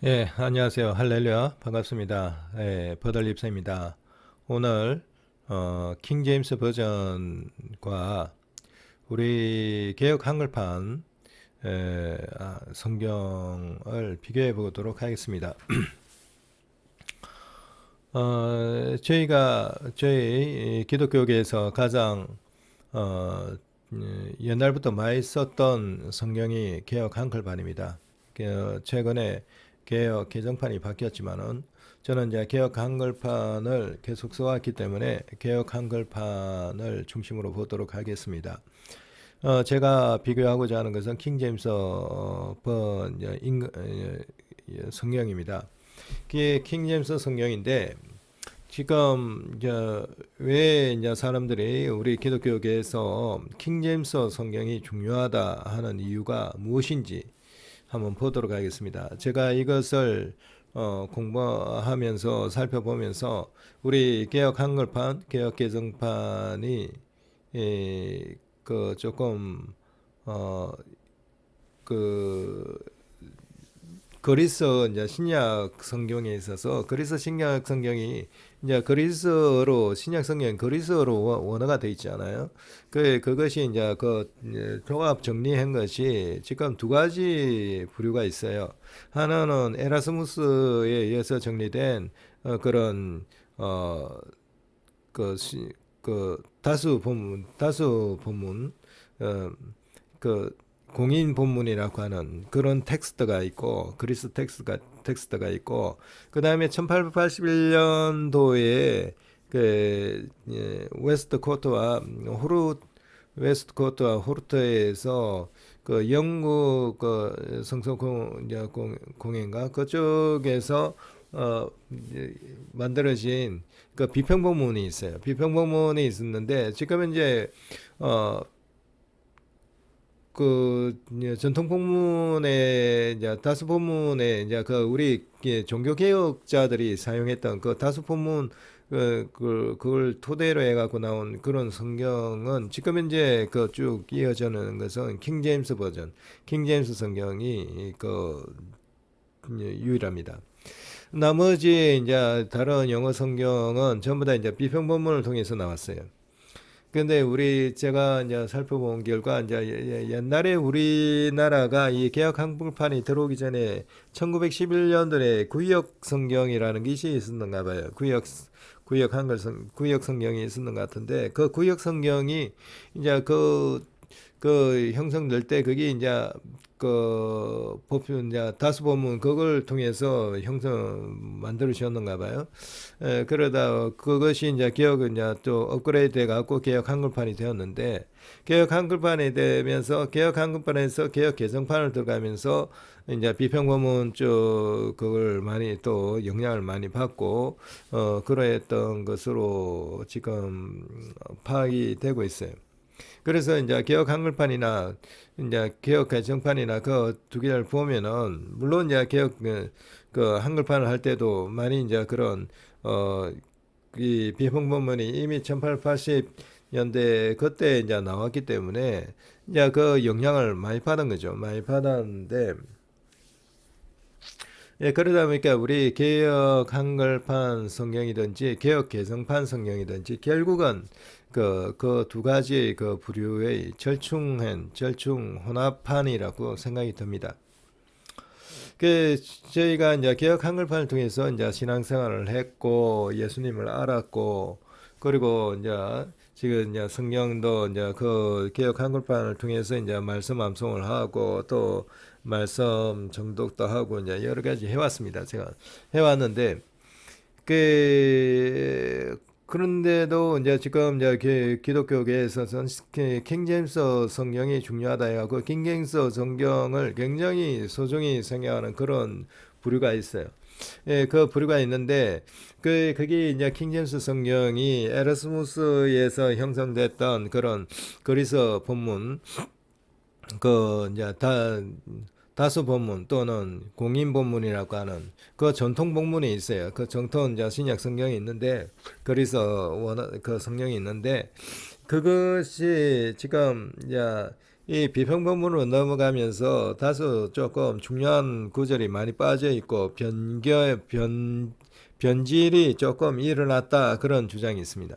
예, 안녕하세요. 할렐루야. 반갑습니다. 예, 버들 입사입니다. 오늘, 킹 제임스 버전과 우리 개역 한글판, 성경을 비교해 보도록 하겠습니다. 저희 기독교계에서 가장, 어, 옛날부터 많이 썼던 성경이 개역 한글판입니다. 최근에 개역 개정판이 바뀌었지만은 저는 이제 개역 한글판을 계속 써왔기 때문에 개역 한글판을 중심으로 보도록 하겠습니다. 제가 비교하고자 하는 것은 킹 제임스 성경입니다. 그게 킹 제임스 성경인데 지금 이제 왜 이제 사람들이 우리 기독교계에서 킹 제임스 성경이 중요하다 하는 이유가 무엇인지 한번 보도록 하겠습니다. 제가 이것을 공부하면서 살펴보면서 우리 개역 한글판, 개역 개정판이 그 조금 어, 그 그리스 이제 신약 성경에 있어서 그리스 신약 성경이 이제 그리스어로 신약 성경 그리스어로 원어가 돼 있잖아요. 그것이 이제 이제 종합 정리한 것이 지금 두 가지 부류가 있어요. 하나는 에라스무스에 의해서 정리된 그런 그, 다수 본문 어, 그 공인 본문이라고 하는 그런 텍스트가 있고 그리스 텍스트가 있고 그 다음에 1881년도에 웨스트 코트와 호르트에서 그 영국 성서공예인가 그쪽에서 만들어진 그 비평본문이 있어요. 비평본문이 있었는데 지금 이제 어, 이제 전통 본문에 이제 다수 본문에 이제 우리 종교 개혁자들이 사용했던 그 다수 본문 그걸 토대로 해갖고 나온 그런 성경은 지금 현재 쭉 이어지는 것은 킹 제임스 버전, 킹 제임스 성경이 유일합니다. 나머지 이제 다른 영어 성경은 전부 다 이제 비평 본문을 통해서 나왔어요. 근데 제가 이제 살펴본 결과 이제 옛날에 우리나라가 이 개혁 한글판이 들어오기 전에 1911년도에 구역 성경이라는 것이 있었는가 봐요. 구역 성경이 있었는 것 같은데 그 구역 성경이 이제 형성될 때 그게 이제 이제 다수 본문 그걸 통해서 만들어주셨는가 봐요. 그러다 그것이 이제 이제 또 업그레이드 돼 갖고 개혁 한글판이 되었는데 개혁 한글판이 되면서 개혁 한글판에서 개혁 개정판을 들어가면서 이제 비평 본문 쪽 그걸 많이 또 영향을 많이 받고 그러했던 것으로 지금 파악이 되고 있어요. 그래서 이제 개혁 한글판이나 이제 개혁 개정판이나 그 두 개를 보면은 물론 이제 개혁 한글판을 할 때도 많이 이제 그런 이 비평본문이 이미 1880년대 그때 이제 나왔기 때문에 이제 그 영향을 많이 받은 거죠. 많이 받았는데 예, 그러다 보니까 우리 개혁 한글판 성경이든지 개혁 개정판 성경이든지 결국은 그 두 가지 그 부류의 절충 혼합판이라고 생각이 듭니다. 그 저희가 이제 개혁 한글판을 통해서 이제 신앙생활을 했고 예수님을 알았고 그리고 이제 지금 이제 성경도 이제 그 개혁 한글판을 통해서 이제 말씀 암송을 하고 또 말씀 정독도 하고 이제 여러 가지 해왔습니다. 제가 해왔는데 그런데도 이제 지금 이제 기독교계에서는 킹 제임스 성경이 중요하다 해가지고 킹 제임스 성경을 굉장히 소중히 생각하는 그런 부류가 있어요. 예, 그 부류가 있는데 그게 이제 킹 제임스 성경이 에라스무스에서 형성됐던 그런 그리스 본문 이제 다수 본문 또는 공인 본문이라고 하는 그 전통 본문이 있어요. 그 전통 이제 신약 성경이 있는데 그래서 그 성경이 있는데 그것이 지금 이제 이 비평본문으로 넘어가면서 다소 조금 중요한 구절이 많이 빠져 있고 변질이 조금 일어났다 그런 주장이 있습니다.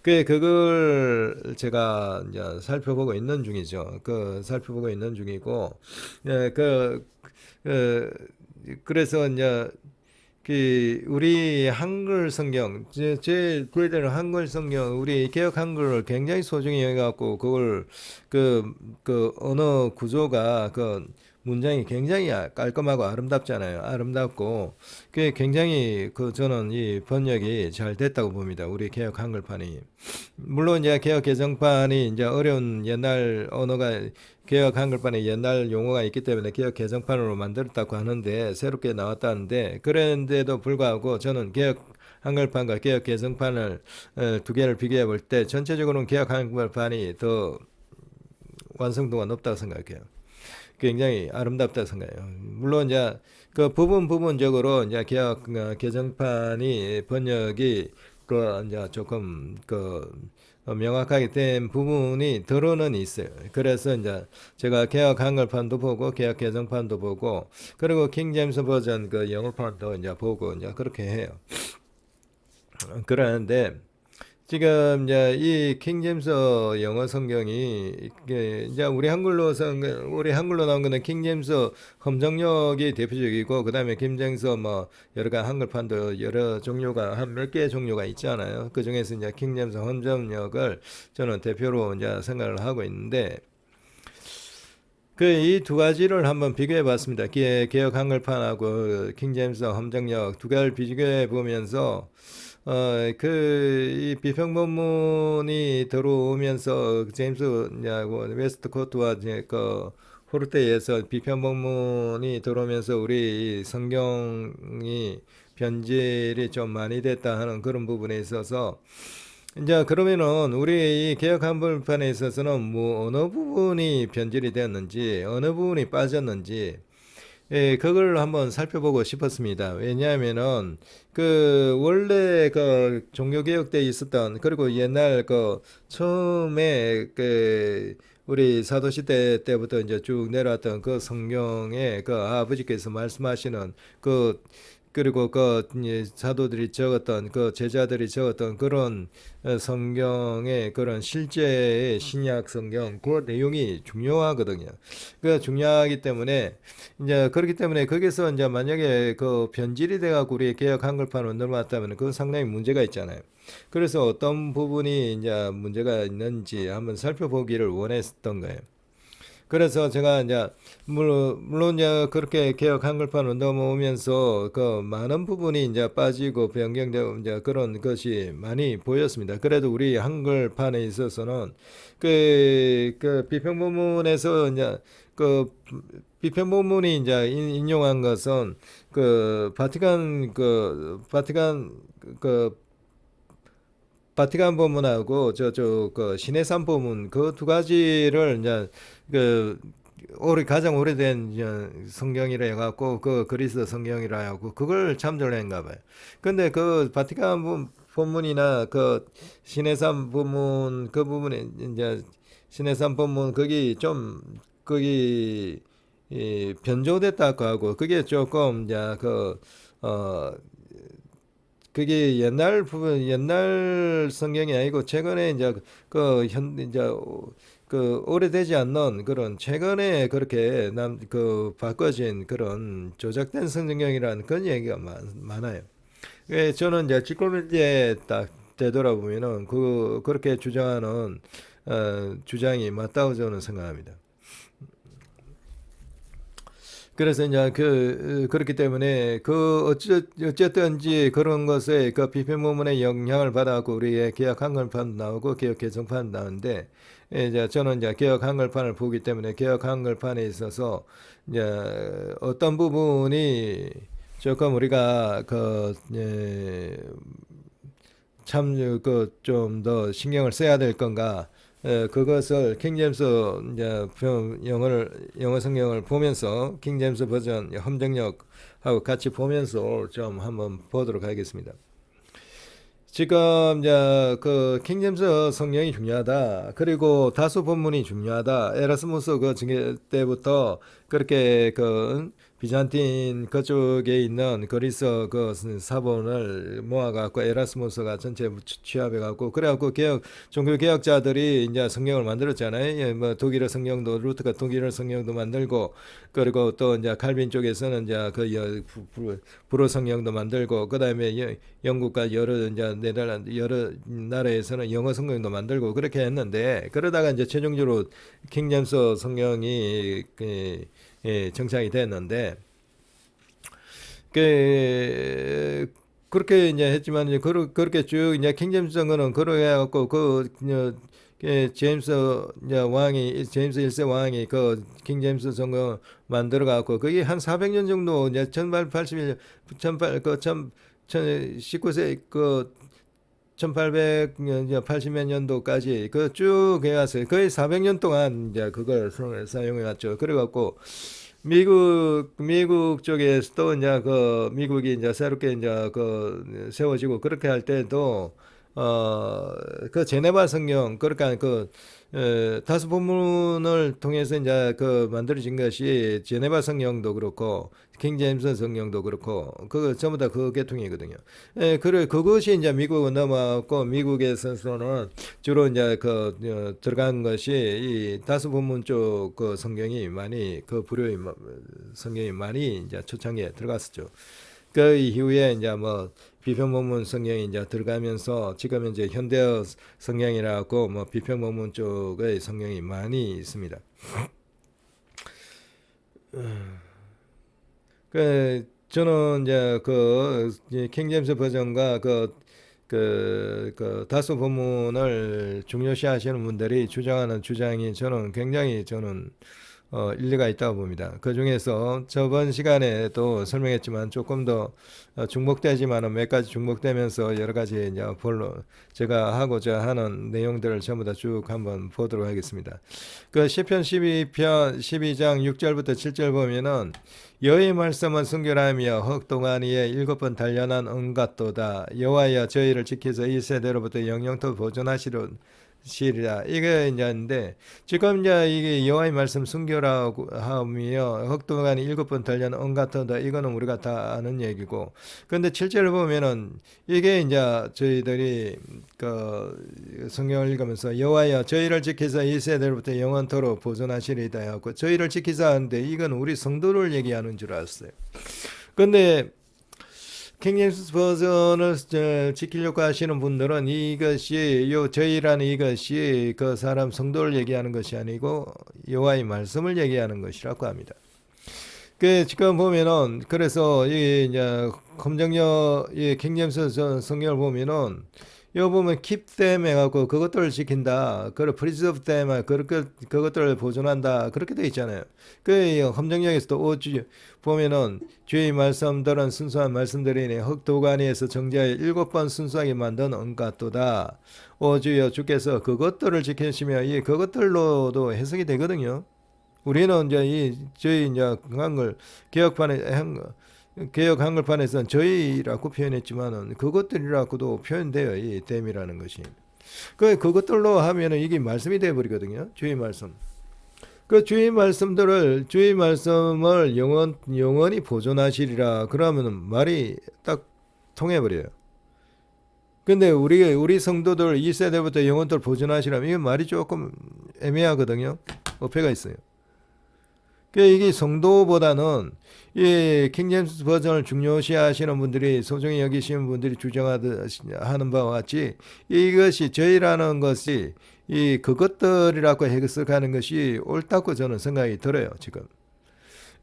그걸 제가 이제 살펴보고 있는 중이죠. 살펴보고 있는 중이고, 예, 그래서 이제 우리 한글 성경, 제 구해되는 한글 성경, 우리 개혁 한글을 굉장히 소중히 여겨갖고, 언어 구조가, 문장이 굉장히 깔끔하고 아름답잖아요. 아름답고, 그게 굉장히, 저는 이 번역이 잘 됐다고 봅니다. 우리 개혁 한글판이. 물론 이제 개혁 개정판이 이제 어려운 옛날 언어가 개혁 한글판에 옛날 용어가 있기 때문에 개혁 개정판으로 만들었다고 하는데 새롭게 나왔다는데 그런데도 불구하고 저는 개혁 한글판과 개혁 개정판을 두 개를 비교해 볼 때 전체적으로는 개혁 한글판이 더 완성도가 높다고 생각해요. 굉장히 아름답다고 생각해요. 물론 이제 부분적으로 이제 개혁 개정판이 번역이 이제 조금 명확하게 된 부분이 덜어는 있어요. 그래서 이제 제가 개혁 한글판도 보고 개혁 개정판도 보고 그리고 킹 제임스 버전 영어판도 이제 보고 이제 그렇게 해요. 그러는데 지금 이제 이 킹 제임스 영어 성경이 이제 우리 한글로 나온 거는 킹 제임스 검정역이 대표적이고 그다음에 김 제임스 뭐 여러 가지 한글판도 여러 종류가 한 몇 개 종류가 있잖아요. 그 중에서 이제 킹 제임스 검정역을 저는 대표로 이제 생각을 하고 있는데 이 두 가지를 한번 비교해 봤습니다. 개혁 한글판하고 킹 제임스 검정역 두 개를 비교해 보면서 이 비평본문이 들어오면서 제임스 웨스트코트와 호르테에서 비평본문이 들어오면서 우리 성경이 변질이 좀 많이 됐다 하는 그런 부분에 있어서 이제 그러면은 우리 이 개혁 한글판에 있어서는 뭐 어느 부분이 변질이 되었는지 어느 부분이 빠졌는지 예, 그걸 한번 살펴보고 싶었습니다. 왜냐하면은 원래 종교개혁 때 있었던 그리고 옛날 처음에 우리 사도시대 때부터 이제 쭉 내려왔던 성경에 아버지께서 말씀하시는 그리고 이제 사도들이 적었던 제자들이 적었던 그런 성경의 그런 실제의 신약 성경 그 내용이 중요하거든요. 중요하기 때문에 이제 그렇기 때문에 거기서 이제 만약에 변질이 돼갖고 우리 개혁 한글판으로 넘어왔다면 그건 상당히 문제가 있잖아요. 그래서 어떤 부분이 이제 문제가 있는지 한번 살펴보기를 원했던 거예요. 그래서 제가 이제 물론 이제 그렇게 개혁 한글판으로 넘어오면서 많은 부분이 이제 빠지고 변경되고 이제 그런 것이 많이 보였습니다. 그래도 우리 한글판에 있어서는 비평본문에서 이제 비평본문이 이제 인용한 것은 바티칸 본문하고 시내산 본문 그 두 가지를 이제 가장 오래된 성경이라 해갖고 그리스 성경이라 하고 그걸 참조를 했나 봐요. 근데 바티칸 본문이나 시내산 본문 그 부분에 이제 시내산 본문 거기 변조됐다고 하고 그게 조금 이제 그게 옛날 성경이 아니고 최근에 이제 오래되지 않는 그런 최근에 그렇게 바꿔진 그런 조작된 성경이라는 그런 얘기가 많아요. 왜 저는 이제 지금 현재 딱 되돌아보면은 그렇게 주장하는 주장이 맞다고 저는 생각합니다. 그래서 이제 그렇기 때문에 어쨌든지 그런 것에 비평본문의 영향을 받아갖고 우리의 개혁 한글판 나오고 개혁 개정판 나오는데 이제 저는 이제 개혁 한글판을 보기 때문에 개혁 한글판에 있어서 이제 어떤 부분이 조금 우리가 참 좀 더 신경을 써야 될 건가 그것을 킹 제임스 이제 영어 성경을 보면서 킹 제임스 버전 함정역하고 같이 보면서 좀 한번 보도록 하겠습니다. 지금 이제 그 킹제임스 성령이 중요하다. 그리고 다수 본문이 중요하다. 에라스무스 그 증거 때부터 그렇게 그 비잔틴 그쪽에 있는 그리스 그 사본을 모아갖고 에라스무스가 전체 취합해갖고 그래갖고 종교 개혁자들이 이제 성경을 만들었잖아요. 예, 뭐 독일어 성경도 루트가 독일어 성경도 만들고 그리고 또 이제 칼빈 쪽에서는 이제 불어 성경도 만들고 그다음에 영국과 여러 이제 네덜란드 여러 나라에서는 영어 성경도 만들고 그렇게 했는데 그러다가 이제 최종적으로 킹제임스 성경이 정착이 됐는데 그렇게 이제 했지만 이제 그렇게 쭉 이제 킹제임스 성경은 그렇게 해갖고 제임스 이제 왕이 제임스 1세 왕이 그 킹제임스 성경 만들어 갖고 그게 한 400년 정도 이제 1881년 19세 그 1880몇 년도까지 그 쭉 해왔어요. 거의 400년 동안 이제 그걸 사용해 왔죠. 그래갖고 미국 쪽에서도 이제 그 미국이 이제 새롭게 이제 그 세워지고 그렇게 할 때도 그 제네바 성경 그러니까 다수 본문을 통해서 이제 그 만들어진 것이 제네바 성경도 그렇고 킹제임스 성경도 그렇고 그 전부 다 그 계통이거든요. 그래 그것이 이제 미국으로 넘어왔고 미국에서는 주로 이제 들어간 것이 이 다수 본문 쪽 그 성경이 많이 그 불교의 성경이 많이 이제 초창기에 들어갔었죠. 그 이후에 이제 뭐 비평본문 성경이 이제 들어가면서 지금 이제 현대어 성경이라고 뭐 비평본문 쪽의 성경이 많이 있습니다. 저는 이제 킹제임스 버전과 그 다수 본문을 중요시하시는 분들이 주장하는 주장이 저는 일리가 있다고 봅니다. 그 중에서 저번 시간에도 설명했지만 조금 더 중복되지만은 몇 가지 중복되면서 여러 가지 이제 제가 하고자 하는 내용들을 전부 다 쭉 한번 보도록 하겠습니다. 그 시편 12장 6절부터 7절 보면은 여호와의 말씀은 순결하며 흑동안 위에 7번 단련한 은같도다. 여호와여 저희를 지켜서 이 세대로부터 영영토 보존하시리라. 이게 이제인데 지금 이제 이게 여호와의 말씀 순결하고 하며 흑동안이 7번 단련 은같도다. 이거는 우리가 다 아는 얘기고. 근데 7절을 보면은 이게 이제 저희들이 그 성경을 읽으면서 여호와여 저희를 지켜서 이 세대로부터 영원토록 보존하시리다 하고 저희를 지키사 하는데 이건 우리 성도를 얘기하는 줄 알았어요. 근데 킹제임스 버전을 지키려고 하시는 분들은 이것이 저희라는 이것이 그 사람 성도를 얘기하는 것이 아니고 여호와의 말씀을 얘기하는 것이라고 합니다. 지금 보면은 그래서 이 이제 검정여 이 킹제임스 성경을 보면은 여기 보면 keep them 해갖고 그것들을 지킨다. preserve them 그것들을 보존한다. 그렇게 돼 있잖아요. 함정역에서도 보면은 주의 말씀들은 순수한 말씀들이니 흑도가니에서 정죄하여 7번 순수하게 만든 은같도다. 주여 주께서 그것들을 지키시며 이 그것들로도 해석이 되거든요. 우리는 이제 저희 이제 한글 개혁 한글판에서는 저희라고 표현했지만은 그것들이라고도 표현돼요. 이 댐이라는 것이. 그것들로 하면은 이게 말씀이 돼 버리거든요. 주의 말씀. 주의 말씀을 영원히 보존하시리라. 그러면은 말이 딱 통해 버려요. 근데 우리 성도들 2세대부터 영원토록 보존하시라면 이게 말이 조금 애매하거든요. 어폐가 있어요. 이게 성도보다는 이 킹제임스 버전을 중요시하시는 분들이 소중히 여기시는 분들이 주장하는 바와 같이 이것이 저희라는 것이 그것들이라고 해석하는 것이 옳다고 저는 생각이 들어요. 지금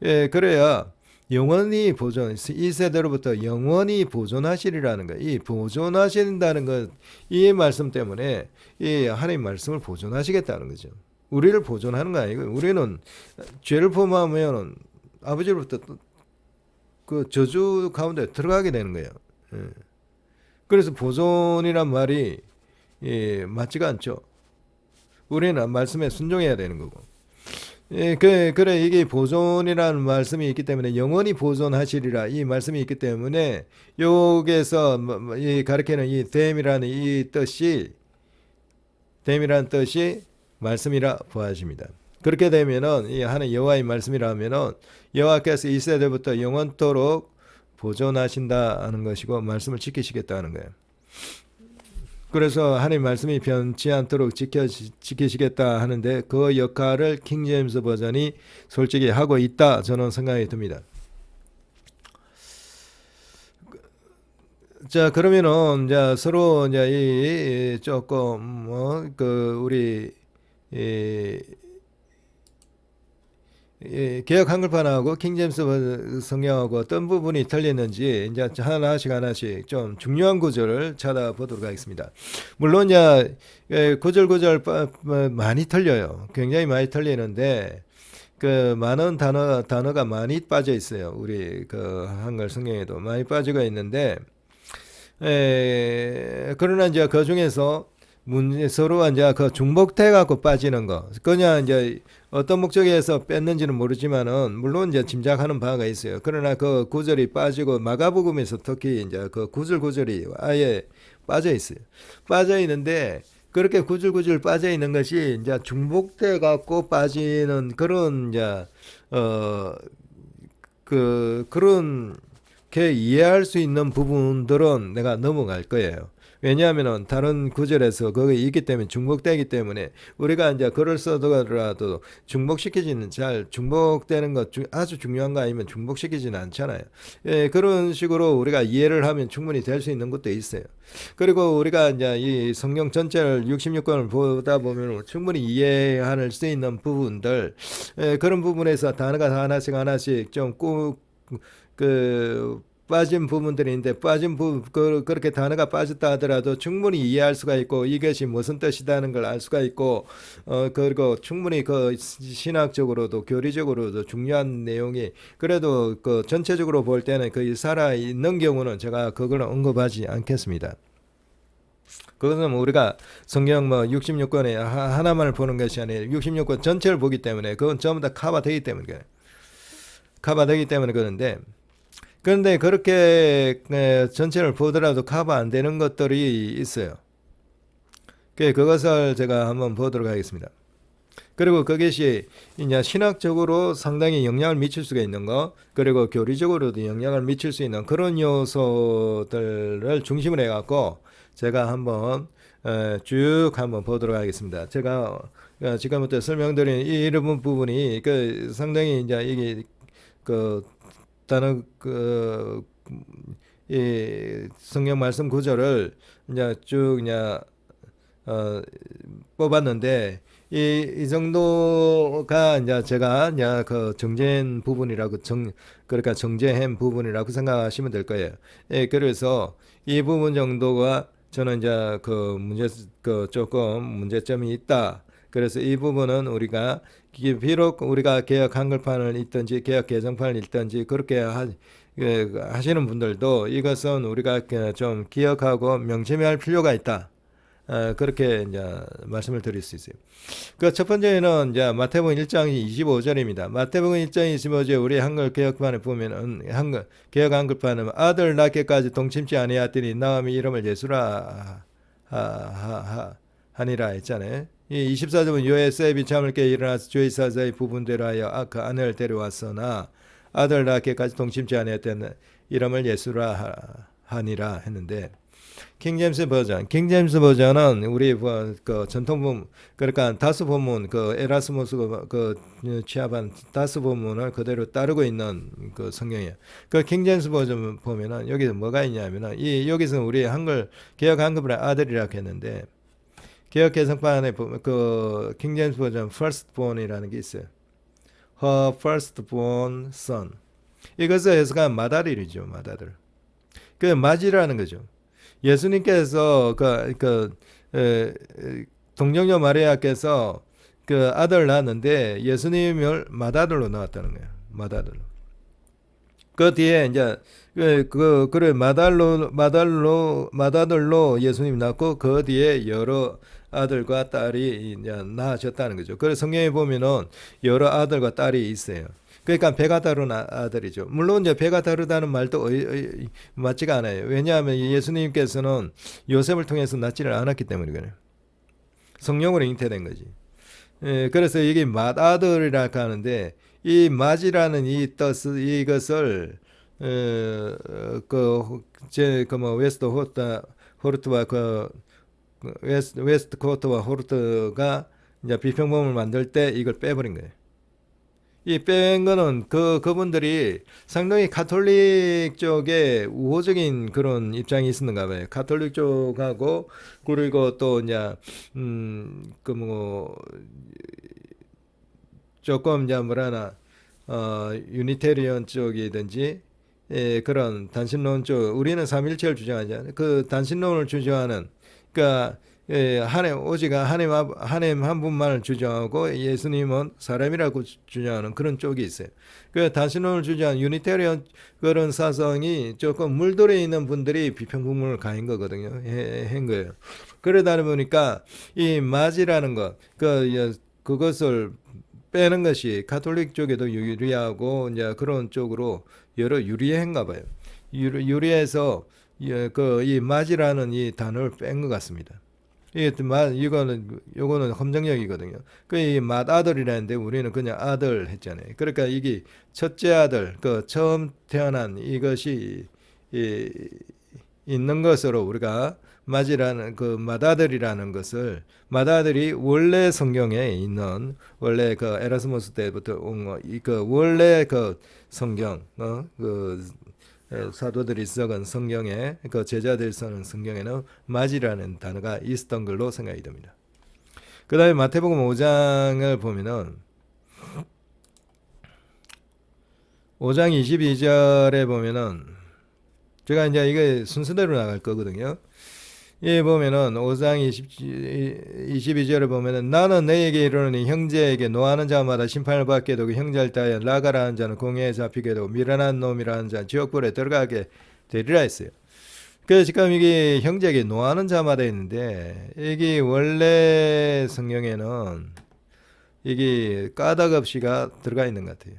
그래야 영원히 보존 2세대로부터 영원히 보존하시리라는 거. 이 보존하신다는 것 이 말씀 때문에 이 하나님 말씀을 보존하시겠다는 거죠. 우리를 보존하는 거 아니고 우리는 죄를 범하면 아버지로부터 그 저주 가운데 들어가게 되는 거예요. 그래서 보존이란 말이 맞지가 않죠. 우리는 말씀에 순종해야 되는 거고. 예, 그래, 이게 보존이라는 말씀이 있기 때문에 영원히 보존하시리라 이 말씀이 있기 때문에 여기서 이 가리키는 이 댐이라는 이 뜻이 댐이라는 뜻이 말씀이라 보아집니다. 그렇게 되면은 이 하는 여호와의 말씀이라면은 여호와께서 이 세대부터 영원토록 보존하신다 하는 것이고 말씀을 지키시겠다는 거예요. 그래서 하나님 말씀이 변치 않도록 지키시겠다 하는데 그 역할을 킹제임스 버전이 솔직히 하고 있다 저는 생각이 듭니다. 자 그러면은 이제 서로 이제 이 조금 그 우리 이 개역 한글판하고 킹제임스 성경하고 어떤 부분이 틀렸는지 이제 하나씩 좀 중요한 구절을 찾아보도록 하겠습니다. 물론 이제 구절 많이 틀려요. 굉장히 많이 틀리는데 그 많은 단어가 많이 빠져 있어요. 우리 그 한글 성경에도 많이 빠지고 있는데 그러나 이제 그 중에서 서로 이제 그 중복돼 갖고 빠지는 거. 그냥 이제 어떤 목적에서 뺐는지는 모르지만은 물론 이제 짐작하는 바가 있어요. 그러나 그 구절이 빠지고 마가복음에서 특히 이제 그 구절이 아예 빠져 있어요. 빠져 있는데 그렇게 구줄 빠져 있는 것이 이제 중복돼 갖고 빠지는 그런 이제 어 그렇게 이해할 수 있는 부분들은 내가 넘어갈 거예요. 왜냐하면은 다른 구절에서 거기 있기 때문에 중복되기 때문에 우리가 이제 글을 써더라도 중복시키지는 잘 중복되는 것 아주 중요한 거 아니면 중복시키지는 않잖아요. 예, 그런 식으로 우리가 이해를 하면 충분히 될 수 있는 것도 있어요. 그리고 우리가 이제 이 성경 전체를 66권을 보다 보면 충분히 이해할 수 있는 부분들 그런 부분에서 단어가 하나씩 좀 꼭 그 빠진 부분들이 있는데 빠진 그렇게 단어가 빠졌다 하더라도 충분히 이해할 수가 있고 이것이 무슨 뜻이다는 걸 알 수가 있고 그리고 충분히 그 신학적으로도 교리적으로도 중요한 내용이 그래도 그 전체적으로 볼 때는 그 살아 있는 경우는 제가 그걸 언급하지 않겠습니다. 그것은 우리가 성경 뭐 66권에 하나만을 보는 것이 아니라 66권 전체를 보기 때문에 그건 전부 다 커버되기 때문에 그런데 그렇게 전체를 보더라도 커버 안 되는 것들이 있어요. 그것을 제가 한번 보도록 하겠습니다. 그리고 그것이 이제 신학적으로 상당히 영향을 미칠 수가 있는 거, 그리고 교리적으로도 영향을 미칠 수 있는 그런 요소들을 중심으로 해갖고 제가 한번 쭉 한번 보도록 하겠습니다. 제가 지금부터 설명드린 이 부분이 그 상당히 이제 이게 그 단어 이 성경 말씀 구절을 이제 쭉 이제 뽑았는데 이 정도가 이제 제가 이제 그 정제한 부분이라고 그러니까 정제한 부분이라고 생각하시면 될 거예요. 예, 그래서 이 부분 정도가 저는 이제 조금 문제점이 있다. 그래서 이 부분은 우리가 비록 우리가 개역 한글판을 읽든지 개역 개정판을 읽든지 그렇게 하시는 분들도 이것은 우리가 좀 기억하고 명심할 필요가 있다. 그렇게 이제 말씀을 드릴 수 있어요. 그 첫 번째는 이제 마태복음 1장 25절입니다. 마태복음 1장 25절 우리 한글 개역판에 보면은 개역 한글판은 아들 낳기까지 동침치 아니하더니 나음이 이름을 예수라 하니라 했잖아요. 이 24절은 요셉이 잠을 깨 일어나서 주의 사자의 부분대로 하여 그 아내를 데려왔으나 아들 낳기까지 동침치 아니하였다는 이름을 예수라 하니라 했는데 킹제임스 버전은 우리 그 전통 본문 그러니까 다스 본문 그 에라스무스가 그 취합한 다스 본문을 그대로 따르고 있는 그 성경이에요. 그 킹제임스 버전 보면은 여기서 뭐가 있냐면은 여기서 우리 개역 한글의 아들이라고 했는데 개역 개정판에 보면 그 킹제임스 버전 firstborn이라는 게 있어요. Her firstborn son. 이것을 해석한 맏아들이죠, 맏아들. 그 맏이라는 거죠. 예수님께서 동정녀 마리아께서 그 아들 낳았는데 예수님을 맏아들로 낳았다는 거예요. 맏아들로. 그 뒤에 이제 그래 맏아들로 예수님 낳고 그 뒤에 여러 아들과 딸이 이제 낳아졌다는 거죠. 그래서 성경에 보면은 여러 아들과 딸이 있어요. 그러니까 배가 다른 아들이죠. 물론 이제 배가 다르다는 말도 맞지가 않아요. 왜냐하면 예수님께서는 요셉을 통해서 낳지를 않았기 때문이거든요. 성령으로 잉태된 거지. 그래서 이게 맏아들이라 하는데 이 맏이라는 이 뜻 이것을 그뭐 호르트와 웨스트 코트와 호르트가 이제 비평범을 만들 때 이걸 빼버린 거예요. 이 뺀 거는 그분들이 상당히 가톨릭 쪽에 우호적인 그런 입장이 있었는가 봐요. 가톨릭 쪽하고 그리고 또 이제 그 뭐 조금 이제 뭐라나 유니테리언 쪽이든지 그런 단신론 쪽 우리는 삼일체를 주장하잖아요. 그 단신론을 주장하는 그러니까 오직 하나님 한 분만을 주장하고 예수님은 사람이라고 주장하는 그런 쪽이 있어요. 그 단신론을 주장하는 유니테리언 그런 사상이 조금 물들어 있는 분들이 비평국문을 가인 거거든요. 한 거예요. 그러다 보니까 이 맞이라는 것, 그것을 빼는 것이 가톨릭 쪽에도 유리하고 이제 그런 쪽으로 여러 유리한가 봐요. 유리해서 이 맞이라는 이 단어를 뺀 것 같습니다. 요거는 함정역이거든요. 이 맏아들이라는데 우리는 그냥 아들 했잖아요. 그러니까 이게 첫째 아들, 처음 태어난 이것이 있는 것으로 우리가 맏이라는 맏아들이라는 것을 맏아들이 원래 성경에 있는 원래 에라스무스 때부터 온 거, 원래 성경 사도들이 써간 성경에 제자들이 쓰는 성경에는 맏이라는 단어가 있었던 걸로 생각이 됩니다. 그다음에 마태복음 5장을 보면은 5장 22절에 보면은 제가 이제 이게 순서대로 나갈 거거든요. 예, 보면은 5장 22절에 보면은 나는 너에게 이르노니 형제에게 노하는 자마다 심판을 받게 되고 형제를 따여 나가라는 자는 공회에 잡히게 되고 미련한 놈이라는 자는 지옥불에 들어가게 되리라 했어요. 그래서 지금 이게 형제에게 노하는 자마다 있는데 이게 원래 성경에는 이게 까닭없이가 들어가 있는 것 같아요.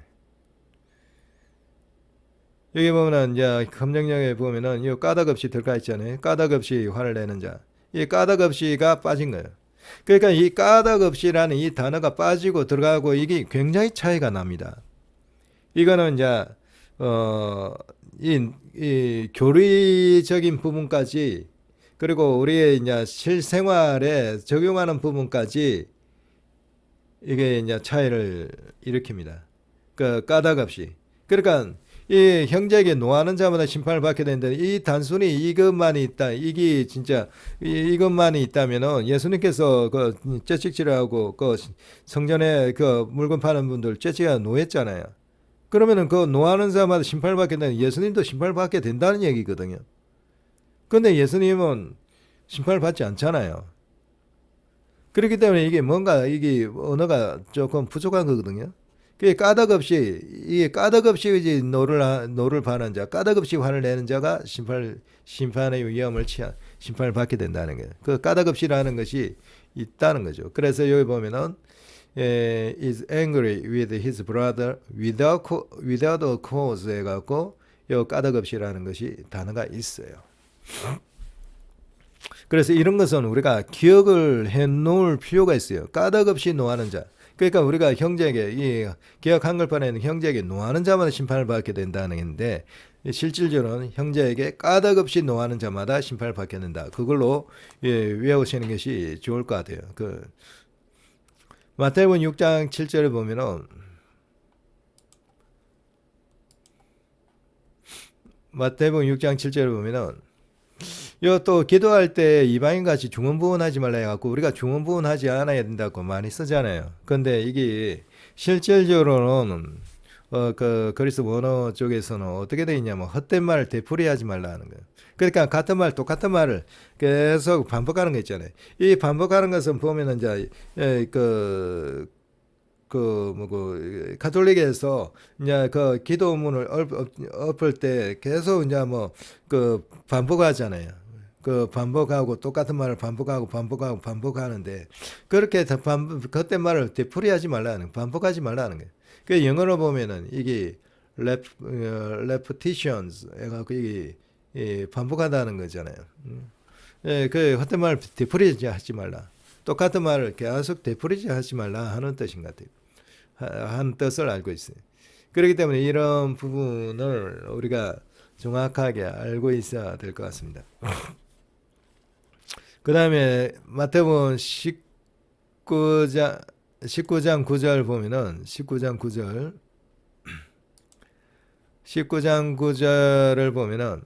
여기 보면은 이제 검정령에 보면은 이 까닭없이 들어가 있잖아요. 까닭없이 화를 내는 자. 이 까닭없이가 빠진 거예요. 그러니까 이 까닭없이라는 이 단어가 빠지고 들어가고 이게 굉장히 차이가 납니다. 이거는 이제 이 교리적인 부분까지 그리고 우리의 이제 실생활에 적용하는 부분까지 이게 이제 차이를 일으킵니다. 까닭없이. 그러니까 이 형제에게 노하는 자마다 심판을 받게 되는데 이 단순히 이것만이 있다. 이게 진짜 이것만이 있다면은 예수님께서 째찍질하고 성전에 물건 파는 분들 째찍이 노했잖아요. 그러면은 노하는 자마다 심판을 받게 되는 예수님도 심판을 받게 된다는 얘기거든요. 근데 예수님은 심판을 받지 않잖아요. 그렇기 때문에 이게 뭔가 이게 언어가 조금 부족한 거거든요. 이게 까닭없이 노를 바라는 자, 까닭없이 화를 내는 자가 심판의 위험을 심판을 받게 된다는 거예요. 까닭없이라는 것이 있다는 거죠. 그래서 여기 보면은 is angry with his brother without a cause 해갖고 요 까닭없이라는 것이 단어가 있어요. 그래서 이런 것은 우리가 기억을 해 놓을 필요가 있어요. 까닭없이 노하는 자. 그러니까 우리가 형제에게 이 개역 한글판에는 형제에게 노하는 자마다 심판을 받게 된다는 건데 실질적으로는 형제에게 까닭없이 노하는 자마다 심판을 받게 된다. 그걸로 외우시는 것이 좋을 것 같아요. 마태복음 6장 7절에 보면은 마태복음 6장 7절에 보면은 또 기도할 때 이방인 같이 중언부언하지 말라 해갖고 우리가 중언부언하지 않아야 된다고 많이 쓰잖아요. 근데 이게 실질적으로는 그리스 원어 쪽에서는 어떻게 되어 있냐면 헛된 말을 되풀이하지 말라 하는 거예요. 그러니까 똑같은 말을 계속 반복하는 거 있잖아요. 이 반복하는 것은 보면은 이제 가톨릭에서 이제 기도문을 엎을 때 계속 이제 반복하잖아요. 그 반복하고 똑같은 말을 반복하는데 그렇게 그때 말을 되풀이하지 말라는 반복하지 말라는 거예요. 그 영어로 보면은 이게 repetitions 해갖고 이게 반복한다는 거잖아요. 예, 그 헛된 말 되풀이지 하지 말라. 똑같은 말을 계속 되풀이지 하지 말라 하는 뜻인 것 같아요. 하는 뜻을 알고 있어요. 그렇기 때문에 이런 부분을 우리가 정확하게 알고 있어야 될 것 같습니다. 그 다음에 마태복음 19장 9절 보면은 19장 9절을 보면은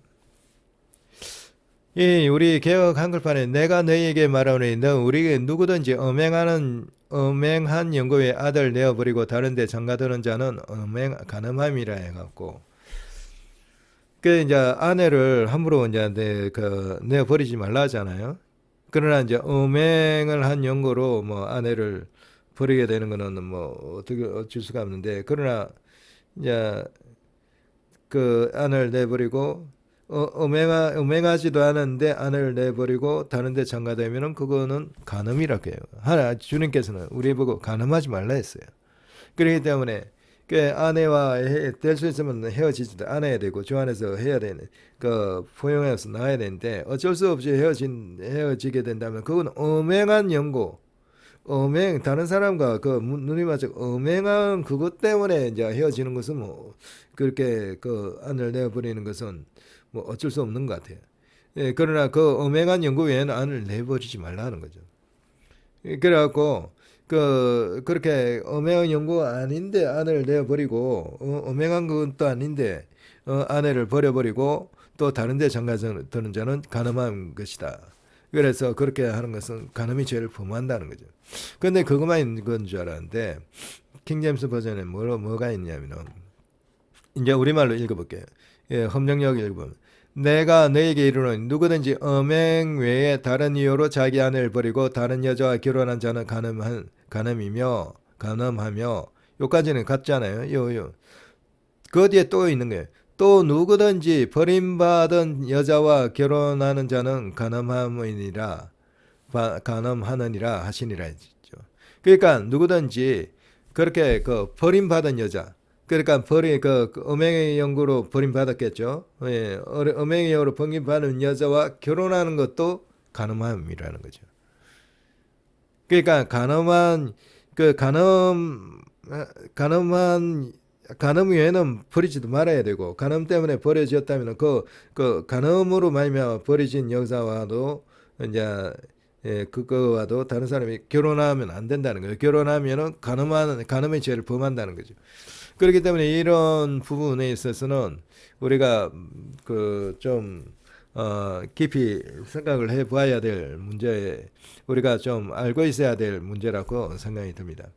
이 우리 개역 한글판에 내가 너희에게 말하노니 너 우리에게 누구든지 엄행한 영고의 아들 내어버리고 다른데 장가드는 자는 간음함이라 해갖고 그 이제 아내를 함부로 이제 내어버리지 말라잖아요. 그러나 이제 음행을 한 연고로 뭐 아내를 버리게 되는 거는 뭐 어떻게 어쩔 수가 없는데 그러나 이제 그 아내를 내버리고 음행하지도 않은데 아내를 내버리고 다른데 장가되면은 그거는 간음이라고 해요. 하나 주님께서는 우리 보고 간음하지 말라 했어요. 그렇기 때문에 그 아내와 될 수 있으면 헤어지지도 않아야 되고 주 안에서 해야 되는 그 포용해서 나와야 되는데 어쩔 수 없이 헤어지게 된다면 그건 음행한 연고 다른 사람과 그 눈이 맞춰 음행한 그것 때문에 이제 헤어지는 것은 뭐 그렇게 그 안을 내버리는 것은 뭐 어쩔 수 없는 것 같아요. 예, 그러나 그 음행한 연고 외에는 안을 내버리지 말라는 거죠. 그래갖고 그렇게 음행한 연고가 아닌데 아내를 내버리고 음행한 것도 아닌데 아내를 버려버리고 또 다른데 장가드는 자는 간음한 것이다. 그래서 그렇게 하는 것은 간음이 죄를 범한다는 거죠. 근데 그것만 있는 건 줄 알았는데 킹제임스 버전에 뭐가 있냐면은 이제 우리말로 읽어볼게요. 예, 험정역 읽어보면 내가 너에게 이르노니 누구든지 음행 외에 다른 이유로 자기 아내를 버리고 다른 여자와 결혼한 자는 간음하며 요까지는 같잖아요. 그 뒤에 또 있는 거예요. 또 누구든지 버림받은 여자와 결혼하는 자는 간음하느니라 하시니라 했죠. 그러니까 누구든지 그렇게 그 버림받은 여자 그러니까 음행의 연고로 버림받았겠죠. 예, 음행의 연고로 버림받은 여자와 결혼하는 것도 간음함이라는 거죠. 그러니까 간음 외에는 버리지도 말아야 되고 간음 때문에 버려졌다면 그 간음으로 말미암아 버려진 여자와도 이제 그거와도 다른 사람이 결혼하면 안 된다는 거예요. 결혼하면은 간음의 죄를 범한다는 거죠. 그렇기 때문에 이런 부분에 있어서는 우리가 좀 깊이 생각을 해봐야 될 문제, 우리가 좀 알고 있어야 될 문제라고 생각이 듭니다.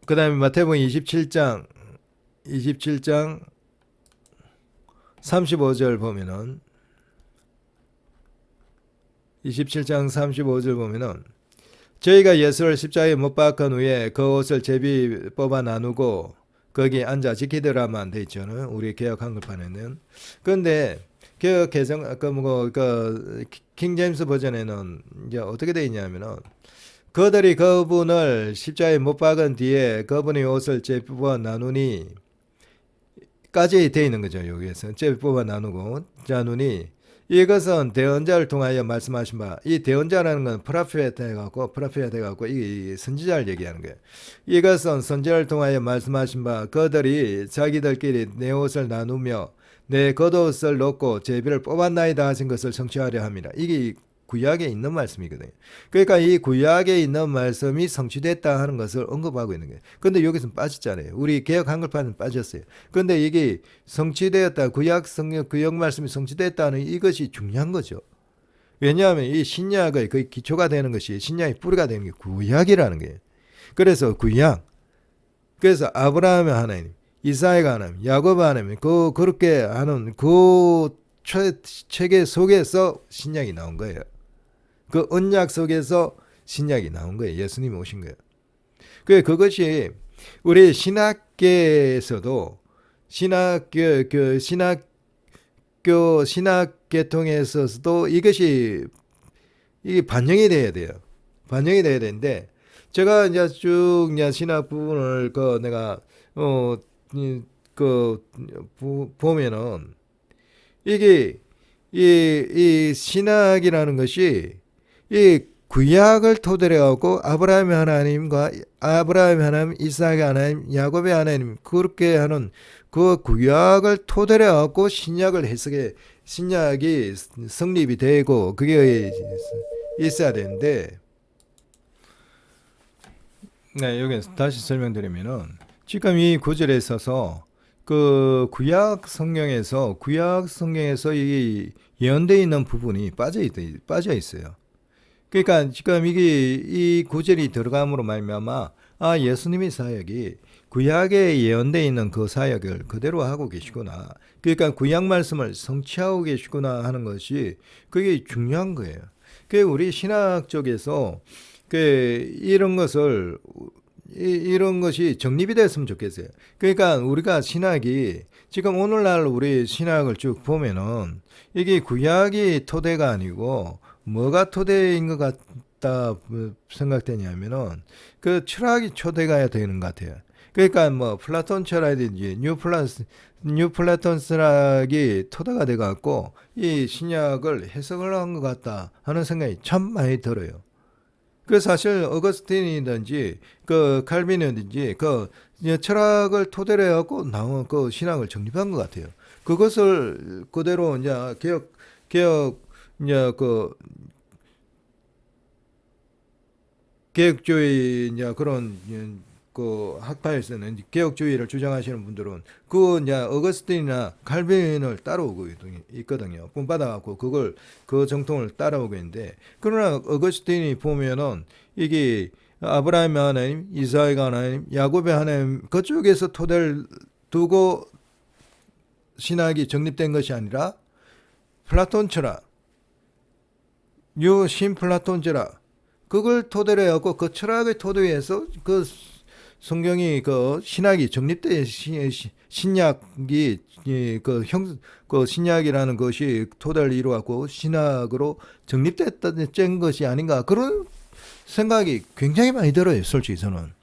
그 다음에 마태복음 27장 35절 보면은 27장 35절 보면은 저희가 예수를 십자가에 못 박은 후에 그 옷을 제비 뽑아 나누고 거기 앉아 지키더라만 돼 있잖아요. 우리 개역 한글판에는. 그런데 개역 개정 킹제임스 버전에는 이제 어떻게 돼 있냐면은 그들이 그분을 십자가에 못 박은 뒤에 그분의 옷을 제비 뽑아 나누니 까지 돼 있는 거죠. 여기에서 제비 뽑아 나누니 이것은 대언자를 통하여 말씀하신 바, 이 대언자라는 건 프라페트 해갖고 이 선지자를 얘기하는 거예요. 이것은 선지자를 통하여 말씀하신 바, 그들이 자기들끼리 내 옷을 나누며 내 겉옷을 놓고 제비를 뽑았나이다 하신 것을 성취하려 합니다. 이게 구약에 있는 말씀이거든요. 그러니까 이 구약에 있는 말씀이 성취됐다 하는 것을 언급하고 있는 거예요. 근데 여기서는 빠졌잖아요. 우리 개역 한글판은 빠졌어요. 근데 이게 성취되었다, 구약 말씀이 성취됐다는 이것이 중요한 거죠. 왜냐하면 이 신약의 거의 기초가 되는 것이 신약의 뿌리가 되는 게 구약이라는 거예요. 그래서 그래서 아브라함의 하나님, 이삭의 하나님, 야곱의 하나님, 그렇게 하는 그 체계 속에서 신약이 나온 거예요. 그 언약 속에서 신약이 나온 거예요. 예수님이 오신 거예요. 그것이 우리 신학계에서도 신학 계통에서도 이것이 이게 반영이 돼야 돼요. 반영이 돼야 되는데 제가 이제 쭉 이제 신학 부분을 그 내가 어그 보면은 이게 이 신학이라는 것이 이 구약을 토대로 하고 아브라함의 하나님과 아브라함의 하나님, 이삭의 하나님, 야곱의 하나님 그렇게 하는 그 구약을 토대로 하고 신약을 해석해 신약이 성립이 되고 그게 있어야 되는데 네, 여기 다시 설명드리면은 지금 이 구절에 있어서 그 구약 성경에서 이 예언되어 있는 부분이 빠져 있어요. 그러니까 지금 이게 이 구절이 들어감으로 말미암아 예수님의 사역이 구약에 예언되어 있는 그 사역을 그대로 하고 계시구나. 그러니까 구약 말씀을 성취하고 계시구나 하는 것이 그게 중요한 거예요. 그 우리 신학 쪽에서 그 이런 것이 정립이 됐으면 좋겠어요. 그러니까 우리가 신학이 지금 오늘날 우리 신학을 쭉 보면은 이게 구약이 토대가 아니고 뭐가 토대인 것 같다 생각되냐면은 그 철학이 토대가 되는 것 같아요. 그러니까 뭐 플라톤 철학이든지 뉴 플라톤 철학이 토대가 돼 갖고 이 신약을 해석을 한 것 같다 하는 생각이 참 많이 들어요. 그 사실 어거스틴이든지 그 칼빈이든지 그 철학을 토대로 해갖고 나온 그 신학을 정립한 것 같아요. 그것을 그대로 이제 개혁 이제 그 개혁주의 이제 그런 그 학파에서는 개혁주의를 주장하시는 분들은 그 이제 어거스틴이나 칼빈을 따라오고 있거든요. 본받아갖고 그걸 그 정통을 따라오고 있는데 그러나 어거스틴이 보면은 이게 아브라함의 하나님, 이삭의 하나님, 야곱의 하나님 그쪽에서 토대를 두고 신학이 정립된 것이 아니라 플라톤 철학, 뉴신 플라톤 철학 그걸 토대로 해갖고 그 철학의 토대에서 그 성경이 그 신학이 정립된 신약이 그 신약이라는 것이 토대를 이루어갖고 신학으로 정립됐던 것이 아닌가 그런 생각이 굉장히 많이 들어요. 솔직히 저는.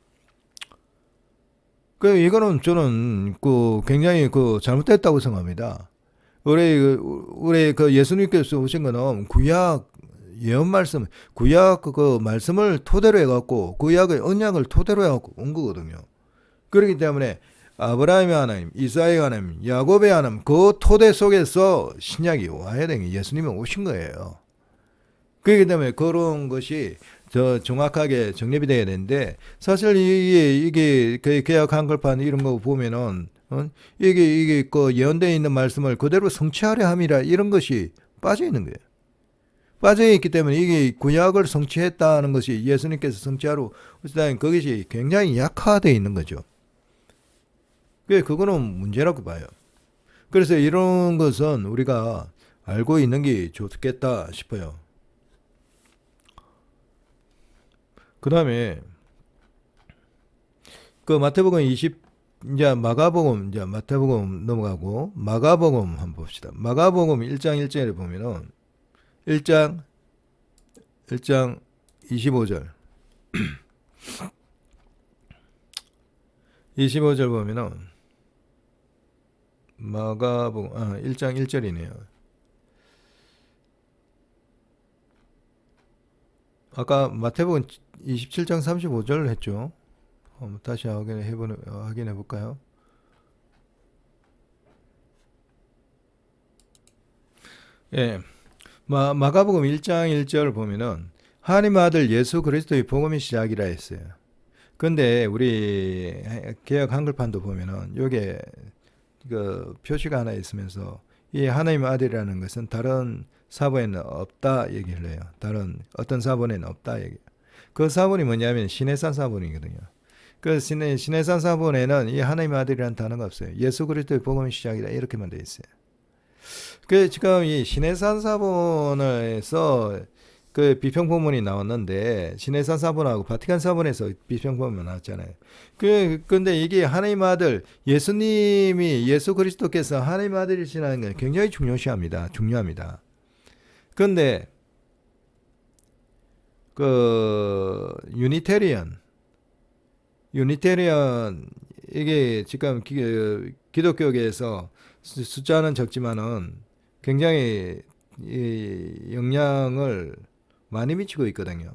그 이거는 저는 그 굉장히 그 잘못됐다고 생각합니다. 우리 그 예수님께서 오신 거는 구약 예언 말씀, 구약 그 말씀을 토대로 해갖고 구약의 언약을 토대로 해갖고 온 거거든요. 그렇기 때문에 아브라함의 하나님, 이삭의 하나님, 야곱의 하나님 그 토대 속에서 신약이 와야 되는 게 예수님이 오신 거예요. 그렇기 때문에 그런 것이 더 정확하게 정립이 돼야 되는데 사실 이게 그 개혁 한글판 이런 거 보면은 이게 그 예언되어 있는 말씀을 그대로 성취하려 함이라 이런 것이 빠져 있는 거예요. 빠져 있기 때문에 이게 구약을 성취했다는 것이 예수님께서 성취하러 오시다는 그것이 굉장히 약화되어 있는 거죠. 그거는 문제라고 봐요. 그래서 이런 것은 우리가 알고 있는 게 좋겠다 싶어요. 그 다음에 그 마태복음 20 이제 마가복음 이제 마태복음 넘어가고 마가복음 한번 봅시다. 마가복음 1장 1절에 보면은 1장 25절 25절 보면은 마가복음 1장 1절이네요. 아까 마태복음 27장 35절 했죠. 다시 확인해 볼까요? 예. 마가복음 1장 1절 보면은 하나님 아들 예수 그리스도의 복음의 시작이라 했어요. 근데 우리 개혁 한글판도 보면은 요게 그 표시가 하나 있으면서 이 하나님의 아들이라는 것은 다른 사본에는 없다 얘기를 해요. 다른 어떤 사본에는 없다 얘기. 그 사본이 뭐냐면 신해산 사본이거든요. 그 신해산 사본에는 이 하나님의 아들이라는 단어가 없어요. 예수 그리스도의 복음의 시작이다 이렇게만 돼 있어요. 그 지금 이 신해산 사본에서 그 비평포문이 나왔는데 시내산 사본하고 바티칸 사본에서 비평포문 나왔잖아요. 근데 이게 하나님 아들 예수님이 예수 그리스도께서 하나님 아들이시라는 건 굉장히 중요합니다. 근데 그 유니테리언 이게 지금 기독교계에서 숫자는 적지만은 굉장히 이 영향을 많이 미치고 있거든요.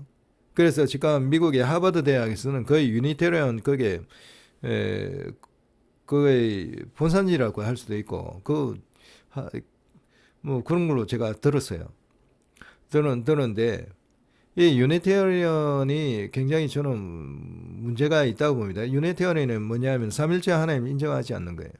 그래서 지금 미국의 하버드 대학에서는 거의 유니테리언 그게 그의 본산지라고 할 수도 있고 뭐 그런 걸로 제가 들었어요. 들었는데 이 유니테리언이 굉장히 저는 문제가 있다고 봅니다. 유니테리언은 뭐냐면 삼일째 하나님 인정하지 않는 거예요.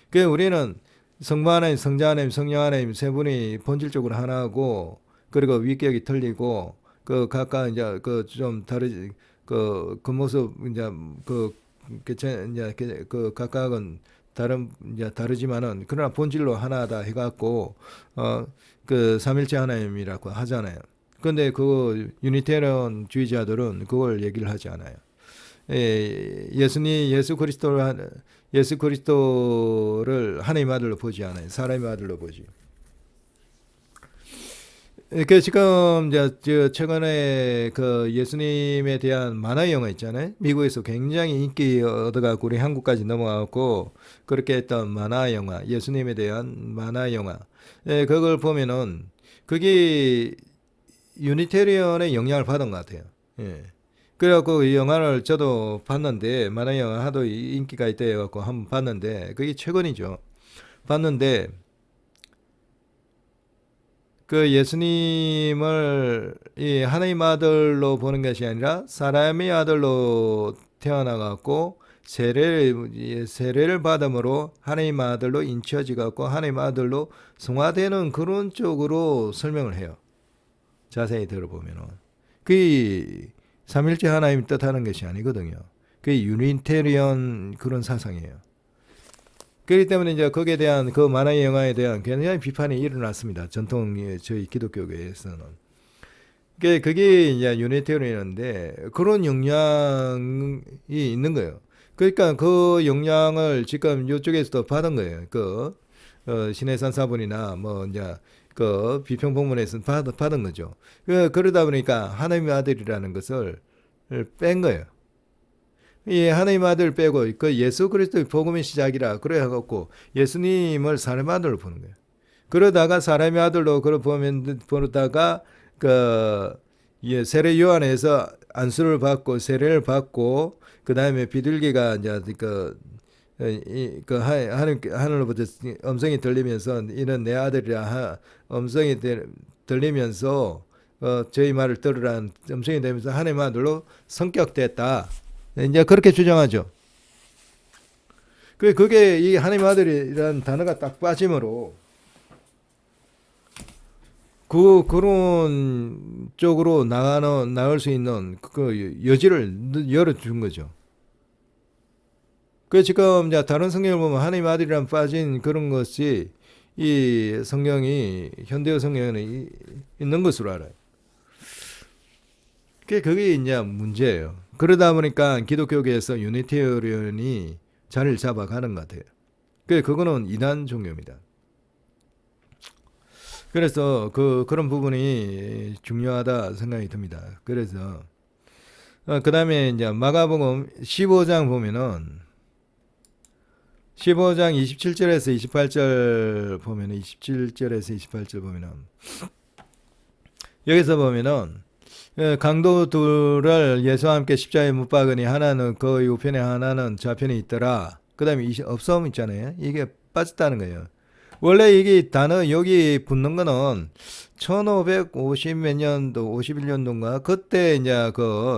그 우리는 성부 하나님, 성자 하나님, 성령 하나님 세 분이 본질적으로 하나고 그리고 위격이 틀리고 그 각각 이제 그 좀 다르지 그 모습 이제 그 각각은 이제 다르지만은 그러나 본질로 하나다 해갖고 그 삼일째 하나님이라고 하잖아요. 근데 그 유니테리언 주의자들은 그걸 얘기를 하지 않아요. 예수 그리스도를 하나님의 아들로 보지 않아요. 사람의 아들로 보지. 그 지금 이제 최근에 그 예수님에 대한 만화 영화 있잖아요. 미국에서 굉장히 인기 얻어가고 우리 한국까지 넘어가고 그렇게 했던 만화 영화, 예수님에 대한 만화 영화. 그걸 보면은 그게 유니테리언의 영향을 받은 것 같아요. 예. 그래갖고 이 영화를 저도 봤는데 만화 영화 하도 인기가 있다 해갖고 한번 봤는데 그게 최근이죠. 봤는데 그 예수님을 이 하나님 아들로 보는 것이 아니라 사람의 아들로 태어나갖고 세례를 받음으로 하나님 아들로 인쳐지갖고 하나님 아들로 성화되는 그런 쪽으로 설명을 해요. 자세히 들어보면은 그 삼일째 하나님 뜻하는 것이 아니거든요. 그 유니테리언 그런 사상이에요. 그렇기 때문에 이제 거기에 대한 그 만화 영화에 대한 굉장히 비판이 일어났습니다. 전통 저희 기독교계에서는. 그게 이제 유니테리언인데 그런 영향이 있는 거예요. 그러니까 그 영향을 지금 이쪽에서도 받은 거예요. 신해산 사본이나 뭐 이제 그 비평본문에서 받은 거죠. 그러다 보니까 하나님의 아들이라는 것을 뺀 거예요. 이 하나님 아들 빼고 그 예수 그리스도의 복음의 시작이라 그래 갖고 예수님을 사람의 아들로 보는 거예요. 그러다가 사람의 아들로 보다가 세례 요한에서 안수를 받고 세례를 받고 그 다음에 비둘기가 이제 하늘로부터 음성이 들리면서 이는 내 아들이라 음성이 들리면서 저희 말을 들으라는 음성이 되면서 하나님 아들로 성격됐다. 이제 그렇게 주장하죠. 그게 이 하나님 아들이라는 단어가 딱 빠짐으로 그런 쪽으로 나갈 수 있는 그 여지를 열어준 거죠. 지금 이제 다른 성경을 보면 하나님 아들이란 빠진 그런 것이 이 성경이 현대어 성경에는 있는 것으로 알아요. 그게 이제 문제예요. 그러다 보니까 기독교계에서 유니테리언이 자리를 잡아가는 것 같아요. 그거는 이단 종교입니다. 그래서 그런 부분이 중요하다 생각이 듭니다. 그래서 그 다음에 이제 마가복음 15장 보면은 15장 27절에서 28절 보면은 27절에서 28절 보면은 여기서 보면은 강도 둘을 예수와 함께 십자가에 못 박으니 하나는 그 우편에 하나는 좌편에 있더라. 그 다음에 없음 있잖아요. 이게 빠졌다는 거예요. 원래 이게 단어 여기 붙는 거는 1550 몇 년도 51년도인가 그때 이제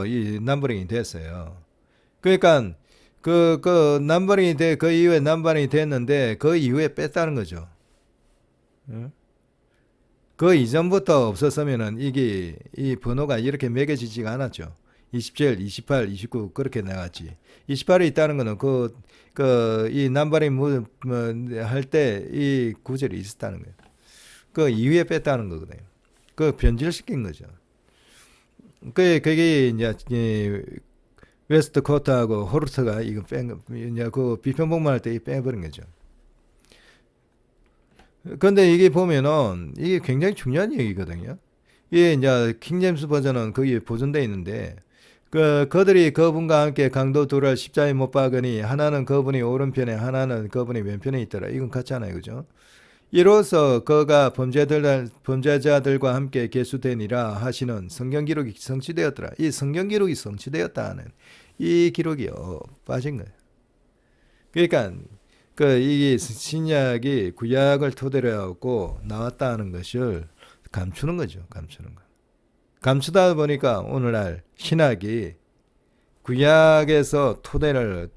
이 남버링이 됐어요. 그러니까 남버링이 그 이후에 남버링이 됐는데 그 이후에 뺐다는 거죠. 그 이전부터 없었으면은 이 번호가 이렇게 매겨지지가 않았죠. 27, 28, 29 그렇게 나갔지. 28이 있다는 거는 이 남바링 할 때 이 구절이 있었다는 거예요. 그 이후에 뺐다는 거거든요. 변질시킨 거죠. 그게 이제 웨스트 코트하고 호르트가 이거 이제 그 비평봉만 할 때 빼버린 거죠. 근데 이게 보면은 이게 굉장히 중요한 얘기거든요. 이게 이제 킹제임스 버전은 거기에 보존돼 있는데 그들이 그분과 함께 강도 둘을 십자가에 못 박으니 하나는 그분이 오른편에 하나는 그분이 왼편에 있더라. 이건 같잖아요, 그죠? 이로써 그가 범죄자들과 함께 계수되니라 하시는 성경 기록이 성취되었더라. 이 성경 기록이 성취되었다는 이 기록이요 빠진 거예요. 그러니까 이게 신약이 구약을 토대로 하고 나왔다는 것을 감추는 거죠. 감추는 거. 감추다 보니까 오늘날 신학이 구약에서 토대를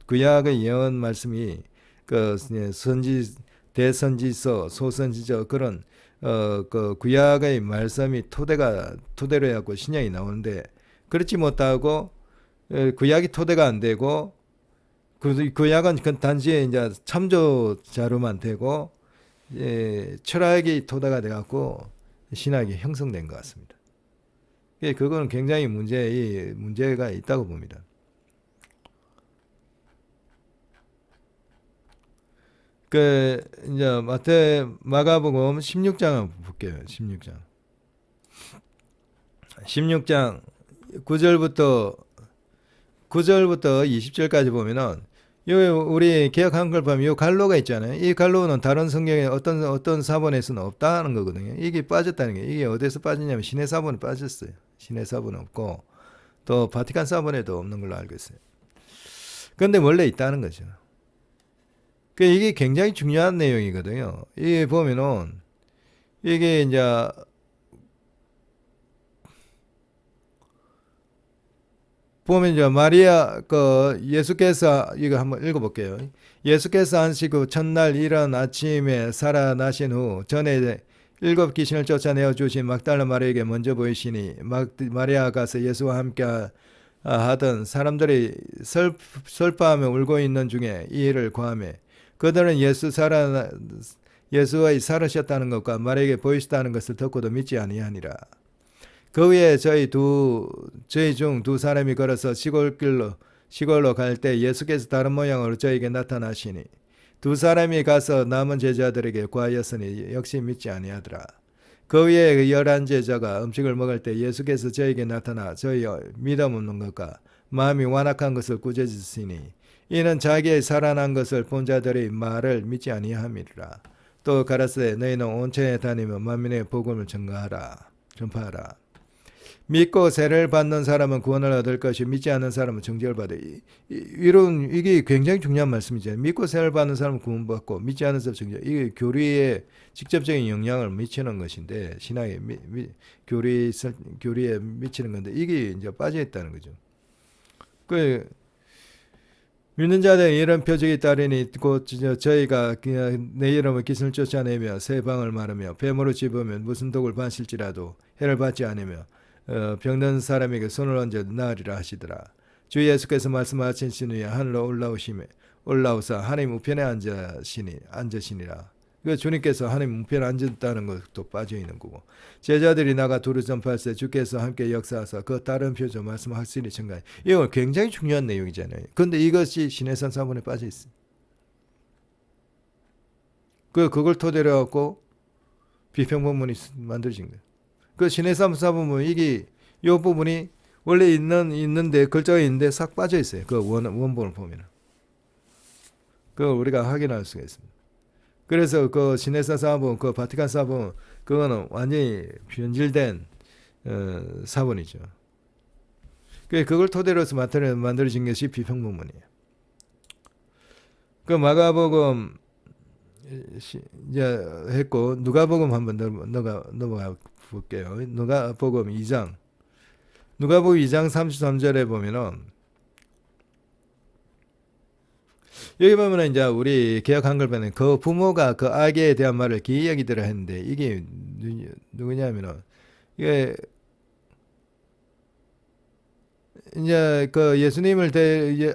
구약의 예언 말씀이 그 선지 대선지서 소선지서 그런 그 구약의 말씀이 토대로 해갖고 신약이 나오는데 그렇지 못하고 구약이 토대가 안 되고 구약은 단지 이제 참조 자료만 되고 철학이 토대가 돼갖고 신학이 형성된 것 같습니다. 그거는 굉장히 문제가 있다고 봅니다. 이제 마가복음 16장 한번 볼게요. 16장 9절부터 20절까지 보면은 우리 개역 한글 보면 요 갈로가 있잖아요. 이 갈로는 다른 성경에 어떤 사본에서는 없다는 거거든요. 이게 빠졌다는 게 이게 어디서 빠졌냐면 신의 사본에 빠졌어요. 신의 사본은 없고 또 바티칸 사본에도 없는 걸로 알고 있어요. 그런데 원래 있다는 거죠. 이게 굉장히 중요한 내용이거든요. 이게 보면은 이게 이제 보면 이제 마리아 예수께서 이거 한번 읽어볼게요. 예수께서 안시고 첫날 이른 아침에 살아나신 후 전에 7 귀신을 쫓아내어 주신 막달라 마리아에게 먼저 보이시니 마리아가 가서 예수와 함께 하던 사람들이 슬퍼하며 울고 있는 중에 이 일을 고하매 그들은 예수의 살으셨다는 것과 마리아에게 보이시다는 것을 듣고도 믿지 아니하니라. 그 후에 저희 중 두 사람이 걸어서 시골로 갈 때 예수께서 다른 모양으로 저에게 나타나시니 두 사람이 가서 남은 제자들에게 구하였으니 역시 믿지 아니하더라. 그 후에 11 제자가 음식을 먹을 때 예수께서 저에게 나타나 저희 믿음 없는 것과 마음이 완악한 것을 꾸짖으시니 이는 자기의 살아난 것을 본 자들의 말을 믿지 아니함이라. 또 가라사대 너희는 온 천에 다니며 만민의 복음을 전파하라. 믿고 세례를 받는 사람은 구원을 얻을 것이 믿지 않는 사람은 정죄를 받아. 이게 굉장히 중요한 말씀이죠. 믿고 세례를 받는 사람은 구원받고 믿지 않는 사람은 정죄. 이게 교리에 직접적인 영향을 미치는 것인데 신앙의 교리에 미치는 건데 이게 이제 빠져 있다는 거죠. 믿는 자들의 이런 표적이 따르니 곧 저희가 그냥 내 이름을 기승을 쫓아내며 새 방을 마르며 뱀으로 집으면 무슨 독을 반실지라도 해를 받지 않으며 병든 사람에게 손을 얹어 나으리라 하시더라. 주 예수께서 말씀하신 후에 하늘로 올라오사 하나님 우편에 앉으시니라. 주님께서 하나님 우편에 앉았다는 것도 빠져있는 거고 제자들이 나가 두루 전파할때 주께서 함께 역사하사 그 다른 표적 말씀 확실히 증가해. 이건 굉장히 중요한 내용이잖아요. 그런데 이것이 신해산 사본에 빠져있어요. 그걸 토대로 갖고 비평본문이 만들어진 거예요. 신해산 사본은 이 부분이 원래 있는데 글자가 있는데 싹 빠져있어요. 원본을 보면 그걸 우리가 확인할 수가 있습니다. 그래서 신해산 사본, 바티칸 사본, 그거는 완전히 변질된 사본이죠. 그걸 토대로 해서 만들어진 것이 비평본문이에요. 마가복음 이제 했고 누가복음 한번 넘어가 볼게요. 누가복음 2장 33절에 보면은 여기 보면은 이제 우리 개역 한글판에 그 부모가 그 아기에 대한 말을 기이하게 들어 했는데 이게 누구냐면은 이게 이제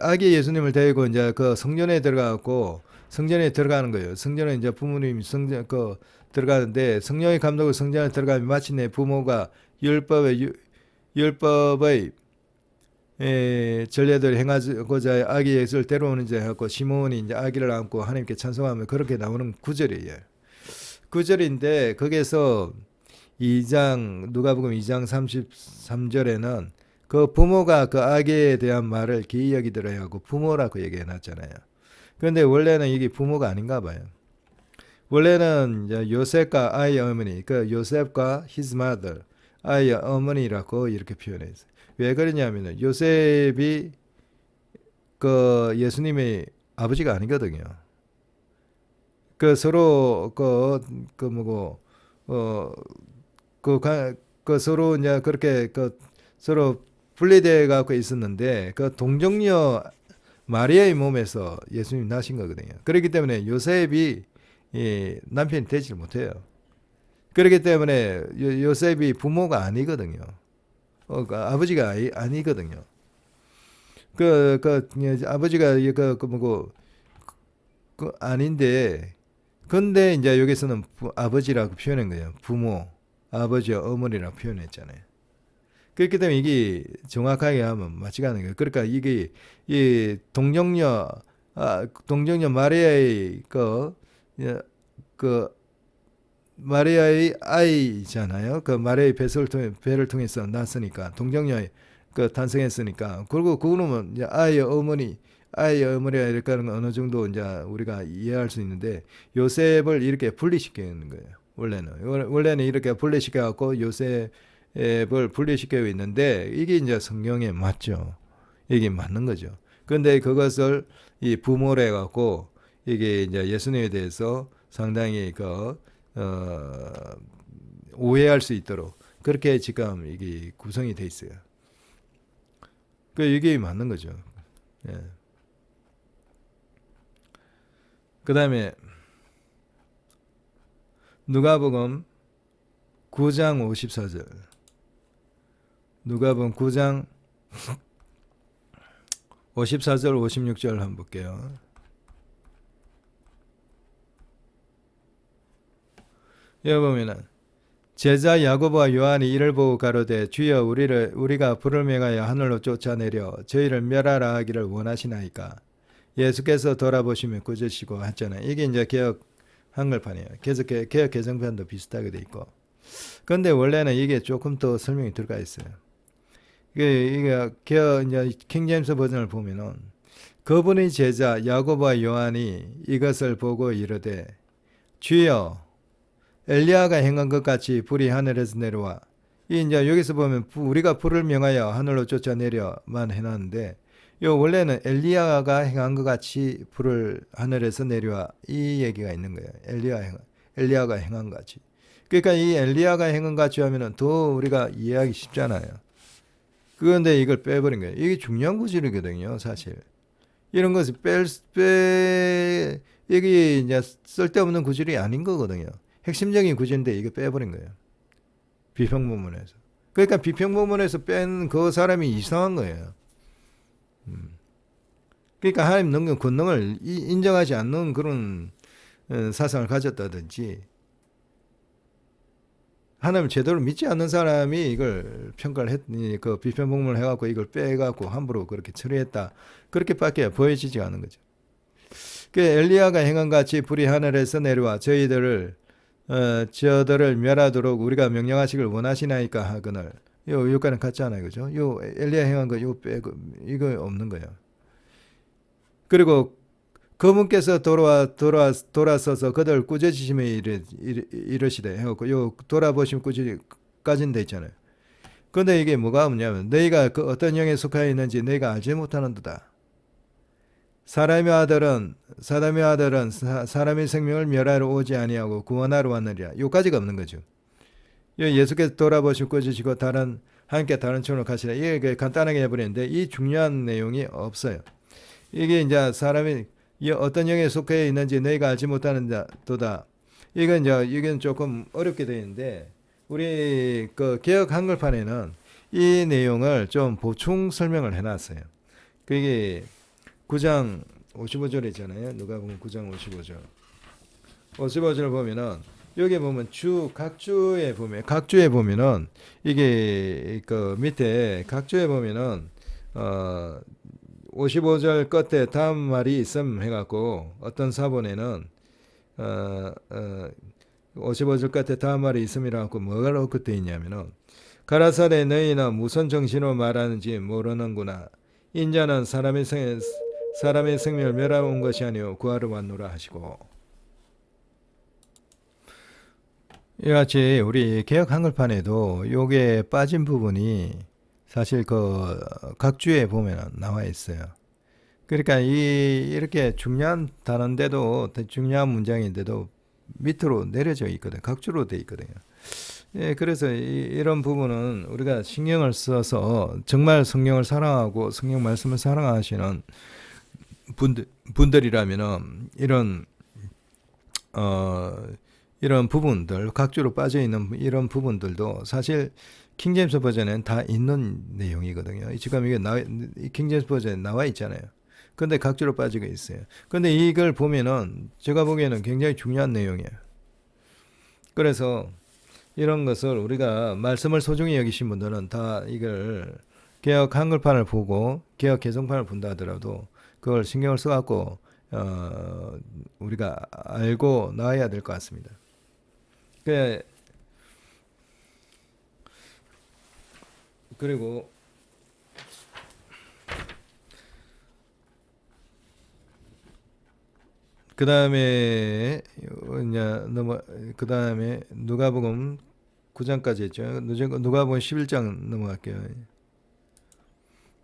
아기 예수님을 데리고 이제 성전에 들어가는 거예요. 성전에 이제 부모님이 들어가는데 성령의 감독으로 성전에 들어가면 마침내 부모가 율법의 율법의 전례대로 행하고자 아기의 예수를 데려오는 자 해갖고 시몬이 이제 아기를 안고 하나님께 찬송하면 그렇게 나오는 구절이에요. 구절인데 거기에서 2장 누가복음 2장 33절에는 그 부모가 그 아기에 대한 말을 기이 여기더라 하고 부모라고 얘기해 놨잖아요. 그런데 원래는 이게 부모가 아닌가 봐요. 원래는 이제 요셉과 아이의 어머니, 그 요셉과 his mother, 아이의 어머니라고 이렇게 표현했어요. 왜 그러냐면은 요셉이 그 예수님의 아버지가 아니거든요. 그 서로 그 뭐고 그 서로 이제 그렇게 그 서로 분리되어 갖고 있었는데 그 동정녀 마리아의 몸에서 예수님이 나신 거거든요. 그렇기 때문에 요셉이 남편이 되지 못해요. 그렇기 때문에 요셉이 부모가 아니거든요. 아버지가 아니거든요. 아버지가 뭐고 아닌데, 근데 이제 여기서는 아버지라고 표현한 거예요. 부모, 아버지와 어머니라고 표현했잖아요. 그렇기 때문에 이게 정확하게 하면 맞지가 않은 거예요. 그러니까 이게 이 동정녀 마리아의 그 마리아의 아이잖아요. 그 마리아의 배를 통해서 났으니까 동정녀의 그 탄생했으니까. 그리고 그거는 이제 아이의 어머니가 이렇게 하는 건 어느 정도 이제 우리가 이해할 수 있는데 요셉을 이렇게 분리시키는 거예요. 원래는 이렇게 분리시켜 갖고 요셉을 분리시켜 있는데 이게 이제 성경에 맞죠. 이게 맞는 거죠. 그런데 그것을 이 부모래 갖고 이게 이제 예수님에 대해서 상당히 오해할 수 있도록 그렇게 지금 이게 구성이 돼 있어요. 이게 맞는 거죠. 예. 그 다음에 누가복음 9장 54절. 누가복음 9장 54절 56절 한번 볼게요. 여기 보면은 제자 야고보와 요한이 이를 보고 가로되 주여 우리가 불을 명하여 하늘로 쫓아내려 저희를 멸하라 하기를 원하시나이까. 예수께서 돌아보시며 꾸짖으시고 했잖아요. 이게 이제 개혁 한글판이에요. 개혁 개정판도 비슷하게 돼 있고. 그런데 원래는 이게 조금 더 설명이 들어가 있어요. 이게 개혁 이제 킹제임스 버전을 보면은 그분의 제자 야고보와 요한이 이것을 보고 이르되 주여 엘리야가 행한 것 같이 불이 하늘에서 내려와. 이제 여기서 보면 우리가 불을 명하여 하늘로 쫓아내려만 해놨는데 요 원래는 엘리야가 행한 것 같이 불을 하늘에서 내려와 이 얘기가 있는 거예요. 엘리야가 행한 것 같이. 그러니까 이 엘리야가 행한 것 같이 하면은 더 우리가 이해하기 쉽잖아요. 그런데 이걸 빼버린 거예요. 이게 중요한 구절이거든요, 사실. 이런 것을 이게 이제 쓸데없는 구절이 아닌 거거든요. 핵심적인 구절인데 이거 빼버린 거예요. 비평부문에서. 그러니까 비평부문에서 뺀 그 사람이 이상한 거예요. 그러니까 하나님 능력, 권능을 인정하지 않는 그런 사상을 가졌다든지 하나님을 제대로 믿지 않는 사람이 이걸 평가를 그 비평부문을 해갖고 이걸 빼갖고 함부로 그렇게 처리했다. 그렇게밖에 보여지지 않은 거죠. 그 엘리야가 행한 같이 불이 하늘에서 내려와 저들을 멸하도록 우리가 명령하시길 원하시나이까 하거늘. 여기까지는 같지 않아요, 그죠? 엘리야 행한 거 빼고 이거 없는 거예요. 그리고 그분께서 돌아서서 그들 꾸짖으시며 이르시되 해갖고 돌아보시면 꾸짖까지는 돼 있잖아요. 근데 이게 뭐가 없냐면 너희가 그 어떤 영에 속하여 있는지 너희가 알지 못하는도다. 사람의 아들은 사람의 생명을 멸하러 오지 아니하고 구원하러 왔느니라. 요까지가 없는 거죠. 예수께서 돌아보시고 꾸짖으시고 함께 다른 촌으로 가시라. 이게 간단하게 해버리는데 이 중요한 내용이 없어요. 이게 이제 사람이 어떤 영에 속해 있는지 너희가 알지 못하는도다. 이건 조금 어렵게 되어 있는데 우리 그 개혁 한글판에는 이 내용을 좀 보충 설명을 해놨어요. 그게 9장 55절 있잖아요. 누가복음 9장 55절. 55절 보면은 여기 보면 각주에 보면은 이게 그 밑에 각주에 보면은 어 55절 끝에 다음 말이 있음 해갖고 어떤 사본에는 어, 어, 55절 끝에 다음 말이 있음이라고 뭐라고 그때 있냐면은 가라사대 너희는 무슨 정신으로 말하는지 모르는구나. 인자는 사람의 생명을 멸하러 온 것이 아니요 구하러 왔노라 하시고. 이같이 우리 개혁 한글판에도 요게 빠진 부분이 사실 그 각주에 보면 나와 있어요. 그러니까 이렇게 중요한 단어인데도 중요한 문장인데도 밑으로 내려져 있거든. 각주로 돼 있거든요. 예, 그래서 이런 부분은 우리가 신경을 써서 정말 성경을 사랑하고 성경 말씀을 사랑하시는 분들이라면은 어, 이런 부분들, 각주로 빠져 있는 이런 부분들도 사실 킹제임스 버전에는 다 있는 내용이거든요. 지금 이게 킹제임스 버전에 나와 있잖아요. 근데 각주로 빠지고 있어요. 근데 이걸 보면은 제가 보기에는 굉장히 중요한 내용이에요. 그래서 이런 것을 우리가 말씀을 소중히 여기신 분들은 다 이걸 개혁 한글판을 보고 개혁 개정판을 본다 하더라도 그걸 신경을 써갖고 우리가 알고 나와야 될 것 같습니다. 그리고 그 다음에 그 다음에 누가복음 9장까지 했죠. 누가복음 11장 넘어갈게요.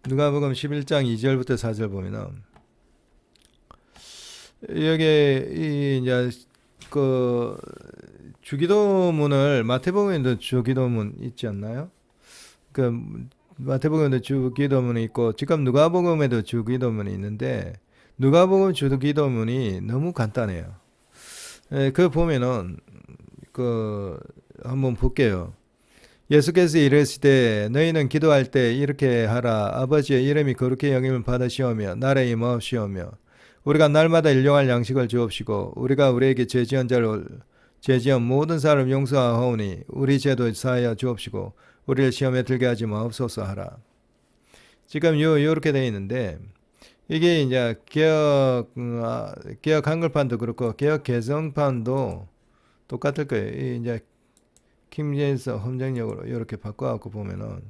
누가복음 11장 2절부터 4절 보면은 여기 이제 그 주기도문을 마태복음에도 주기도문 있지 않나요? 그 마태복음에도 주기도문이 있고 지금 누가복음에도 주기도문이 있는데 누가복음 주기도문이 너무 간단해요. 그 보면은 그 한번 볼게요. 예수께서 이르시되 너희는 기도할 때 이렇게 하라. 아버지의 이름이 거룩히 여김을 받으시오며 나라의 임하옵시오며 우리가 날마다 일용할 양식을 주옵시고 우리가 우리에게 죄지은 모든 사람 용서하오니 우리 죄도 사하여 주옵시고 우리를 시험에 들게 하지 마옵소서 하라. 지금 요렇게 되어 있는데 이게 이제 개혁 한글판도 그렇고 개혁 개정판도 똑같을 거예요. 이제 킹제임스 헌정역으로 이렇게 바꿔갖고 보면은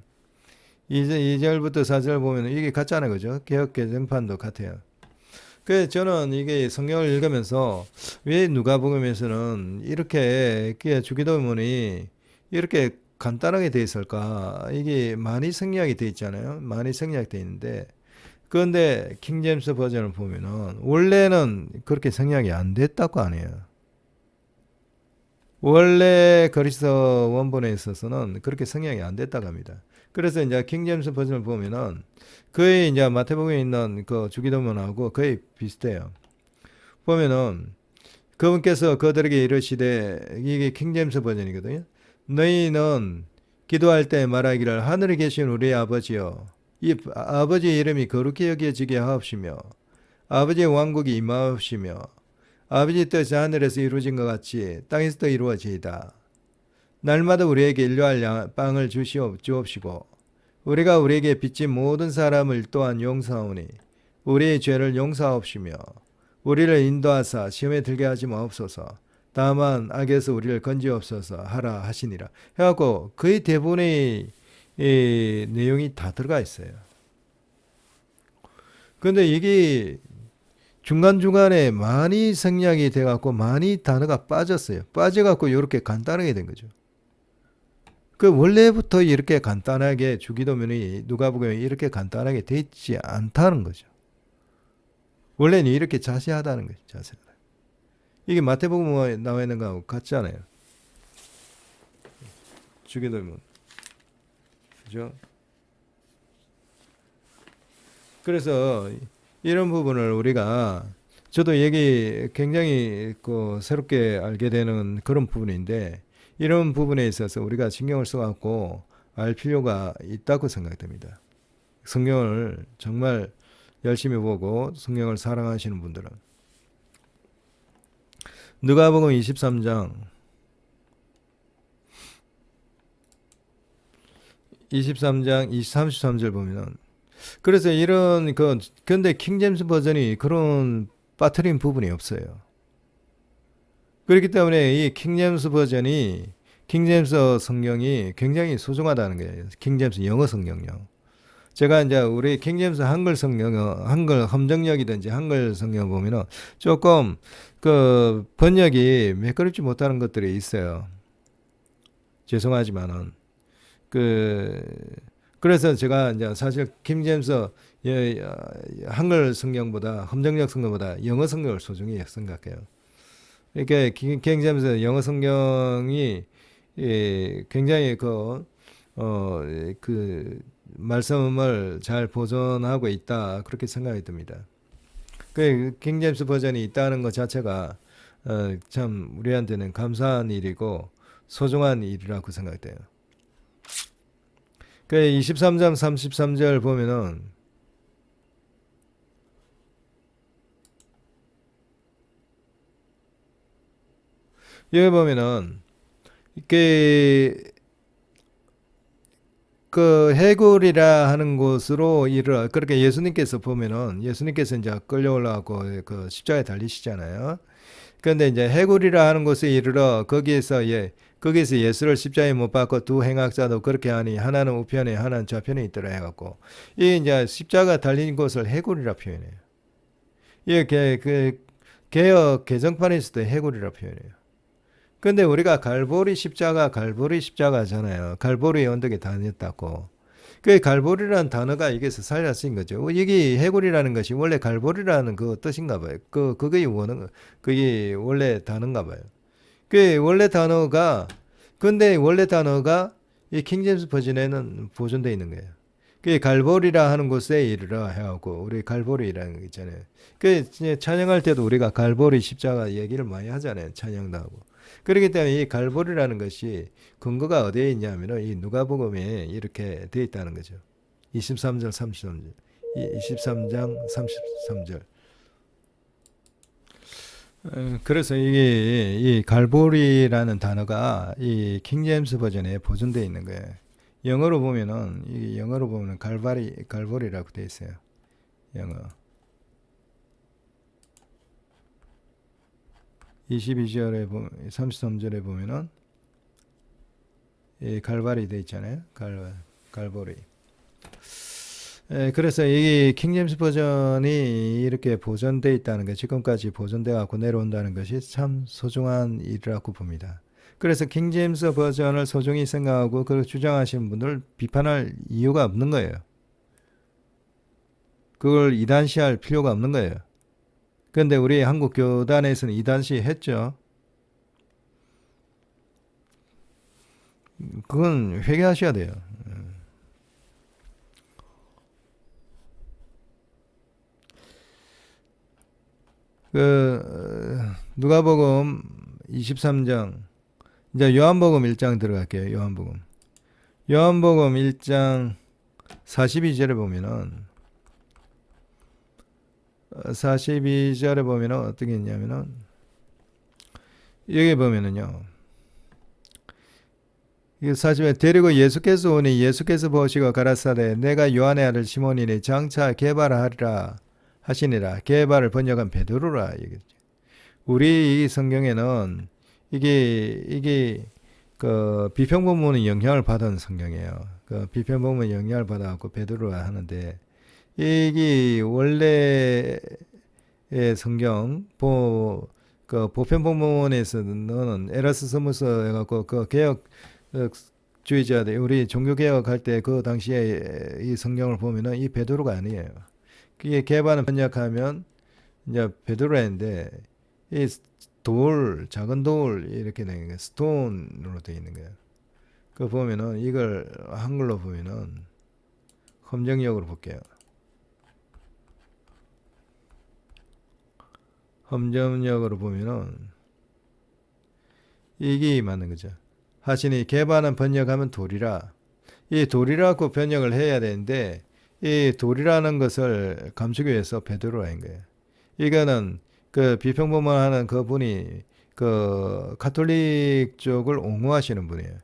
2절부터 4절 보면은 이게 같잖아요, 그죠? 개혁 개정판도 같아요. 그래서 저는 이게 성경을 읽으면서 왜 누가복음에서는 이렇게 주기도문이 이렇게 간단하게 돼 있을까? 이게 많이 생략이 돼 있잖아요. 많이 생략돼 있는데 그런데 킹제임스 버전을 보면은 원래는 그렇게 생략이 안 됐다고 하네요. 원래 그리스도 원본에 있어서는 그렇게 생략이 안 됐다고 합니다. 그래서 이제 킹제임스 버전을 보면은 거의 이제 마태복음에 있는 그 주기도문하고 거의 비슷해요. 보면은 그분께서 그들에게 이르시되 이게 킹제임스 버전이거든요. 너희는 기도할 때 말하기를 하늘에 계신 우리 아버지여 이 아버지의 이름이 거룩히 여겨지게 하옵시며 아버지의 왕국이 임하옵시며 아버지 뜻이 하늘에서 이루어진 것 같이 땅에서도 이루어지이다. 날마다 우리에게 일용할 빵을 주옵시고 우리가 우리에게 빚진 모든 사람을 또한 용서하오니 우리의 죄를 용서하옵시며 우리를 인도하사 시험에 들게 하지 마옵소서. 다만 악에서 우리를 건지옵소서 하라 하시니라. 해갖고 거의 대부분의 이 내용이 다 들어가 있어요. 그런데 이게 중간중간에 많이 생략이 돼갖고 많이 단어가 빠졌어요. 빠져갖고 이렇게 간단하게 된 거죠. 그 원래부터 이렇게 간단하게 주기도문이 누가복음에 이렇게 간단하게 돼 있지 않다는 거죠. 원래는 이렇게 자세하다는 거죠. 자세하다. 이게 마태복음에 나와 있는 거하고 같잖아요. 주기도문. 그죠? 그래서 이런 부분을 우리가 저도 얘기 굉장히 새롭게 알게 되는 그런 부분인데 이런 부분에 있어서 우리가 신경을 써갖고 알 필요가 있다고 생각됩니다. 성경을 정말 열심히 보고 성경을 사랑하시는 분들은 누가복음 23장 23장 33절 보면은 그래서 이런 근데 킹제임스 버전이 그런 빠뜨린 부분이 없어요. 그렇기 때문에 이 킹제임스 버전이 킹제임스 성경이 굉장히 소중하다는 거예요. 킹제임스 영어 성경요. 제가 이제 우리 킹제임스 한글 성경, 한글 함정역이든지 한글 성경 보면은 조금 그 번역이 매끄럽지 못하는 것들이 있어요. 죄송하지만은 그 그래서 제가 이제 사실 킹제임스 한글 성경보다 함정역 성경보다 영어 성경을 소중히 생각해요. 이렇게 킹제임스 영어 성경이 굉장히 그 말씀을 잘 보존하고 있다 그렇게 생각이 듭니다. 그 킹제임스 버전이 있다는 것 자체가 참 우리한테는 감사한 일이고 소중한 일이라고 생각돼요. 그 23장 33절 보면은 여기 보면은 이게 그 해골이라 하는 곳으로 이르러 그렇게 예수님께서 보면은 예수님께서 이제 끌려 올라가고 그 십자가에 달리시잖아요. 그런데 이제 해골이라 하는 곳에 이르러 거기에서 예수를 십자가에 못 박고 두 행악자도 그렇게 하니 하나는 우편에 하나는 좌편에 있더라 해갖고 이 이제 십자가 달린 곳을 해골이라 표현해요. 이게 그 개역 개정판에서도 해골이라 표현해요. 근데 우리가 갈보리 십자가잖아요. 갈보리 언덕에 다녔다고. 그 갈보리라는 단어가 여기서 살려 쓴 거죠. 이게 해골이라는 것이 원래 갈보리라는 그 뜻인가 봐요. 그게 원래 단어인가 봐요. 근데 원래 단어가 이 킹제임스 버전에는 보존되어 있는 거예요. 그 갈보리라 하는 곳에 이르러 해갖고 우리 갈보리라는 거 있잖아요. 그 찬양할 때도 우리가 갈보리 십자가 얘기를 많이 하잖아요. 찬양도 하고. 그렇기 때문에 이 갈보리라는 것이 근거가 어디에 있냐면은 이 누가복음에 이렇게 되어 있다는 거죠. 23절 33절. 23장 33절. 그래서 이게 이 갈보리라는 단어가 이 킹제임스 버전에 보존되어 있는 거예요. 영어로 보면은 갈보리라고 되어 있어요. 영어. 22절에 33절에 보면은 이 갈바리 돼 있잖아요. 갈보리. 그래서 이 킹제임스 버전이 이렇게 보존돼 있다는 게 지금까지 보존돼 갖고 내려온다는 것이 참 소중한 일이라고 봅니다. 그래서 킹제임스 버전을 소중히 생각하고 그걸 주장하시는 분들 비판할 이유가 없는 거예요. 그걸 이단시할 필요가 없는 거예요. 그런데 우리 한국 교단에서는 이단시 했죠. 그건 회개하셔야 돼요. 누가복음 23장 이제 요한복음 1장 들어갈게요. 요한복음 1장 42절에 보면은 42절에 보면은 어떻게 있냐면은 여기 보면은요. 이게 사실 데리고 예수께서 오니 예수께서 보시고 가라사대 내가 요한의 아들 시몬이니 장차 개발하리라 하시니라. 개발을 번역한 베드로라 얘기죠. 우리 이 성경에는 이게 그 비평본문의 영향을 받은 성경이에요. 그 비평본문 영향을 받아갖고 베드로라 하는데 이게 원래의 성경 그 보편본문에서는 에라스무스 해갖고 그 개혁 주의자들 우리 종교 개혁할 때 그 당시에 이 성경을 보면은 이 베드로가 아니에요. 그게 개반을 번역하면 이제 베드로인데 이 작은 돌 이렇게 된 게 스톤으로 되어 있는 거예요. 그 보면은 이걸 한글로 보면은 함정역으로 볼게요. 함정역으로 보면은 이게 맞는 거죠. 하시니 개반은 번역하면 돌이라. 이 돌이라고 번역을 해야 되는데 이 돌이라는 것을 감추기 위해서 베드로가 한 거예요. 이거는 그 비평본문하는 그분이 그 가톨릭 쪽을 옹호하시는 분이에요.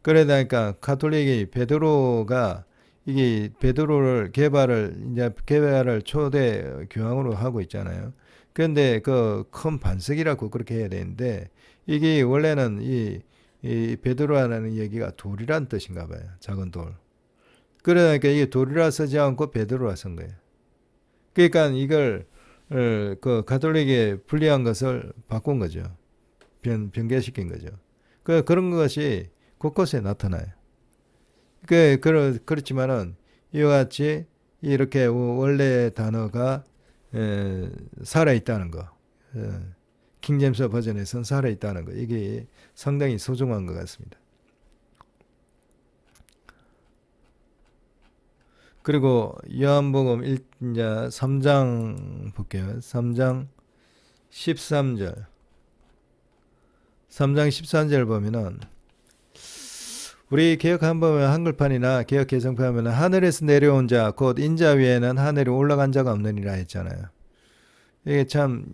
그러다니까 가톨릭이 베드로가 이게 베드로를 개발을 초대 교황으로 하고 있잖아요. 그런데 그 큰 반석이라고 그렇게 해야 되는데 이게 원래는 이 베드로라는 얘기가 돌이란 뜻인가 봐요. 작은 돌. 그러니까 이게 돌이라 쓰지 않고 베드로라 쓴 거예요. 그러니까 이걸 그 가톨릭에 불리한 것을 바꾼 거죠. 변개시킨 거죠. 그런 것이 곳곳에 나타나요. 그렇지만은 이와 같이 이렇게 원래 단어가 살아있다는 거, 킹제임스 버전에서는 살아있다는 거, 이게 상당히 소중한 것 같습니다. 그리고 요한복음 3장 볼게요. 3장 13절. 3장 13절 보면은 우리 개역 한글판이나 개역 개정판 하면 하늘에서 내려온 자 곧 인자 위에는 하늘에 올라간 자가 없느니라 했잖아요. 이게 참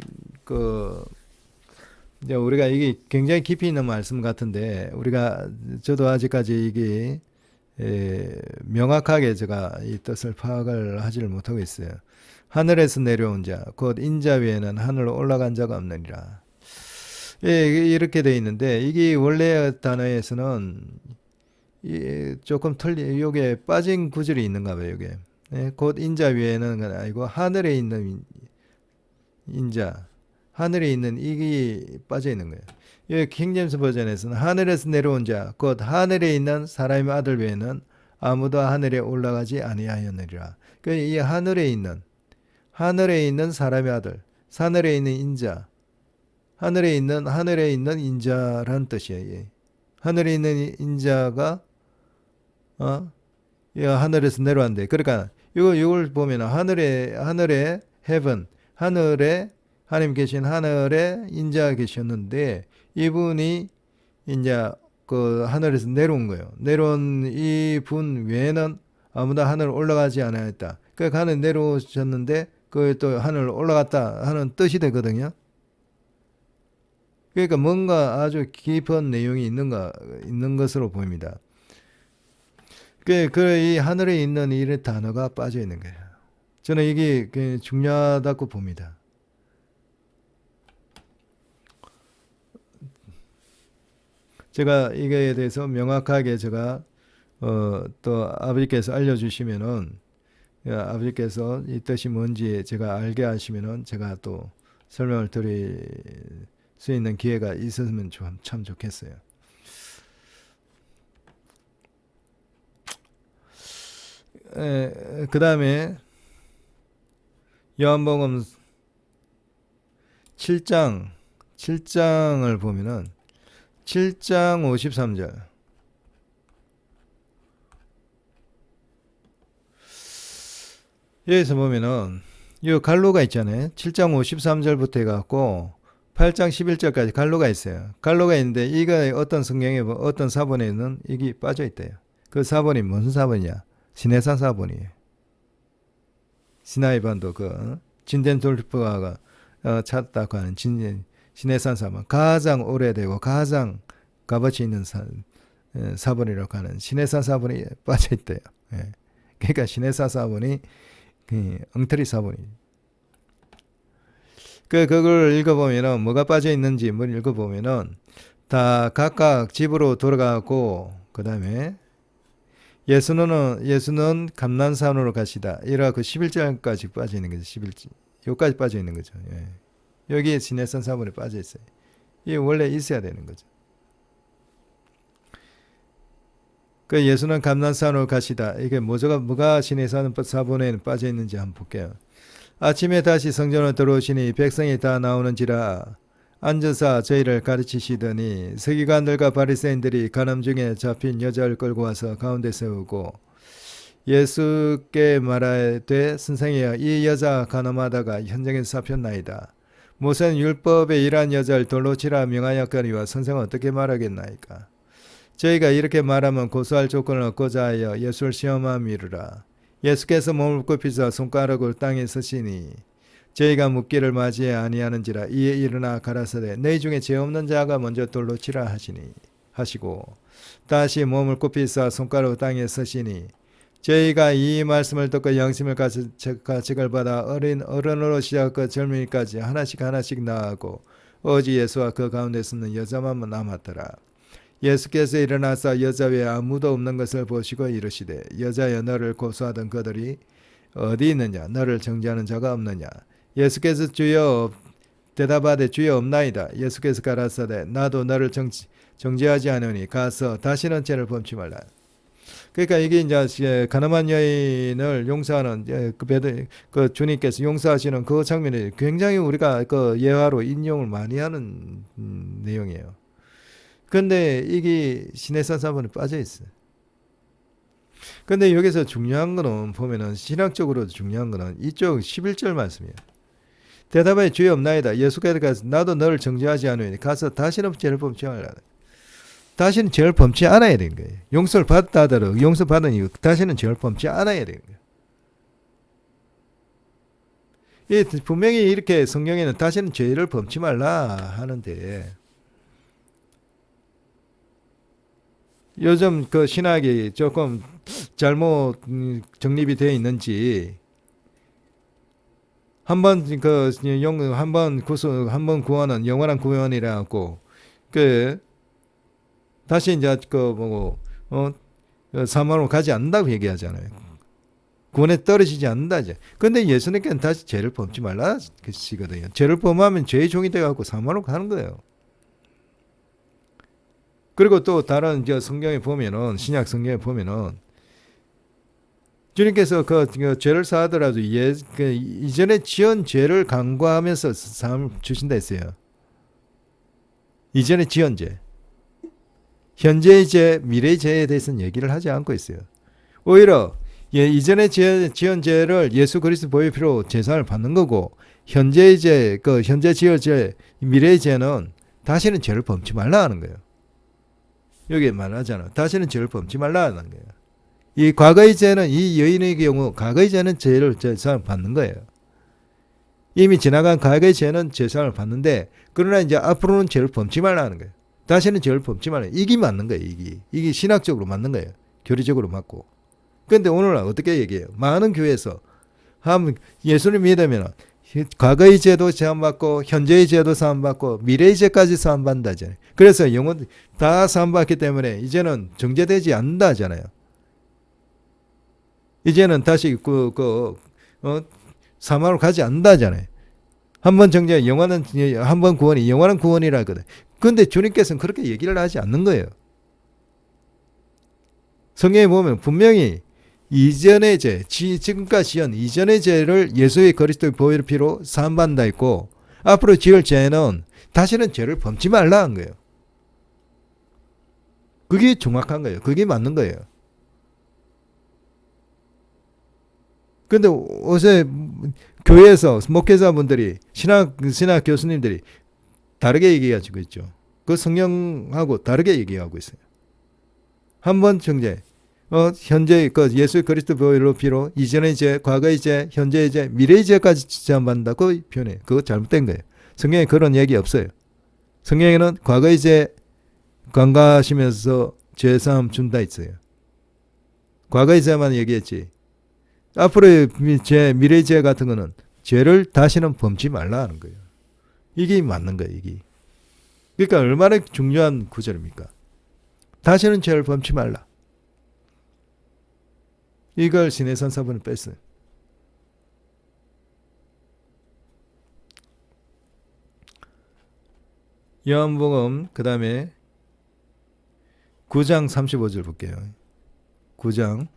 이제 우리가 이게 굉장히 깊이 있는 말씀 같은데 저도 아직까지 이게 명확하게 제가 이 뜻을 파악을 하지를 못하고 있어요. 하늘에서 내려온 자 곧 인자 위에는 하늘로 올라간 자가 없느니라. 이렇게 돼 있는데 이게 원래 단어에서는 조금 요게 빠진 구절이 있는가 봐요, 요게. 곧 인자 위에는 건 아니고 하늘에 있는 인자, 하늘에 있는 이게 빠져 있는 거예요. 여기 킹제임스 버전에서는 하늘에서 내려온 자, 곧 하늘에 있는 사람의 아들 외에는 아무도 하늘에 올라가지 아니하였느니라. 이 하늘에 있는 사람의 아들, 하늘에 있는 인자, 하늘에 있는 인자란 뜻이에요. 하늘에 있는 인자가 하늘에서 내려왔는데, 그러니까 이걸 보면 하늘에 heaven, 하늘에 하나님 계신 하늘에 인자가 계셨는데 이분이 이제 그 하늘에서 내려온 거예요. 내려온 이 분 외에는 아무도 하늘 올라가지 않았다. 그 하늘 내려오셨는데 그 또 하늘 올라갔다 하는 뜻이 되거든요. 그러니까 뭔가 아주 깊은 내용이 있는 것으로 보입니다. 이 하늘에 있는 이 단어가 빠져 있는 거예요. 저는 이게 중요하다고 봅니다. 제가 이거에 대해서 명확하게 제가 또 아버지께서 알려주시면은 아버지께서 이 뜻이 뭔지 제가 알게 하시면은 제가 또 설명을 드릴 수 있는 기회가 있었으면 참 좋겠어요. 그 다음에 요한복음 7장을 보면은 7장 53절. 여기서 보면은 이 갈로가 있잖아요. 7장 53절부터 해갖고 8장 11절까지 갈로가 있어요. 갈로가 있는데 이거 어떤 성경에 어떤 사본에는 이게 빠져 있대요. 그 사본이 무슨 사본이냐? 시내산 사본이에요. 시나이반도 진덴돌프가 찾았다고 하는 시내산 사본, 가장 오래되고 가장 값어치 있는 사본이라고 하는 시내산 사본이 빠져 있대요. 그러니까 시내산 사본이 엉터리 사본이. 그걸 읽어보면은 뭐가 빠져 있는지 읽어보면은 다 각각 집으로 돌아가고 그 다음에 예수는 감난산으로 가시다. 이라 그 11절까지 빠져 있는 거죠. 11절. 여기까지 빠져 있는 거죠. 여기에 시내산 사본에 빠져 있어요. 이게 원래 있어야 되는 거죠. 예수는 감난산으로 가시다. 이게 뭐가 시내산 사본에 빠져 있는지 한번 볼게요. 아침에 다시 성전으로 들어오시니 백성이 다 나오는지라 앉아서 저희를 가르치시더니 서기관들과 바리새인들이 간음 중에 잡힌 여자를 끌고 와서 가운데 세우고 예수께 말하되 선생이여 이 여자 간음하다가 현장에서 잡혔나이다. 모세는 율법에 이러한 여자를 돌로 치라 명하였거니와 선생은 어떻게 말하겠나이까. 저희가 이렇게 말하면 고소할 조건을 얻고자 하여 예수를 시험함이르라. 예수께서 몸을 굽히사 손가락을 땅에 서시니 저희가 묻기를 맞이해 아니하는지라. 이에 일어나 가라사대 너희 중에 죄 없는 자가 먼저 돌로 치라 하시니 하시고 다시 몸을 굽히 쌓아 손가락 땅에 서시니 저희가 이 말씀을 듣고 양심을 가책을 받아 어른으로 시작하고 젊은이까지 하나씩 하나씩 나아가고 오직 예수와 그 가운데 서는 여자만 남았더라. 예수께서 일어나사 여자 외에 아무도 없는 것을 보시고 이르시되 여자여 너를 고소하던 그들이 어디 있느냐 너를 정죄하는 자가 없느냐. 예수께서 주여 대답하되 주여 없나이다. 예수께서 가라사대 나도 너를 정죄하지 않으니 가서 다시는 죄를 범치 말라. 그러니까 이게 이제 가늠한 여인을 용서하는 그 주님께서 용서하시는 그 장면이 굉장히 우리가 그 예화로 인용을 많이 하는 내용이에요. 근데 이게 시내산 4번에 빠져 있어요. 근데 여기서 중요한 거는 보면은 신학적으로 중요한 거는 이쪽 11절 말씀이에요. 대답하여 주여 없나이다. 예수께서 가서 나도 너를 정죄하지 않으니 가서 다시는 죄를 범치 말라. 다시는 죄를 범치 않아야 되는 거예요. 용서를 받았다 하더라도 용서 받은 이유 다시는 죄를 범치 않아야 되는 거예요. 분명히 이렇게 성경에는 다시는 죄를 범치 말라 하는데 요즘 그 신학이 조금 잘못 정립이 되어 있는지 한번 한번 구원은 영원한 구원이라고 그 다시 이제 사망으로 가지 않는다고 얘기하잖아요. 구원에 떨어지지 않는다죠. 근데 예수님께는 다시 죄를 범치 말라 그시거든요. 죄를 범하면 죄의 종이 돼갖고 사망으로 가는 거예요. 그리고 또 다른 성경에 보면은 신약 성경에 보면은 주님께서 그 죄를 사하더라도 이전에 지은 죄를 간과하면서 삶을 주신다 했어요. 이전에 지은 죄. 현재의 죄, 미래의 죄에 대해서는 얘기를 하지 않고 있어요. 오히려 이전에 지은 죄를 예수 그리스도 보혈 피로 제사를 받는 거고 현재의 죄, 현재 지을 죄, 미래의 죄는 다시는 죄를 범치 말라 하는 거예요. 여기 말하잖아. 다시는 죄를 범치 말라 하는 거예요. 이 과거의 죄는 이 여인의 경우 과거의 죄는 죄를 제사를 받는 거예요. 이미 지나간 과거의 죄는 제사를 받는데 그러나 이제 앞으로는 죄를 범치 말라 하는 거예요. 다시는 죄를 범치 말라. 이게 맞는 거예요. 이게 신학적으로 맞는 거예요. 교리적으로 맞고. 그런데 오늘은 어떻게 얘기해요? 많은 교회에서 예수를 믿으면 과거의 죄도 사함받고 현재의 죄도 사함받고 미래의 죄까지 사함받는다잖아요. 그래서 영혼 다 사함받기 때문에 이제는 정죄되지 않는다잖아요. 이제는 다시 사망으로 가지 않는다잖아요. 한번 정죄 영원한 한번 구원이 영원한 구원이라 하거든. 그런데 주님께서는 그렇게 얘기를 하지 않는 거예요. 성경에 보면 분명히 이전의 죄, 지금까지 지은 이전의 죄를 예수의 그리스도의 보혈 피로 사함받는다 했고 앞으로 지을 죄는 다시는 죄를 범치 말라 한 거예요. 그게 정확한 거예요. 그게 맞는 거예요. 근데 요새 교회에서 목회자분들이 신학 교수님들이 다르게 얘기하고 있죠. 그 성경하고 다르게 얘기하고 있어요. 한번 정죄, 현재 예수 그리스도 보혈로 피로 이전의 죄, 과거의 죄, 현재의 죄, 미래의 죄까지 지함받는다고 표현해. 그거 잘못된 거예요. 성경에 그런 얘기 없어요. 성경에는 과거의 죄 간과하시면서 죄사함 준다 있어요. 과거의 죄만 얘기했지. 앞으로의 죄, 미래의 죄 같은 거는 죄를 다시는 범치 말라 하는 거예요. 이게 맞는 거예요. 이게. 그러니까 얼마나 중요한 구절입니까? 다시는 죄를 범치 말라. 이걸 시내산 4번에 뺐어요. 요한복음 그 다음에 9장 35절 볼게요. 9장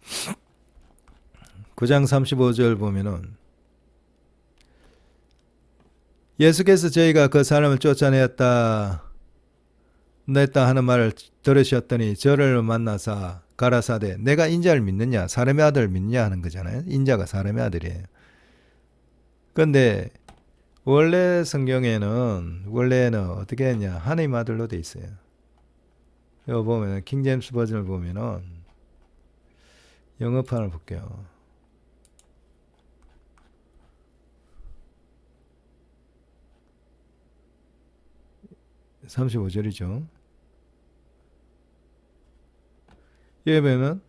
35절 보면은 예수께서 저희가 그 사람을 쫓아내었다 냈다 하는 말을 들으셨더니 저를 만나사 가라사대 내가 인자를 믿느냐 사람의 아들을 믿느냐 하는 거잖아요. 인자가 사람의 아들이에요. 그런데 원래 성경에는 원래는 어떻게 했냐 하나님 아들로 돼 있어요. 이거 보면 킹제임스 버전을 보면은 영어판을 볼게요. 35절이죠. 여기 보면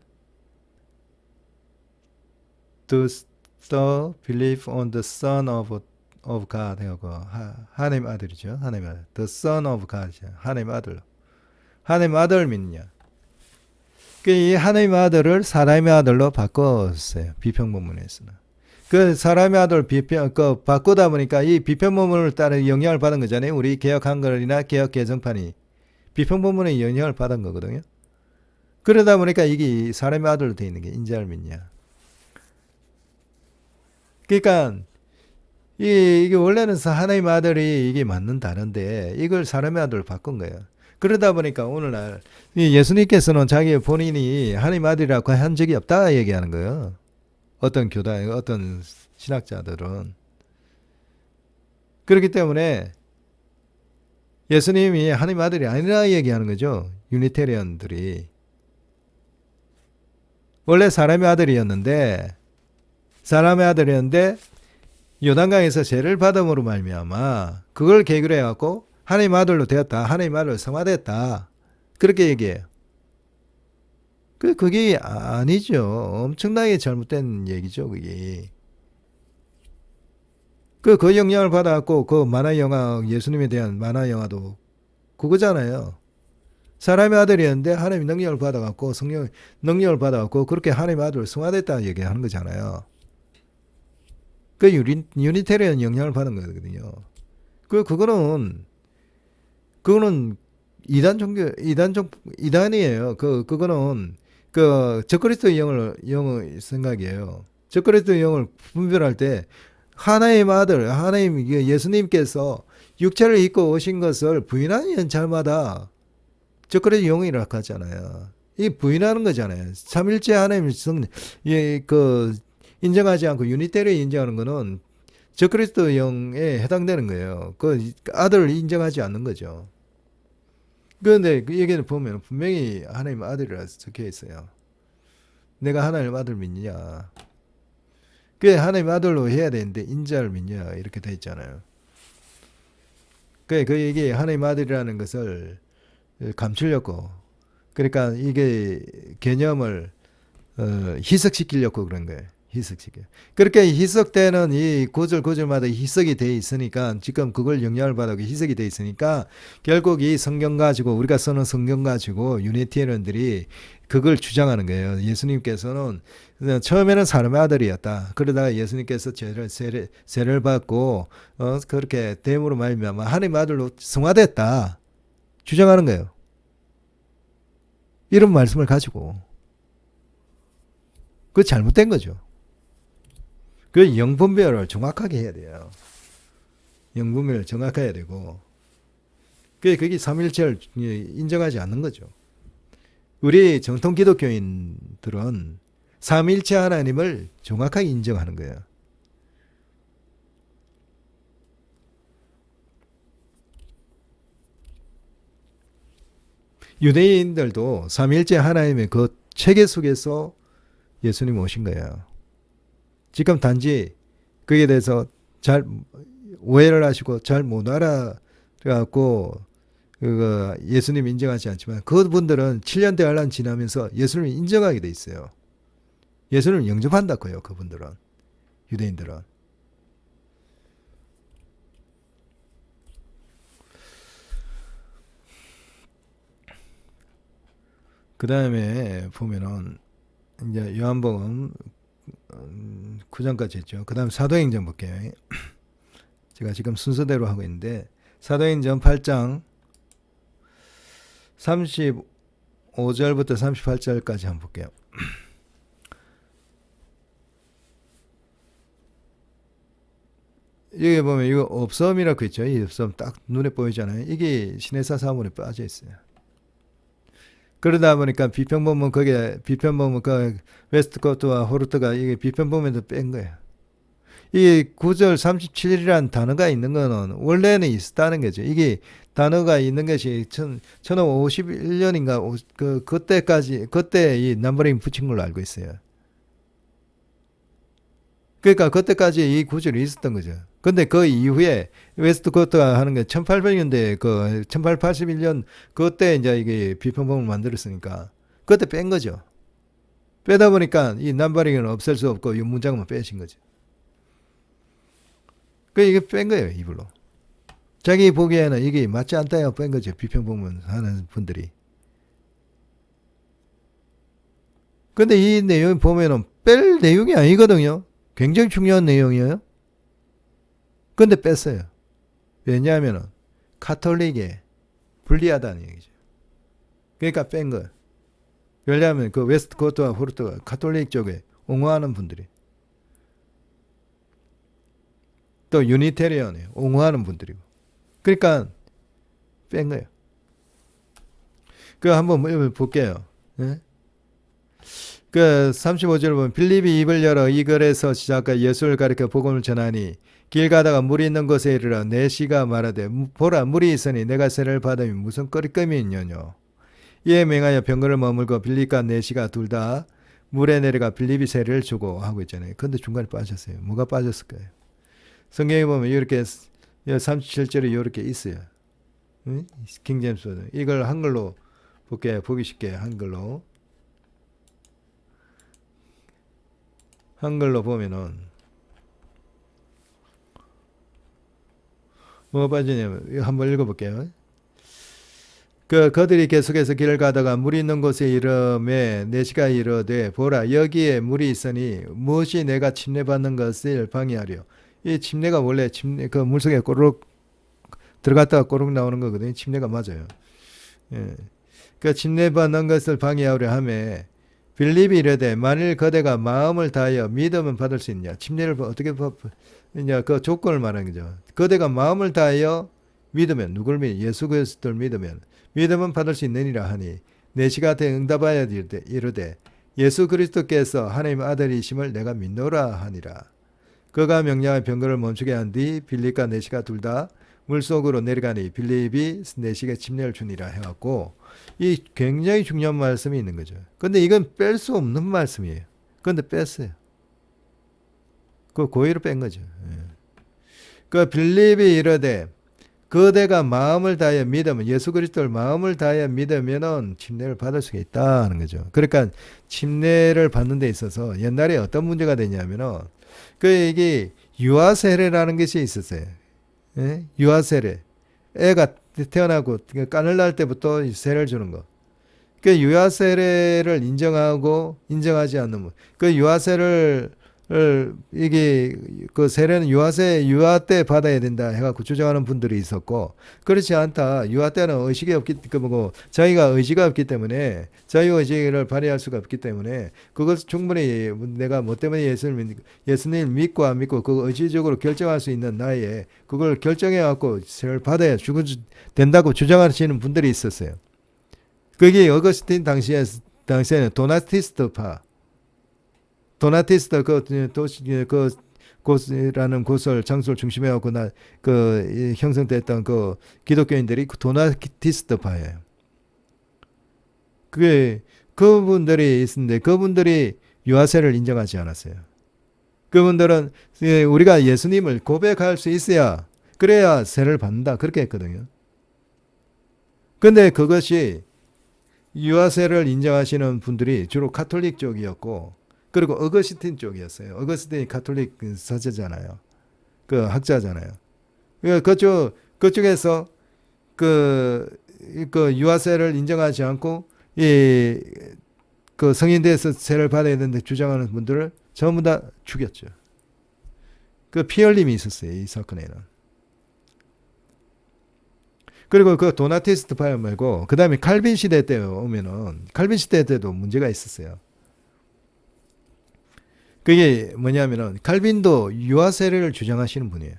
the belief on the Son of God 하고 하나님 아들이죠. 하나님 아들. The Son of God. 하나님 아들. 하나님 아들 믿냐. 이 하나님 아들을 사람의 아들로 바꿨어요. 비평본문에서는. 그 사람의 아들 바꾸다 보니까 이 비평본문을 따라 영향을 받은 거잖아요. 우리 개혁 한글이나 개혁 개정판이 비평본문에 영향을 받은 거거든요. 그러다 보니까 이게 사람의 아들로 되어 있는 게 인자를 믿냐. 그러니까 이게 원래는 하나님 아들이 이게 맞는 단어인데 이걸 사람의 아들로 바꾼 거예요. 그러다 보니까 오늘날 예수님께서는 자기 본인이 하나님 아들이라고 한 적이 없다 얘기하는 거예요. 어떤 교단, 어떤 신학자들은. 그렇기 때문에 예수님이 하나님 아들이 아니라 얘기하는 거죠. 유니테리언들이. 원래 사람의 아들이었는데 요단강에서 죄를 받음으로 말미암아 그걸 계기로 해갖고 하나님 아들로 되었다. 하나님 아들로 성화됐다. 그렇게 얘기해요. 그게 아니죠. 엄청나게 잘못된 얘기죠. 그게. 그 영향을 받아갖고 그 만화 영화 예수님에 대한 만화 영화도 그거잖아요. 사람의 아들이었는데 하나님이 능력을 받아갖고 능력을 받아갖고 그렇게 하나님 아들로 성화됐다 얘기하는 거잖아요. 그 유니테리언 영향을 받은 거거든요. 그거는 이단이에요. 그거는 적그리스도 영의 생각이에요. 적그리스도 영을 분별할 때 하나님 아들, 하나님 예수님께서 육체를 입고 오신 것을 부인하는 연찰마다 적그리스도 영이라고 하잖아요. 이 부인하는 거잖아요. 삼일째 하나님 인정하지 않고 유니테리를 인정하는 거는 적그리스도 영에 해당되는 거예요. 그 아들을 인정하지 않는 거죠. 그런데 그 얘기를 보면 분명히 하나님 아들이라 적혀 있어요. 내가 하나님 아들 믿냐. 그게 하나님 아들로 해야 되는데 인자를 믿냐 이렇게 돼 있잖아요. 그 얘기 하나님 아들이라는 것을 감추려고 그러니까 이게 개념을 희석시키려고 그런 거예요. 희석시켜. 그렇게 희석되는 이 구절마다 희석이 돼 있으니까 지금 그걸 영향을 받아 희석이 돼 있으니까 결국 이 성경 가지고 우리가 쓰는 성경 가지고 유니티리언들이 그걸 주장하는 거예요. 예수님께서는 처음에는 사람의 아들이었다. 그러다가 예수님께서 세례를 받고 그렇게 됨으로 말미암아 하나님 아들로 성화됐다. 주장하는 거예요. 이런 말씀을 가지고 그 잘못된 거죠. 그 영분별을 정확하게 해야 돼요. 영분별을 정확하게 해야 되고 그게 삼일체를 인정하지 않는 거죠. 우리 정통 기독교인들은 삼일체 하나님을 정확하게 인정하는 거예요. 유대인들도 삼일체 하나님의 그 체계 속에서 예수님 오신 거예요. 지금 단지 그에 대해서 잘 오해를 하시고 잘 못 알아갖고 예수님 인정하지 않지만 그분들은 7년 대환란 지나면서 예수님을 인정하게 돼 있어요. 예수님을 영접한다고요. 그분들은 유대인들은. 그 다음에 보면은 이제 요한복음 9장까지 했죠. 그 다음 사도행전 볼게요. 제가 지금 순서대로 하고 있는데 사도행전 8장 35절부터 38절까지 한번 볼게요. 여기 보면 이거 업섬이라고 있죠. 이 업섬 딱 눈에 보이잖아요. 이게 시내사 사문에 빠져 있어요. 그러다 보니까 비평본문 그 웨스트코트와 호르트가 이게 비평본문에도 뺀 거예요. 이 9절 37이라는 단어가 있는 거는 원래는 있었다는 거죠. 이게 단어가 있는 것이 1551년인가 그때 이 넘버링 붙인 걸로 알고 있어요. 그러니까 그때까지 이 구절이 있었던 거죠. 근데 그 이후에 웨스트코트가 하는 게 1800년대 1881년 그때 이제 이게 비평본을 만들었으니까 그때 뺀 거죠. 빼다 보니까 이 남바링은 없앨 수 없고 이 문장만 빼신 거죠. 그 이게 뺀 거예요, 이불로. 자기 보기에는 이게 맞지 않다요, 뺀 거죠. 비평봉문 하는 분들이. 근데 이 내용 보면은 뺄 내용이 아니거든요. 굉장히 중요한 내용이에요. 근데 뺐어요. 왜냐하면은 카톨릭에 불리하다는 얘기죠. 그러니까 뺀 거예요. 왜냐하면 그 웨스트 코트와 포르투가 카톨릭 쪽에 옹호하는 분들이, 또 유니테리언에 옹호하는 분들이고, 그러니까 뺀 거예요. 그 한번 볼게요. 네? 그 35절 보면 빌립이 입을 열어 이 글에서 시작하여 예수를 가리켜 복음을 전하니 길 가다가 물이 있는 곳에 이르러 내 시가 말하되 보라 물이 있으니 내가 세례를 받으니 무슨 꺼리낌이 있냐뇨. 이에 맹하여 병거를 머물고 빌립과 내 시가 둘 다 물에 내려가 빌립이 세례를 주고 하고 있잖아요. 근데 중간에 빠졌어요. 뭐가 빠졌을까요? 성경에 보면 이렇게 37절에 이렇게 있어요. 응? 킹제임스 이걸 한글로 볼게요. 보기 쉽게 한글로. 한글로 보면은 뭐가 빠지냐면 이거 한번 읽어볼게요. 그들이 계속해서 길을 가다가 물이 있는 곳에 이르매 내시가 이르되 보라 여기에 물이 있으니 무엇이 내가 침례받는 것을 방해하려. 이 침례가 원래 침례 그 물속에 꼬르륵 들어갔다가 꼬르륵 나오는 거거든요. 침례가 맞아요. 예. 그 침례받는 것을 방해하려 하매 빌립이 이르되 만일 그대가 마음을 다하여 믿으면 받을 수 있냐. 침례를 어떻게 받느냐. 그 조건을 말하는 거죠. 그대가 마음을 다하여 믿으면 누굴 믿 예수 그리스도를 믿으면 받을 수 있느니라 하니 내시가 응답하여 이르되 예수 그리스도께서 하나님의 아들이심을 내가 믿노라 하니라. 그가 명령한 병거를 멈추게 한 뒤 빌립과 내시가 둘 다 물속으로 내려가니 빌립이 내시에게 침례를 주니라 해갖고 이 굉장히 중요한 말씀이 있는 거죠. 근데 이건 뺄 수 없는 말씀이에요. 근데 뺐어요. 그 고의로 뺀 거죠. 그 빌립이 이르되 그대가 마음을 다하여 믿으면 예수 그리스도를 마음을 다하여 믿으면은 침례를 받을 수가 있다는 거죠. 그러니까 침례를 받는 데 있어서 옛날에 어떤 문제가 되냐면은 그 이게 유아 세례라는 것이 있었어요. 예? 유아 세례. 애가 태어나고 까늘 날 때부터 세례를 주는 거. 그 유아 세례를 인정하고 인정하지 않는 분. 그 유아 세례를 이게 그 세례는 유아 때 받아야 된다 해갖고 주장하는 분들이 있었고 그렇지 않다. 유아 때는 의식이 없기 때문에 자기가 의지가 없기 때문에 자유 의지를 발휘할 수가 없기 때문에 그것 충분히 내가 뭐 때문에 예수님을 믿고 안 믿고 그 의지적으로 결정할 수 있는 나이에 그걸 결정해갖고 세례를 받아야 된다고 주장하시는 분들이 있었어요. 그게 어거스틴 당시에는 도나티스트 그 곳이라는 곳을 장소를 중심에 하고 형성됐던 그 기독교인들이 그 도나티스트파예요. 그게 그분들이 있는데 그분들이 유아세를 인정하지 않았어요. 그분들은 우리가 예수님을 고백할 수 있어야 그래야 세를 받는다 그렇게 했거든요. 근데 그것이 유아세를 인정하시는 분들이 주로 카톨릭 쪽이었고 그리고 어거스틴 쪽이었어요. 어거스틴이 카톨릭 사제잖아요. 그 학자잖아요. 그쪽에서 그 유아세를 인정하지 않고 그 성인대에서 세를 받아야 되는데 주장하는 분들을 전부 다 죽였죠. 그 피흘림이 있었어요. 이 사건에는. 그리고 그 도나티스트 파열 말고 그 다음에 칼빈 시대 때 오면은 칼빈 시대 때도 문제가 있었어요. 그게 뭐냐면은 칼빈도 유아세례를 주장하시는 분이에요.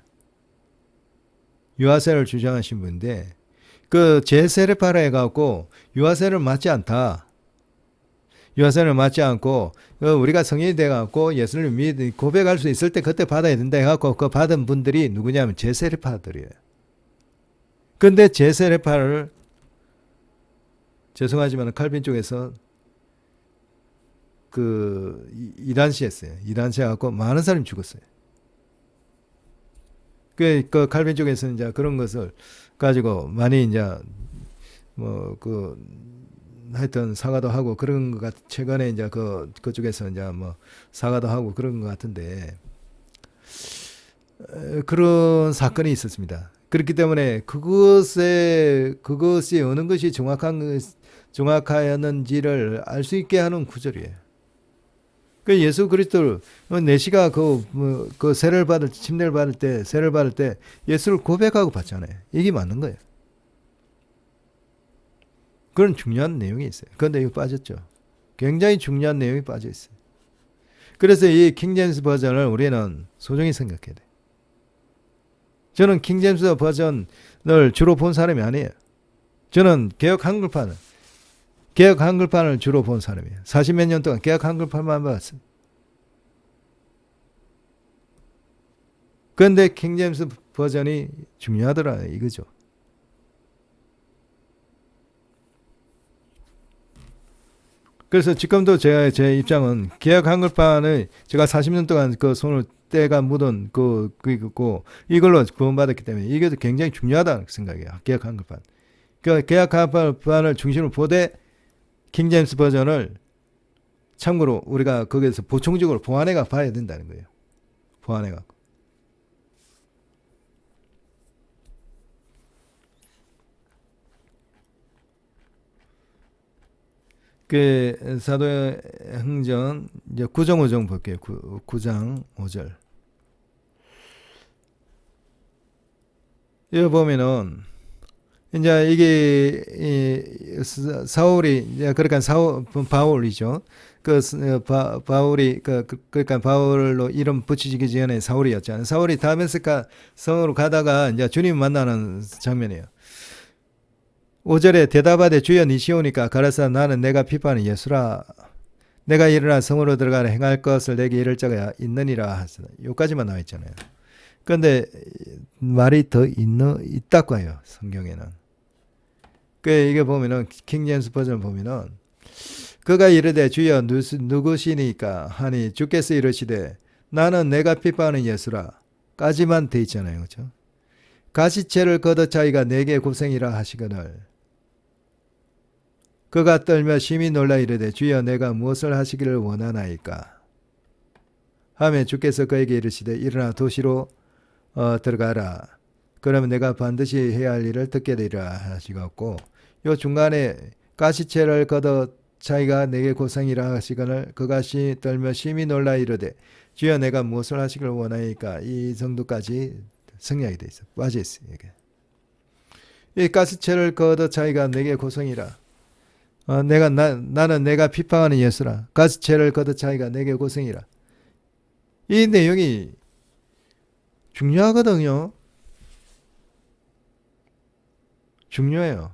유아세례를 주장하시는 분인데 그 제세례파라 해갖고 유아세례를 맞지 않다. 유아세례를 맞지 않고 우리가 성인이 돼갖고 예수를 고백할 수 있을 때 그때 받아야 된다 해갖고 그 받은 분들이 누구냐면 제세례파들이에요. 근데 제세례파를 죄송하지만 칼빈 쪽에서 그 이단시했어요. 이단시해갖고 많은 사람이 죽었어요. 그 칼빈 쪽에서는 이제 그런 것을 가지고 많이 이제 뭐 그 하여튼 사과도 하고 그런 것 최근에 이제 그쪽에서 이제 뭐 사과도 하고 그런 것 같은데 그런 사건이 있었습니다. 그렇기 때문에 그것이 어느 것이 정확하였는지를 알 수 있게 하는 구절이에요. 그 예수 그리스도 내시가 그 침례를 받을 때 세를 받을 때 예수를 고백하고 받잖아요. 이게 맞는 거예요. 그런 중요한 내용이 있어요. 그런데 이거 빠졌죠. 굉장히 중요한 내용이 빠져 있어요. 그래서 이 킹제임스 버전을 우리는 소중히 생각해야 돼. 저는 킹제임스 버전을 주로 본 사람이 아니에요. 저는 개혁 한글판을 주로 본 사람이에요. 40몇 년 동안 개혁 한글판만 봤어요. 그런데 킹제임스 버전이 중요하더라 이거죠. 그래서 지금도 제 입장은 개혁 한글판을 제가 40년 동안 그 손을 때가 묻은 그거 이걸로 구원받았기 때문에 이게 굉장히 중요하다는 생각이에요. 개혁 한글판. 그 개혁 한글판을 중심으로 보되 킹제임스 버전을 참고로 우리가 거기에서 보충적으로 보완해가 봐야 된다는 거예요. 보완해가. 그 사도행전 이제 9장 5절 볼게요. 9장 5절. 여기 보면은 이제 이게 사울이 이제 그러니까 바울이죠. 바울이 그러니까 바울로 이름 붙이기 전에 사울이었잖아요. 사울이 다메스카 성으로 가다가 이제 주님 만나는 장면이에요. 5절에 대답하되 주여 니시오니까 가라사 나는 내가 비판한 예수라 내가 일어나 성으로 들어가라 행할 것을 내게 이를 자가 있느니라 하시다. 여기까지만 나와 있잖아요. 그런데 말이 더 있다고 해요. 성경에는. 이게 보면은 킹제임스 버전 보면은 그가 이르되 주여 누구시니까 하니 주께서 이르시되 나는 내가 비판하는 예수라 까지만 돼 있잖아요. 그렇죠? 가시채를 걷어 자기가 내게 고생이라 하시거늘 그가 떨며 심히 놀라 이르되 주여 내가 무엇을 하시기를 원하나이까 하며 주께서 그에게 이르시되 일어나 도시로 들어가라 그러면 내가 반드시 해야 할 일을 듣게 되리라 하시고 요 중간에 가시채를 걷어 자기가 내게 고생이라 하시거늘 그가 떨며 심히 놀라 이르되 주여 내가 무엇을 하시기를 원하니까 이 정도까지 생략이 돼 있어. 빠져 있어. 이게. 이 가시채를 걷어 자기가 내게 고생이라. 나는 내가 비판하는 예수라. 가시채를 걷어 자기가 내게 고생이라. 이 내용이 중요하거든요. 중요해요.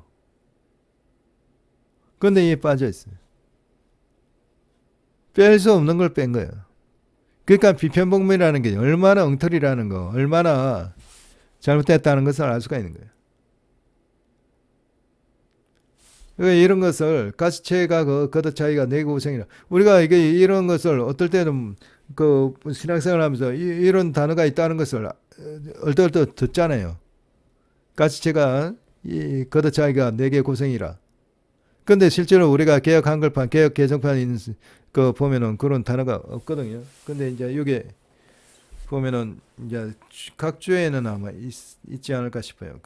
그런데 이게 빠져 있어요. 뺄 수 없는 걸 뺀 거예요. 그러니까 비편복음이라는 게 얼마나 엉터리라는 거, 얼마나 잘못됐다는 것을 알 수가 있는 거예요. 그러니까 이런 것을 가시채가 걷어 자기가 내게 고생이라. 우리가 이런 것을 어떨 때는 신앙생활하면서 이런 단어가 있다는 것을 얼떨떨 듣잖아요. 가시채가 걷어 자기가 내게 고생이라. 근데 실제로 우리가 개혁 한글판, 개혁 개정판 있는 보면은 그런 단어가 없거든요. 근데 이제 여기 보면은 이제 각 주에는 아마 있지 않을까 싶어요.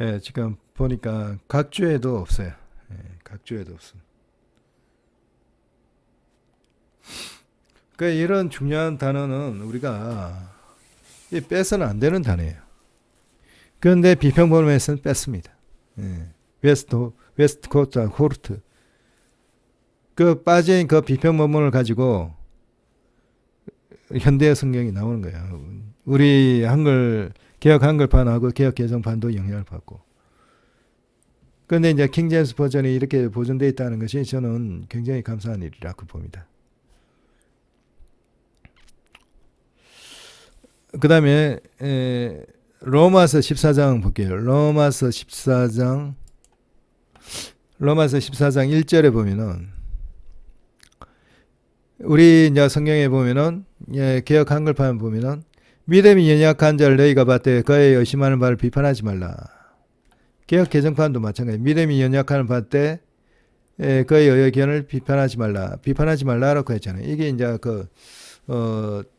예, 지금 보니까 각 주에도 없어요. 예, 각 주에도 없습니다. 이런 중요한 단어는 우리가 빼서는 안 되는 단어예요. 그런데 비평본문에서는 뺐습니다. 예. 웨스트코트, 호르트. 빠진 비평본문을 가지고 현대 성경이 나오는 거예요. 우리 개혁 한글판하고 개혁 개정판도 영향을 받고. 그런데 이제 킹제임스 버전이 이렇게 보존되어 있다는 것이 저는 굉장히 감사한 일이라고 봅니다. 그 다음에 로마서 14장 볼게요. 로마서 14장 1절에 보면은 우리 이제 성경에 보면은 개혁 한글판 보면은 믿음이 연약한 자를 너희가 봤되 그의 의심하는 바를 비판하지 말라. 개혁 개정판도 마찬가지. 믿음이 연약한 봤되 그의 의견을 비판하지 말라. 비판하지 말라라고 했잖아요. 이게 이제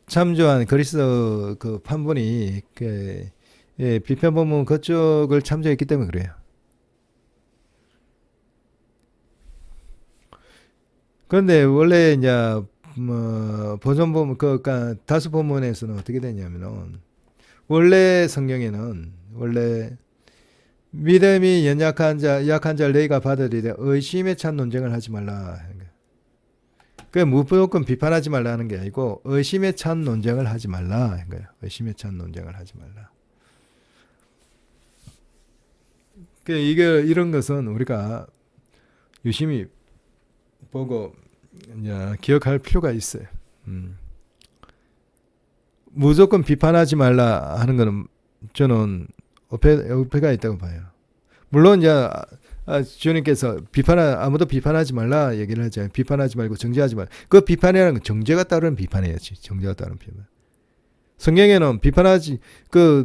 참조한 그리스 그 판본이 비편 본문 그쪽을 참조했기 때문에 그래요. 그런데 원래 이제 보존 본문 그러니까 다수 본문에서는 어떻게 되냐면은 원래 성경에는 원래 믿음이 약한 자를 너희가 받으리되 의심에 찬 논쟁을 하지 말라. 그 무조건 비판하지 말라는 게 아니고 의심에 찬 논쟁을 하지 말라 한 거예요. 의심에 찬 논쟁을 하지 말라. 그 이게 이런 것은 우리가 유심히 보고 이제 기억할 필요가 있어요. 무조건 비판하지 말라 하는 것은 저는 어폐가 있다고 봐요. 물론 이제 주님께서 아무도 비판하지 말라 얘기를 하잖아요. 비판하지 말고 정죄하지 말라. 그 비판이라는 건 정죄가 따르는 비판이었지. 정죄가 따르는 비판. 성경에는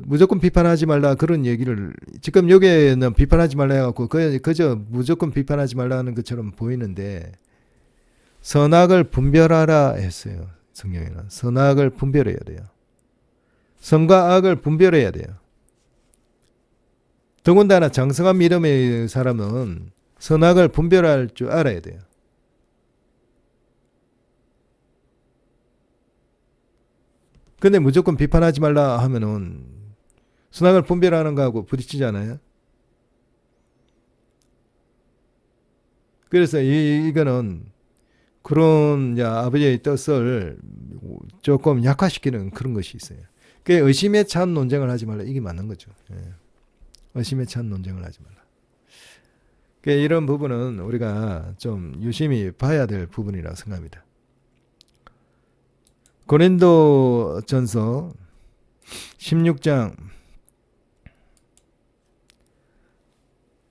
무조건 비판하지 말라 그런 얘기를 지금 여기에는 비판하지 말라 해갖고 그저 무조건 비판하지 말라 하는 것처럼 보이는데 선악을 분별하라 했어요. 성경에는 선악을 분별해야 돼요. 선과 악을 분별해야 돼요. 더군다나 장성한 믿음의 사람은 선악을 분별할 줄 알아야 돼요. 근데 무조건 비판하지 말라 하면은 선악을 분별하는 거하고 부딪히잖아요. 그래서 이거는 그런 아버지의 뜻을 조금 약화시키는 그런 것이 있어요. 그 의심에 찬 논쟁을 하지 말라. 이게 맞는 거죠. 예. 의심에 찬 논쟁을 하지 말라. 이런 부분은 우리가 좀 유심히 봐야 될 부분이라고 생각합니다. 고린도전서 16장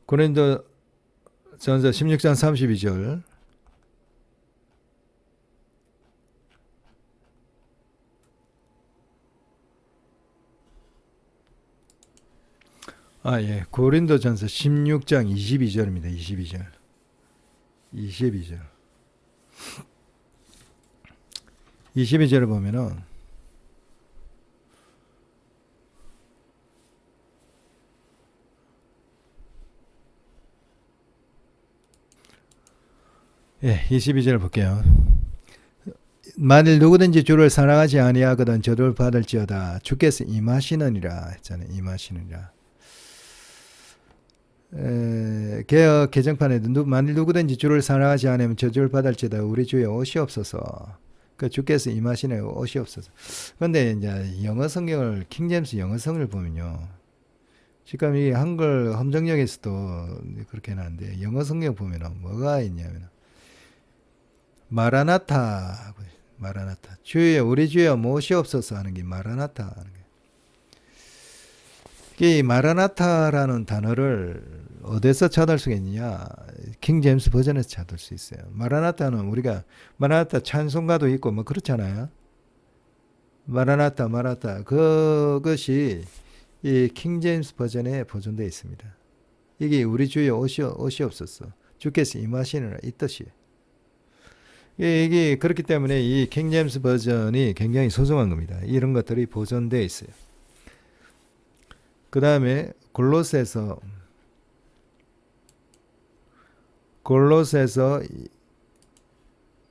고린도전서 16장 32절 예. 고린도전서 16장 22절입니다. 22절. 22절을 보면은 예, 22절 볼게요. 만일 누구든지 주를 사랑하지 아니하거든 저주를 받을지어다. 주께서 임하시느니라 했잖아요. 임하시느니라. 개혁 개정판에 만일 누구든지 주를 사랑하지 않으면 저주를 받을지어다. 우리 주여 오시옵소서. 그 주께서 임하시네 오시옵소서. 그런데 이제 영어 성경을 킹제임스 영어 성을 보면요. 지금 이 한글 함정역에서도 그렇게 해놨는데 영어 성경 보면은 뭐가 있냐면 마라나타 주여 우리 주여 모시옵소서 하는 게 마라나타 하는 거예요. 이 마라나타라는 단어를 어디서 찾을 수가 있느냐? 킹제임스 버전에서 찾을 수 있어요. 마라나타는 우리가 마라나타 찬송가도 있고 뭐 그렇잖아요. 마라나타 그것이 이 킹제임스 버전에 보존되어 있습니다. 이게 우리 주여 오시옵소서. 주께서 임하시느라 이 뜻이에요. 이게 그렇기 때문에 이 킹제임스 버전이 굉장히 소중한 겁니다. 이런 것들이 보존되어 있어요. 그 다음에 골로새서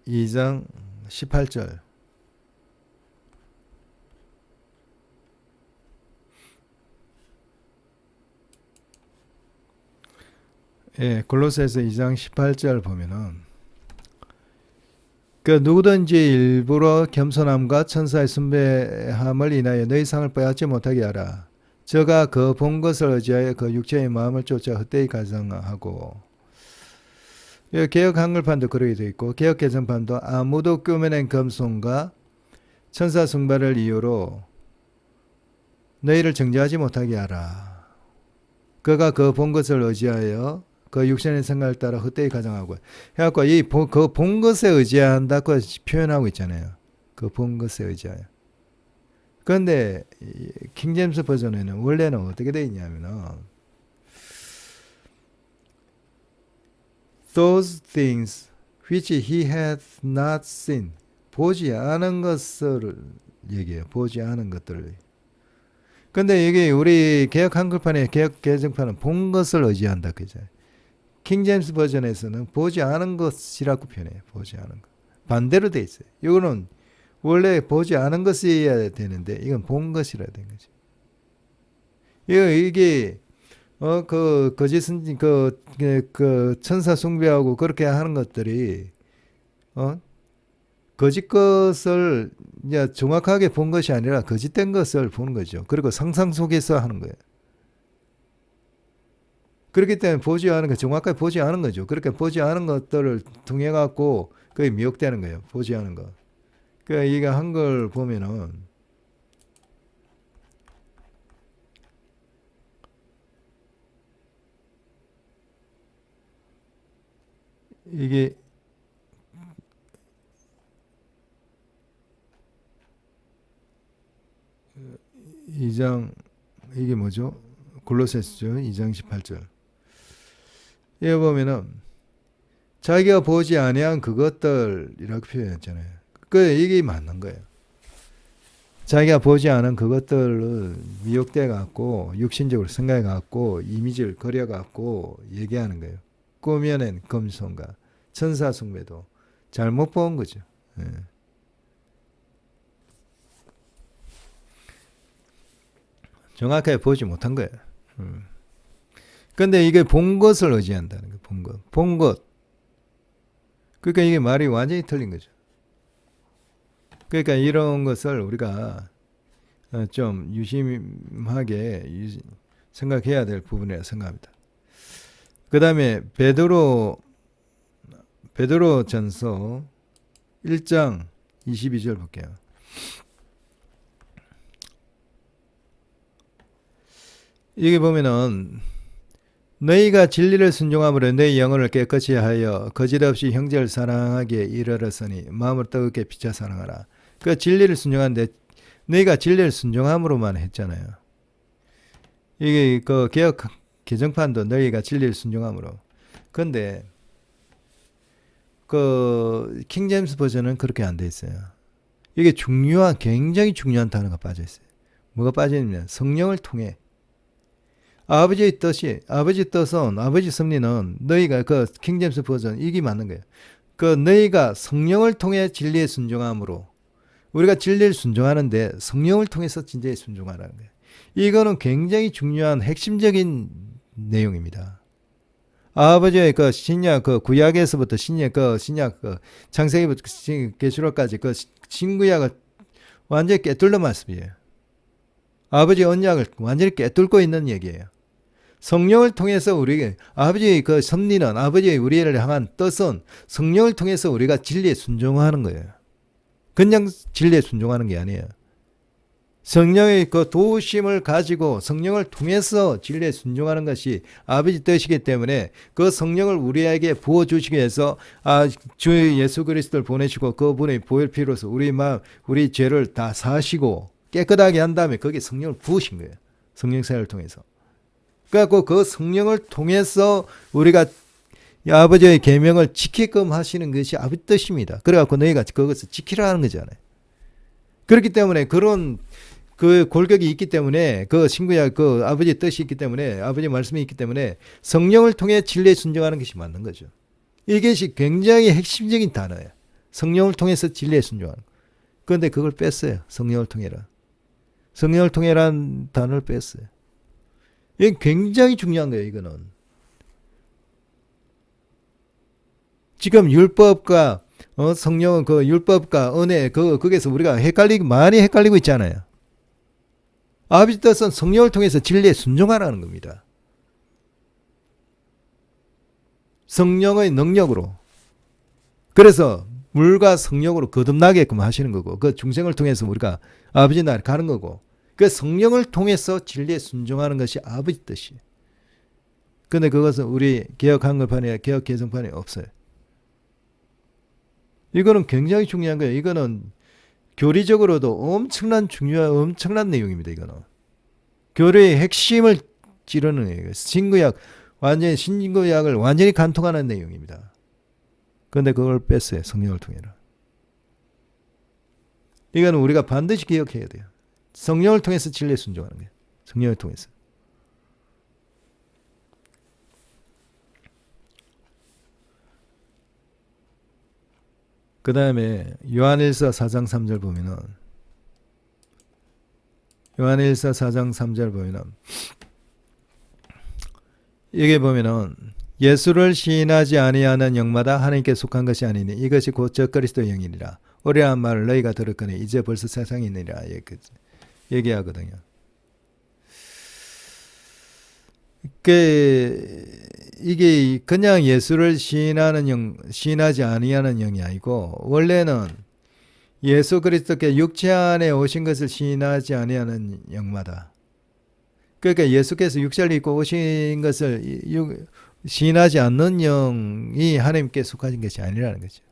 2장 18절 예, 골로새서 2장 18절 보면은 누구든지 일부러 겸손함과 천사의 숭배함을 인하여 너희 상을 빼앗지 못하게 하라. 저가 그 본 것을 의지하여 그 육체의 마음을 쫓아 헛되이 가정하고 개혁 한글판도 그렇게 되어 있고 개혁 개정판도 아무도 꾸며낸 겸손과 천사 숭배를 이유로 너희를 정죄하지 못하게 하라. 그가 그 본 것을 의지하여 그 육신의 생각을 따라 헛되이 가정하고 해갖고 그 본 것에 의지한다고 표현하고 있잖아요. 그 본 것에 의지하여. 그런데 킹제임스 버전에는 원래는 어떻게 되어 있냐면은 those things which he had not seen 보지 않은 것을 얘기해요. 보지 않은 것들을. 근데 이게 우리 개역 한글판의 개역 개정판은 본 것을 의지한다 그죠? 킹제임스 버전에서는 보지 않은 것이라고 표현해요. 보지 않은 것. 반대로 돼 있어요. 이거는 원래 보지 않은 것이어야 되는데 이건 본 것이라 된 거죠. 이게 그 거짓은 그 천사 숭배하고 그렇게 하는 것들이 거짓 것을 이제 정확하게 본 것이 아니라 거짓된 것을 보는 거죠. 그리고 상상 속에서 하는 거예요. 그렇기 때문에 보지 않은 거 정확하게 보지 않은 거죠. 그렇게 보지 않은 것들을 통해 갖고 그게 미혹되는 거예요. 보지 않은 거. 그러니까 이게 한글 보면은 이게 2장 이게 뭐죠? 골로새서죠. 2장 18절. 여기 보면은 자기가 보지 아니한 그것들이라고 표현했잖아요. 이게 맞는 거예요. 자기가 보지 않은 그것들을 미혹돼 갖고 육신적으로 생각해 갖고 이미지를 그려 갖고 얘기하는 거예요. 꾸며낸 금송가 천사 숭배도 잘못 본 거죠. 예. 정확하게 보지 못한 거예요. 근데 이게 본 것을 의지한다는 거예요. 본 것. 본 것. 그러니까 이게 말이 완전히 틀린 거죠. 그러니까 이런 것을 우리가 좀 유심하게 생각해야 될 부분이라고 생각합니다. 그 다음에 베드로 전서 1장 22절 볼게요. 여기 보면은 너희가 진리를 순종함으로 너희 영혼을 깨끗이 하여 거짓없이 형제를 사랑하기에 이르렀으니 마음을 뜨겁게 비춰 사랑하라. 그 진리를 순종하는데 너희가 진리를 순종함으로만 했잖아요. 이게 그 개역 개정판도 너희가 진리를 순종함으로. 근데 그 킹제임스 버전은 그렇게 안 돼 있어요. 이게 굉장히 중요한 단어가 빠져 있어요. 뭐가 빠져 있냐면 성령을 통해 아버지의 뜻은 아버지 섭리는 너희가 그 킹제임스 버전 이게 맞는 거예요. 그 너희가 성령을 통해 진리에 순종함으로 우리가 진리를 순종하는데 성령을 통해서 진리에 순종하라는 거예요. 이거는 굉장히 중요한 핵심적인 내용입니다. 아버지의 그 신약 그 구약에서부터 신약 창세기부터 계시록까지 그 신구약을 완전히 깨뚫는 말씀이에요. 아버지의 언약을 완전히 깨뚫고 있는 얘기예요. 성령을 통해서 우리에게 아버지의 그 섭리는 아버지의 우리를 향한 뜻은 성령을 통해서 우리가 진리에 순종하는 거예요. 그냥 진리에 순종하는 게 아니에요. 성령의 그 도우심을 가지고 성령을 통해서 진리에 순종하는 것이 아버지 뜻이기 때문에 그 성령을 우리에게 부어주시기 위해서 주 예수 그리스도를 보내시고 그분의 보혈 피로서 우리 죄를 다 사시고 깨끗하게 한 다음에 거기에 성령을 부으신 거예요. 성령 사역을 통해서. 그래갖고 그 성령을 통해서 우리가 아버지의 계명을 지키게끔 하시는 것이 아버지 뜻입니다. 그래갖고 너희가 그것을 지키라는 거잖아요. 그렇기 때문에 그런 그 골격이 있기 때문에 그 신구약 그 아버지의 뜻이 있기 때문에 아버지의 말씀이 있기 때문에 성령을 통해 진리에 순종하는 것이 맞는 거죠. 이것이 굉장히 핵심적인 단어예요. 성령을 통해서 진리에 순종하는. 그런데 그걸 뺐어요. 성령을 통해라. 성령을 통해라는 단어를 뺐어요. 이게 굉장히 중요한 거예요. 이거는. 지금 율법과 성령은 그 율법과 은혜 거기서 우리가 많이 헷갈리고 있잖아요. 아버지 뜻은 성령을 통해서 진리에 순종하라는 겁니다. 성령의 능력으로. 그래서 물과 성령으로 거듭나게끔 하시는 거고 그 중생을 통해서 우리가 아버지 나라에 가는 거고 그 성령을 통해서 진리에 순종하는 것이 아버지 뜻이에요. 그런데 그것은 우리 개역 한글판이나 개역 개정판에 없어요. 이거는 굉장히 중요한 거예요. 이거는 교리적으로도 엄청난 내용입니다. 이거는 교리의 핵심을 찌르는 거예요. 신구약을 완전히 간통하는 내용입니다. 그런데 그걸 뺐어요. 성령을 통해서. 이거는 우리가 반드시 기억해야 돼요. 성령을 통해서 진리에 순종하는 거예요. 성령을 통해서. 그 다음에 요한일서 4장 3절 보면은 요한일서 4장 3절 보면은 여기 보면은 예수를 시인하지 아니하는 영마다 하나님께 속한 것이 아니니 이것이 곧 저 그리스도의 영이니라. 오래한 말을 너희가 들었거니 이제 벌써 세상에 있느니라 얘기하거든요. 이게 그냥 예수를 시인하지 아니하는 영이 아니고 원래는 예수 그리스도께 육체 안에 오신 것을 시인하지 아니하는 영마다. 그러니까 예수께서 육체를 입고 오신 것을 시인하지 않는 영이 하나님께 속하신 것이 아니라는 거죠.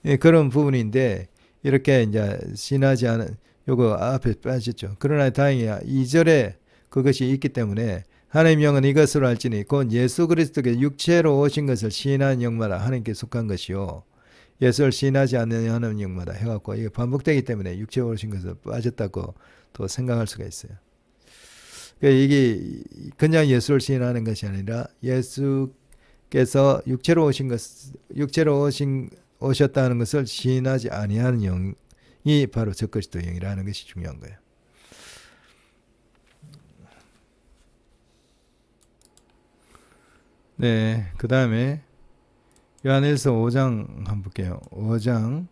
예, 그런 부분인데 이렇게 이제 시인하지 않은 요거 앞에 빠졌죠. 그러나 다행히 2절에 그것이 있기 때문에 하나님 영은 이것으로 알지니 곧 예수 그리스도께 육체로 오신 것을 시인하는 영마다 하나님께 속한 것이요 예수를 시인하지 않는 하나님 영마다 해갖고 이게 반복되기 때문에 육체로 오신 것을 빠졌다고 또 생각할 수가 있어요. 그러니까 이게 그냥 예수를 시인하는 것이 아니라 예수께서 육체로 오셨다는 것을 시인하지 아니하는 영이 바로 저 그리스도 영이라는 것이 중요한 거예요. 네, 그 다음에 요한일서 5장 한번 볼게요. 5장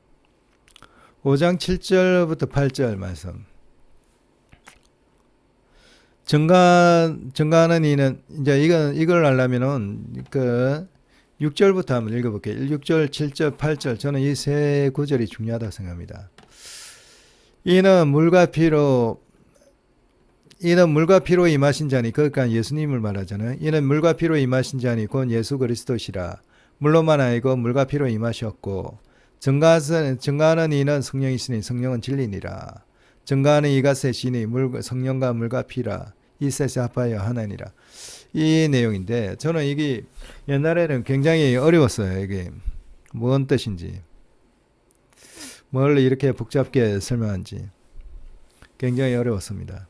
7절부터 8절 말씀. 증거하는 이는 이제 이걸 하려면은 그 6절부터 한번 읽어볼게요. 6절, 7절, 8절. 저는 이 세 구절이 중요하다고 생각합니다. 이는 물과 피로 임하신 자니, 그러니까 예수님을 말하잖아요. 이는 물과 피로 임하신 자니 곧 예수 그리스도시라. 물로만 아니고 물과 피로 임하셨고 증거하는 이는 성령이시니 성령은 진리니라. 증거하는 이가 셋이니 성령과 물과 피라. 이 셋이 합하여 하나니라. 이 내용인데 저는 이게 옛날에는 굉장히 어려웠어요. 이게 뭔 뜻인지, 뭘 이렇게 복잡하게 설명한지 굉장히 어려웠습니다.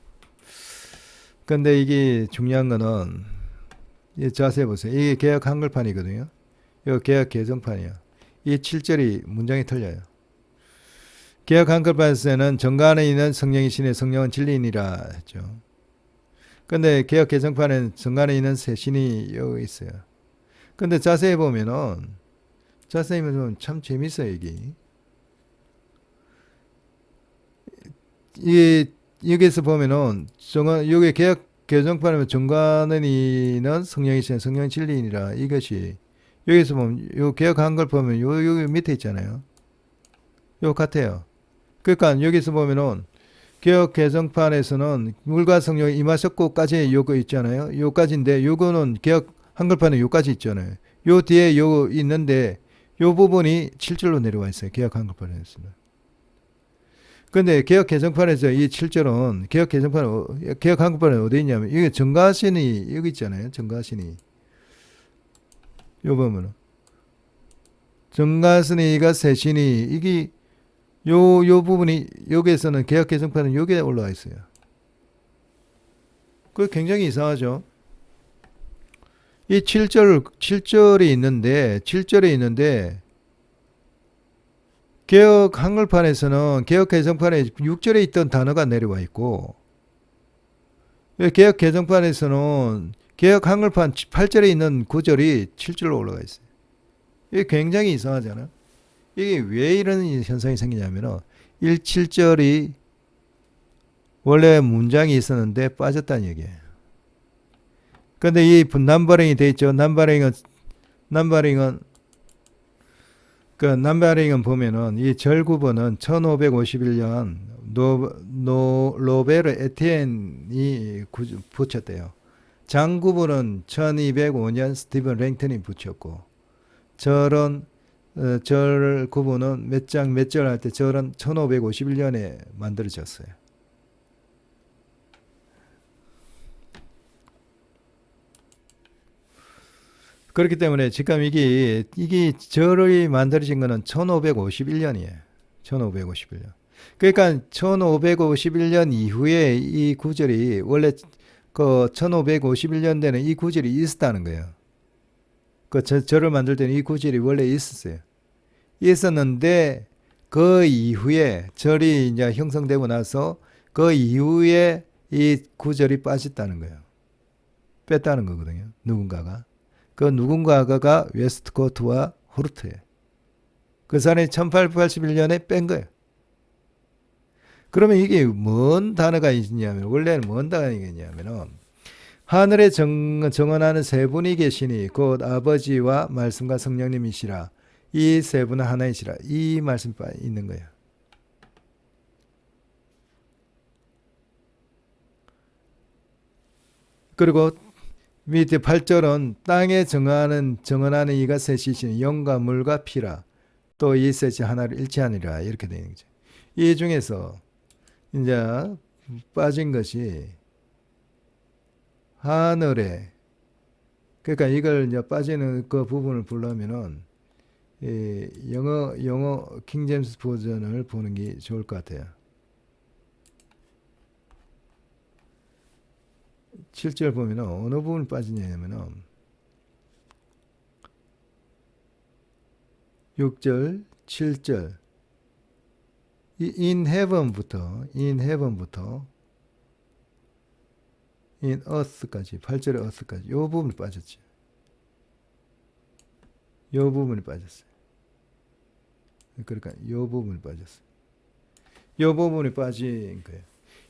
근데 이게 중요한 거는 자세히 보세요. 이게 개역 한글판이거든요. 이거 개역 개정판이에요. 이 7절이 문장이 틀려요. 개역 한글판에서는 정가안에 있는 성령이시니 성령은 진리이니라 했죠. 근데 개역 개정판에는 정가안에 있는 새 신이 여기 있어요. 근데 자세히 보면 참 재밌어요. 이게 여기서 보면은 여기 개역 개정판에 정가안에는 성령이시니 성령은 진리이니라. 이것이 여기서 보면 요 개역 한글 보면 여기 밑에 있잖아요. 요 같아요. 그러니까 여기서 보면은 개역 개정판에서는 물과 성령이 임하셨고까지 요거 있잖아요. 요까지인데 요거는 개역 한글판에 요까지 있잖아요. 요 뒤에 요 있는데 요 부분이 7절로 내려와 있어요. 개역 한글판에서는. 근데 개역 개정판에서 이 7절은 개역 한글판에 어디 있냐면 이게 정가신이 여기 있잖아요. 정가신이. 요 보면은 정가신이가 셋이니 이게 요 부분이 여기에서는 개역 개정판은 여기에 올라와 있어요. 그게 굉장히 이상하죠. 이 7절이 있는데 개역 한글판에서는 개역 개정판에 6절에 있던 단어가 내려와 있고 개역 개정판에서는 개역 한글판 8절에 있는 구절이 7절로 올라가 있어요. 이게 굉장히 이상하잖아요. 이게 왜 이런 현상이 생기냐면은 7절이 원래 문장이 있었는데 빠졌다는 얘기예요. 근데 이 남바링이 돼 있죠. 남바링은 보면은 이 절구번은 1551년 로베르 에티엔이 붙였대요. 장구번은 1205년 스티븐 랭턴이 붙였고 절은 절 구분은 몇 장 몇 절 할 때 절은 1551년에 만들어졌어요. 그렇기 때문에 지금 이게 절이 만들어진 거는 1551년이에요. 1551년. 그러니까 1551년 이후에 이 구절이 원래 그 1551년대는 이 구절이 있었다는 거예요. 그 절을 만들 때는 이 구절이 원래 있었어요. 있었는데 그 이후에 절이 이제 형성되고 나서 그 이후에 이 구절이 빠졌다는 거예요. 뺐다는 거거든요. 누군가가. 그 누군가가 웨스트코트와 호르트예요. 그 사람이 1881년에 뺀 거예요. 그러면 이게 뭔 단어가 있냐면 원래는 뭔 단어가 있냐면은 하늘에 정언하는 세 분이 계시니 곧 아버지와 말씀과 성령님이시라. 이 세 분은 하나이시라. 이 말씀이 있는 거예요. 그리고 밑에 8절은 땅에 정언하는 이가 셋이시니 영과 물과 피라. 또 이 셋이 하나를 일치하니라. 이렇게 되는 거죠. 이 중에서 이제 빠진 것이 하늘에, 그러니까 이걸 이제 빠지는 그 부분을 보려면은 영어 킹제임스 버전을 보는 게 좋을 것 같아요. 7절 보면은 어느 부분이 빠지냐면은 6절, 7절 in heaven부터 in earth까지 8절의 earth까지 요 부분이 빠졌죠. 요 부분이 빠졌어요. 그러니까 요 부분이 빠졌어요. 요 부분이 빠진 거예요.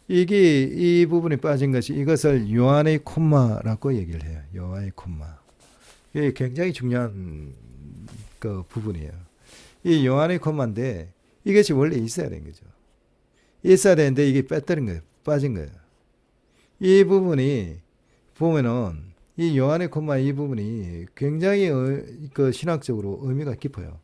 이 부분이 빠진 것이 이것을 요한의 콤마라고 얘기를 해요. 요한의 콤마. 이게 굉장히 중요한 그 부분이에요. 이 요한의 콤마인데 이것이 원래 있어야 되는 거죠. 있어야 되는데 이게 빼뜨린 거예요. 빠진 거예요. 이 부분이 보면은 이 요한의 콤마 이 부분이 굉장히 그 신학적으로 의미가 깊어요.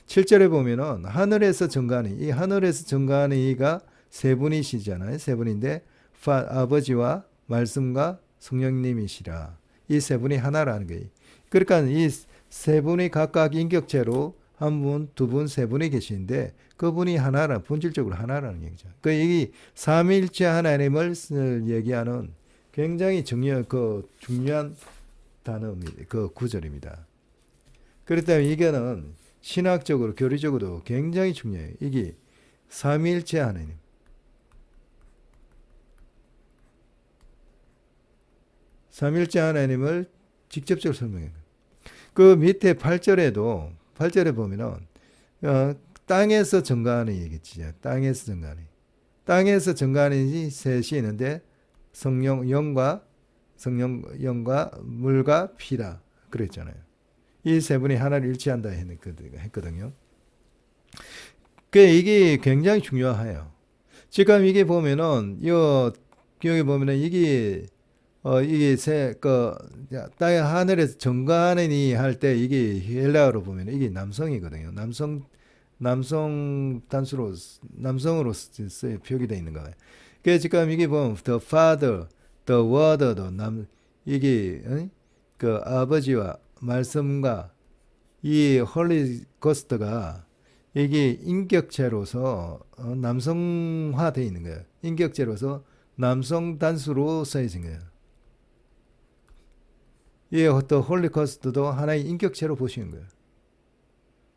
7절에 보면은 하늘에서 증거하는 이 하늘에서 증거하는 이가 세 분이시잖아요. 세 분인데 아버지와 말씀과 성령님이시라. 이 세 분이 하나라는 거예요. 그러니까 이 세 분이 각각 인격체로 한 분, 두 분, 세 분이 계시는데 그분이 하나라, 본질적으로 하나라는 얘기죠. 그 이 삼위일체 하나님을 얘기하는 굉장히 중요한 단어입니다. 그 구절입니다. 그렇기 때문에 이거는 신학적으로, 교리적으로도 굉장히 중요해요. 이게 삼위일체 하나님. 삼위일체 하나님을 직접적으로 설명해요. 그 밑에 8절에 보면은 땅에서 증거하는 얘기죠. 땅에서 증거하는. 땅에서 증거하는 이 셋이 있는데 영과 물과 피라 그랬잖아요. 이 세 분이 하나를 일치한다 했거든요. 그 이게 굉장히 중요해요. 지금 이게 보면은 여기 보면은 이게 땅의 하늘에서 정관하는 이 할 때 이게 헬라어로 보면 이게 남성이거든요. 남성 단수로 남성으로 표기되어 있는 거예요. 그래서 지금 이게 보면 the father, the word도 이게 그 아버지와 말씀과 이 홀리 고스트가 이게 인격체로서 남성화되어 있는 거예요. 인격체로서 남성 단수로 써 있는 거예요. 이 어떤 홀리코스트도 하나의 인격체로 보시는 거예요.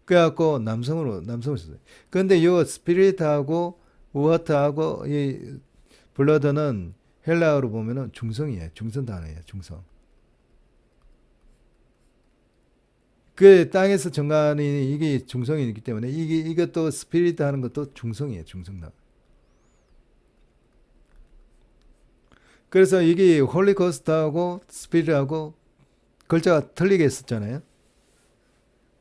그래갖고 남성으로 썼어요. 그런데 요 스피릿하고 워터하고 이 블러드는 헬라어로 보면은 중성이에요. 중성 단어예요. 중성. 그 땅에서 정하는 이게 중성이기 때문에 이것도 스피릿 하는 것도 중성이에요. 중성 단어. 그래서 이게 홀리코스트하고 스피릿하고 글자가 틀리게 했었잖아요.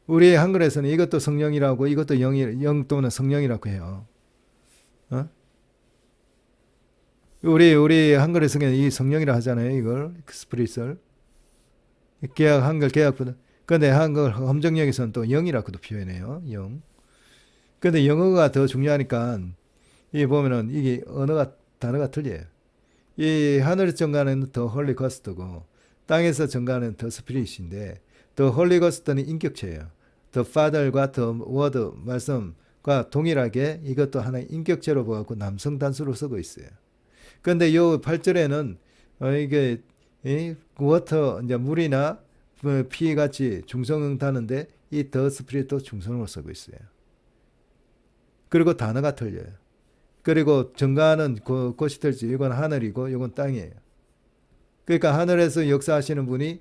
우리 한글에서는 이것도 성령이라고 이것도 영 또는 성령이라고 해요. 우리 한글에서는 이 성령이라 하잖아요. 이걸 스피릿을 한글 개혁보다. 근데 한글 함정역에서는 또 영이라고도 표현해요. 영. 근데 영어가 더 중요하니까 이 보면은 이게 언어가 단어가 틀려요. 이 하늘 정가는 더 홀리거스트고 땅에서 정가는 더 스피릿인데 더 홀리거스트는 인격체예요. 더 파들과 더 워드 말씀과 동일하게 이것도 하나의 인격체로 보고 남성 단수로 쓰고 있어요. 근데 요 8절에는 이게 워터 이제 물이나 피 같이 중성응 다는데 이 더 스피릿도 중성으로 쓰고 있어요. 그리고 단어가 틀려요. 그리고 정가는 곳이 틀지. 이건 하늘이고 이건 땅이에요. 그러니까 하늘에서 역사하시는 분이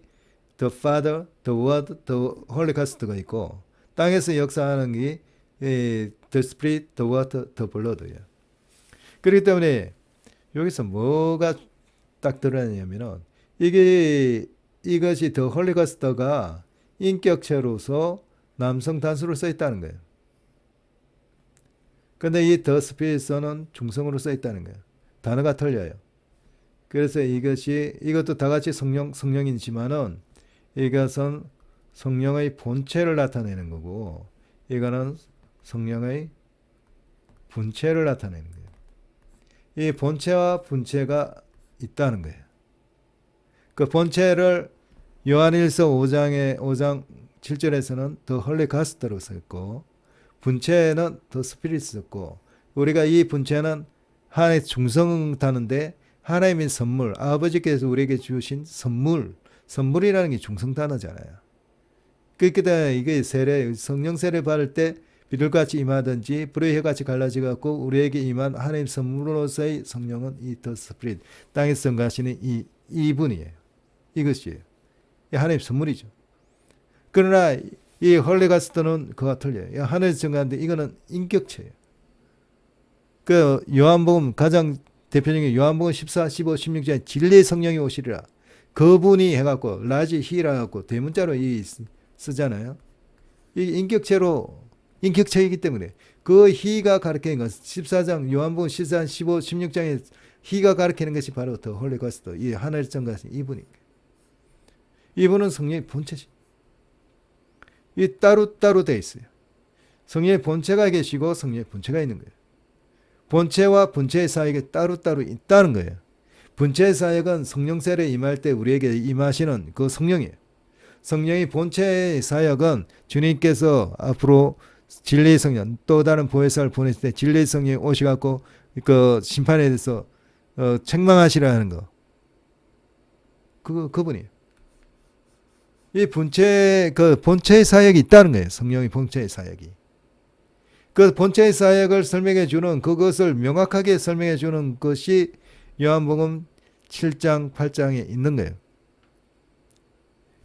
The Father, The Word, The Holy Ghost가 있고 땅에서 역사하는 게 The Spirit, The Water, The Blood예요. 그렇기 때문에 여기서 뭐가 딱 드러나냐면은 이것이 The Holy Ghost가 인격체로서 남성 단수로 써 있다는 거예요. 근데 이 더 스피릿은 중성으로 써 있다는 거예요. 단어가 틀려요. 그래서 이것도 다 같이 성령이지만은 이것은 성령의 본체를 나타내는 거고 이거는 성령의 분체를 나타내는 거예요. 이 본체와 분체가 있다는 거예요. 그 본체를 요한일서 5장 7절에서는 더 홀리 가스트로 썼고 분체는 더 스피릿 썼고 우리가 이 분체는 하나님의 중성다는데 하나님의 선물 아버지께서 우리에게 주신 선물이라는 게 중성 단어잖아요. 그렇기 때문에 이게 성령 세례 받을 때 비둘같이 임하든지 불의 혀같이 갈라져 갖고 우리에게 임한 하나님 선물로서의 성령은 이 더 스피릿 땅에서 성가시는 이분이에요. 이것이에요. 하나님 선물이죠. 그러나 이 홀리가스트는 그와 틀려요. 하늘에서 정하는데 이거는 인격체예요. 그 요한복음 가장 대표적인 요한복음 14, 15, 16장에 진리의 성령이 오시리라. 그분이 해갖고 라지 히라 갖고 대문자로 쓰잖아요. 이 인격체이기 때문에 그 히가 가르치는 것 14장 요한복음 14, 15, 16장에 히가 가르치는 것이 바로 더 홀리가스트 이 하늘에서 정하신 이분입니다. 이분은 성령의 본체시. 이 따로 되어 있어요. 성령의 본체가 계시고 성령의 분체가 있는 거예요. 본체와 분체의 사역이 따로 있다는 거예요. 분체의 사역은 성령 세례 임할 때 우리에게 임하시는 그 성령이에요. 성령의 본체의 사역은 주님께서 앞으로 진리의 성령 또 다른 보혜사를 보냈을 때 진리의 성령이 오셔갖고 그 심판에 대해서 책망하시라 하는 거. 그분이에요. 이 본체의 사역이 있다는 거예요. 성령의 본체의 사역이. 그 본체의 사역을 설명해 주는 그것을 명확하게 설명해 주는 것이 요한복음 7장, 8장에 있는 거예요.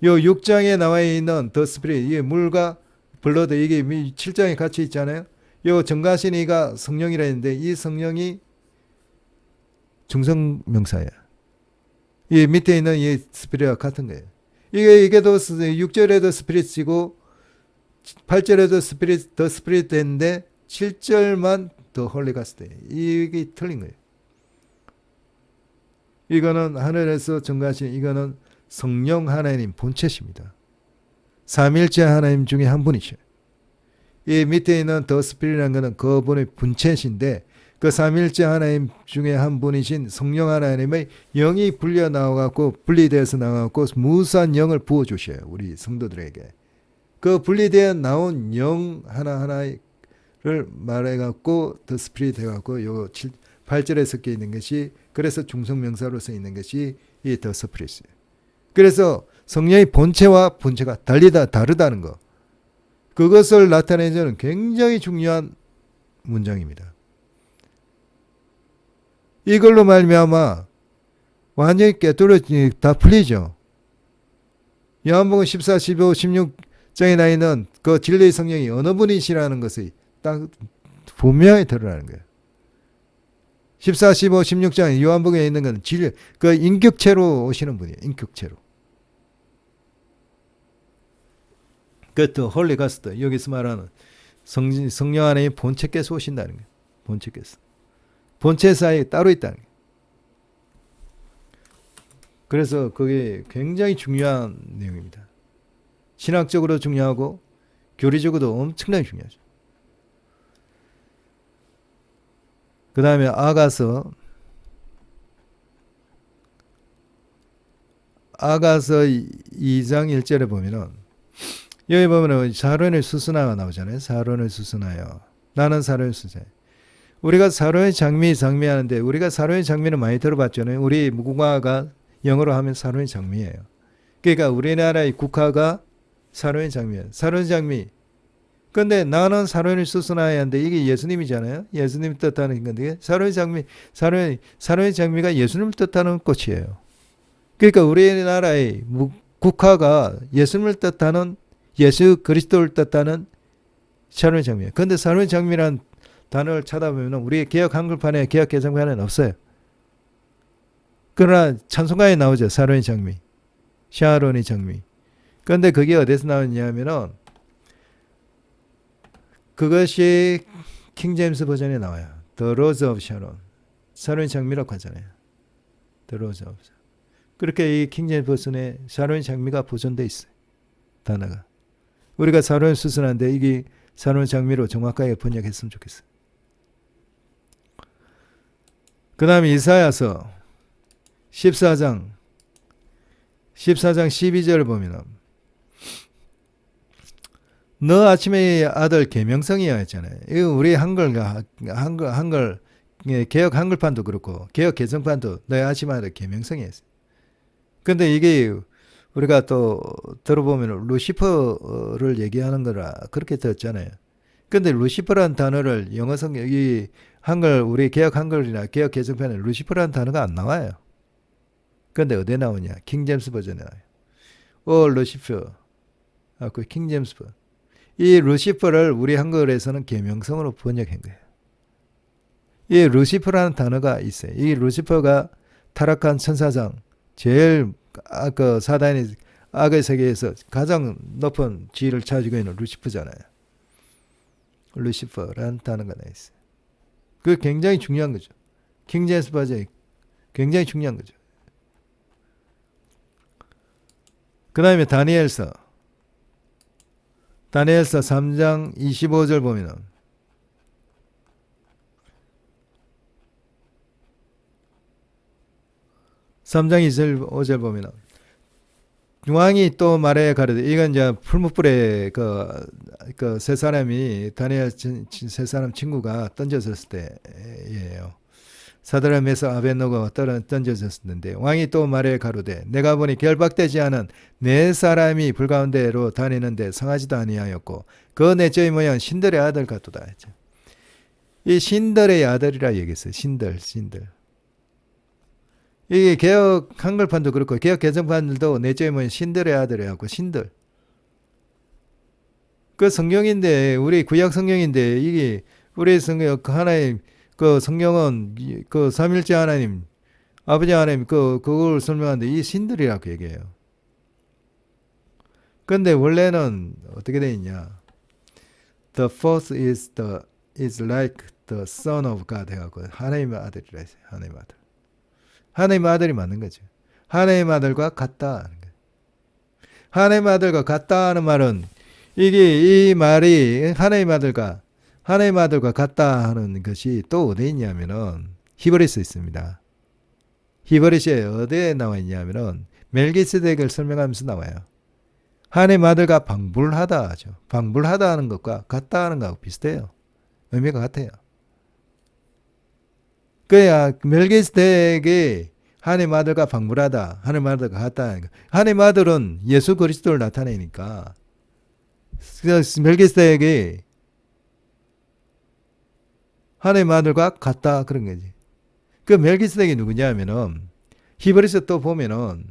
요 6장에 나와 있는 더 스피릿, 이게 물과 블러드, 이게 7장에 같이 있잖아요. 요 정가신 이가 성령이라 했는데 이 성령이 중성명사예요. 이 밑에 있는 이 스피릿과 같은 거예요. 이게도 6절에도 스피릿이고 8절에도 더 스피릿 됐는데 7절만 더 홀리가스트. 이게 틀린 거예요. 이거는 하늘에서 정가하신 이거는 성령 하나님 본체십니다. 삼일째 하나님 중에 한 분이셔요. 이 밑에 있는 더 스피릿이라는 것은 그분의 분체신데 그 삼일째 하나님 중에 한 분이신 성령 하나님의 영이 분리되어서 나와갖고 무수한 영을 부어주셔요. 우리 성도들에게. 그 분리되어 나온 영 하나하나를 말해갖고 더 스피릿 해갖고 요 8절에 섞여 있는 것이 그래서 중성명사로 써 있는 것이 이 더 스피릿이에요. 그래서 성령의 본체와 분체가 다르다는 거. 그것을 나타내는 굉장히 중요한 문장입니다. 이걸로 말미암아 완전히 다 풀리죠. 요한복음 14, 15, 16장에 나 있는 그 진리의 성령이 어느 분이시라는 것이 딱 분명히 드러나는 거예요. 14, 15, 16장 요한복음에 있는 건 그 인격체로 오시는 분이에요. 인격체로. 그것도 홀리가스트 여기서 말하는 성령 안에 본체께서 오신다는 거예요. 본체께서. 본체 사이에 따로 있다는 거예요. 그래서 그게 굉장히 중요한 내용입니다. 신학적으로 중요하고 교리적으로도 엄청나게 중요하죠. 그 다음에 아가서 2장 1절에 보면은 여기 보면은 사론의 수수나가 나오잖아요. 사론의 수수나요. 나는 사론의 수수나요. 우리가 사론의 장미하는데 우리가 사론의 장미는 많이 들어봤잖아요. 우리 무궁화가 영어로 하면 사론의 장미예요. 그러니까 우리나라의 국화가 사론의 장미예요. 사론의 장미. 근데 나는 사론의 수수나야 하는데 이게 예수님이잖아요. 예수님을 뜻하는 건데 사론의 장미가 예수님을 뜻하는 꽃이에요. 그러니까 우리나라의 국화가 예수님을 뜻하는 예수 그리스도를 뜻하는 사론의 장미예요. 그런데 사론의 장미란 단어를 찾아보면 우리 개역 한글판에 개역 개정판에는 없어요. 그러나 찬송가에 나오죠. 사론의 장미, 샤론의 장미. 그런데 그게 어디서 나왔냐면은 그것이 킹제임스 버전에 나와요. The Rose of Sharon. 사론의 장미라고 하잖아요. The Rose of Sharon. 그렇게 이 킹제임스 버전에 사론의 장미가 보존돼 있어요. 단어가. 우리가 사론의 수순한데 이게 사론의 장미로 정확하게 번역했으면 좋겠어요. 그 다음에 이사야서 14장 12절을 보면 너 아침의 아들 계명성이야 했잖아요. 이거 우리 한글 개역 한글판도 그렇고 개역 개정판도 너의 아침의 아들 계명성이 했어요. 근데 이게 우리가 또 들어보면 루시퍼를 얘기하는 거라 그렇게 들었잖아요. 근데 루시퍼라는 단어를 영어 성경 이 한글 우리 개역 한글이나 개역 개정판에 루시퍼라는 단어가 안 나와요. 근데 어디에 나오냐? 킹제임스 버전에 나와요. 루시퍼. 그 킹제임스 버전. 이 루시퍼를 우리 한글에서는 계명성으로 번역한 거예요. 이 루시퍼라는 단어가 있어요. 이 루시퍼가 타락한 천사장, 제일 그 사단의 악의 세계에서 가장 높은 지위를 차지고 있는 루시퍼잖아요. 루시퍼라는 단어가 나와 있어요. 그게 굉장히 중요한 거죠. 킹제임스 버전이 굉장히 중요한 거죠. 그 다음에 다니엘서 3장 25절 보면은 왕이 또 말해 가로되 이건 이제 풀무불에 그 세 사람이 다니엘 세 사람 친구가 던져졌을 때예요. 사드락 메삭 아벳노고가 던져졌었는데 왕이 또 말해 가로되 내가 보니 결박되지 않은 네 사람이 불 가운데로 다니는데 성하지도 아니하였고 그 넷째의 모양 신들의 아들 같도다 했죠. 이 신들의 아들이라 얘기했어요. 신들. 이게 개역 한글판도 그렇고 개역 개정판들도 넷째의 모양 신들의 아들이라고 신들. 그 성경인데 우리 구약 성경인데 이게 우리 성경 하나의 그 성경은 그 삼일째 하나님 아버지 하나님 그걸 설명하는데 이 신들이라고 얘기해요. 근데 원래는 어떻게 돼 있냐? The fourth is like the son of God 해갖고 하나님의 아들이라 했어요. 하나님의 아들. 하나님의 아들이 맞는 거죠. 하나님의 아들과 같다 하는 거예요. 하나님의 아들과 같다 하는 말은 이게 이 말이 하나님의 아들과 같다 하는 것이 또 어디에 있냐면은 히브리서에 있습니다. 히브리서에 어디에 나와 있냐면은 멜기세덱을 설명하면서 나와요. 하나님의 아들과 방불하다 하죠. 방불하다 하는 것과 같다 하는 것하고 비슷해요. 의미가 같아요. 그래야 멜기세덱이 하나님의 아들과 방불하다, 하나님의 아들과 같다 하는 거. 하나님의 아들은 예수 그리스도를 나타내니까 멜기세덱이 하나님의 아들과 같다 그런 거지. 그 멜기세덱이 누구냐면은 히브리서 또 보면은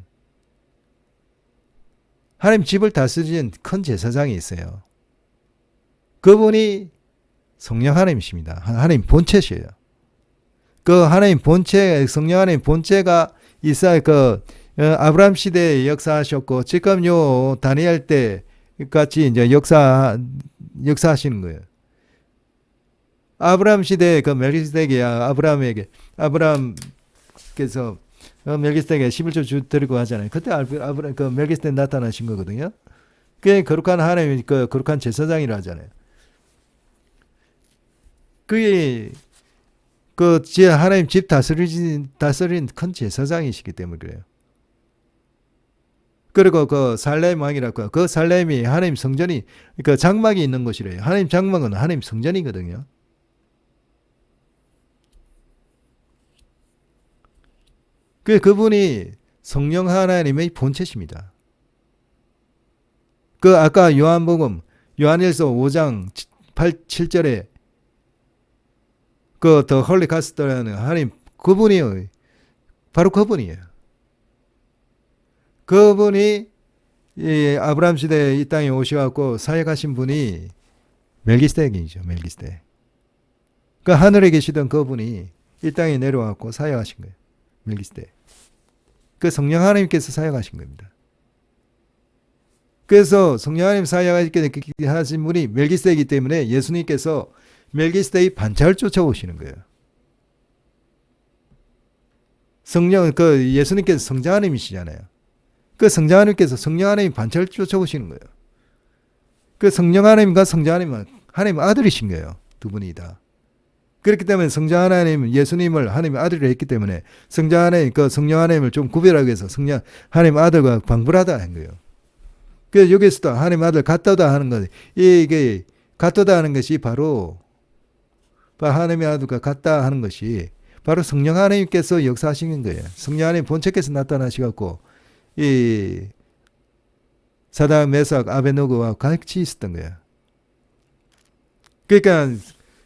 하나님 집을 다스리는 큰 제사장이 있어요. 그분이 성령 하나님이십니다. 하나님 본체시에요. 그 하나님 본체, 성령 하나님 본체가 아브라함 시대에 역사하셨고 지금 요 다니엘 때 같이 이제 역사하시는 거예요. 아브라함 시대에 그 멜기세덱이 아브라함께서 멜기세덱에 11조 드리고 하잖아요. 그때 그 멜기세덱 나타나신 거거든요. 그게 거룩한 하나님이 그 거룩한 제사장이라 하잖아요. 그게 하나님 집 다스린 큰 제사장이시기 때문에 그래요. 그리고 그 살렘 왕이라고 그 살렘이 하나님 성전이 그 장막이 있는 곳이래요. 하나님 장막은 하나님 성전이거든요. 그분이 성령 하나님의 본체십니다. 그 아까 요한복음 요한일서 5장 7절에 그 더 홀리 가스터라는 하나님 그분이요. 바로 그분이에요. 그분이 이 아브라함 시대에 이 땅에 오셔갖고 사역하신 분이 멜기스덱이죠. 멜기스덱. 그 하늘에 계시던 그분이 이 땅에 내려와갖고 사역하신 거예요. 멜기스덱. 그 성령 하나님께서 사역하신 겁니다. 그래서 성령 하나님 사역하신 분이 멜기스덱이기 때문에 예수님께서 멜기스덱의 반차를 쫓아오시는 거예요. 예수님께서 성자 하나님이시잖아요. 그 성자 하나님께서 성령 하나님 반차를 쫓아오시는 거예요. 그 성령 하나님과 성자 하나님은 하나님 아들이신 거예요. 두 분이 다. 그렇기 때문에 성자 하나님, 예수님을 하나님의 아들이라 했기 때문에 성자 하나님, 그 성령 하나님을 좀 구별하기 위해서 성령 하나님 아들과 방불하다 한 거예요. 그래서 여기서도 하나님 아들 같다다 하는 것, 이게 같다다 하는 것이 바로 하나님의 아들과 같다 하는 것이 바로 성령 하나님께서 역사하시는 거예요. 성령 하나님 본체께서 나타나시갖고 이 사단 메삭 아베노고와 같이 있었던 거예요. 그러니까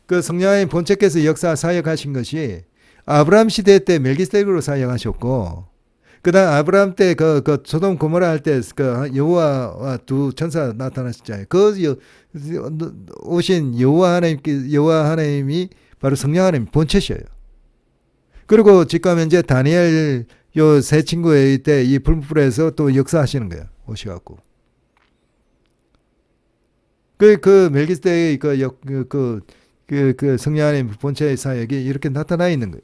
그 성령 하나님 본체께서 역사 사역하신 것이 아브라함 시대 때 멜기스덱으로 사역하셨고, 그다음 아브라함 때 그 소돔 고모라 할 때 그 여호와와 두 천사 나타나셨잖아요. 오신 여호와 하나님이 바로 성령 하나님 본체셔요. 그리고 지금 현재 다니엘 요 세 친구의 때 이 불불에서 또 역사하시는 거예요. 오셔갖고. 그 멜기스덱의 그 성령 하나님 본체의 사역이 이렇게 나타나 있는 거예요.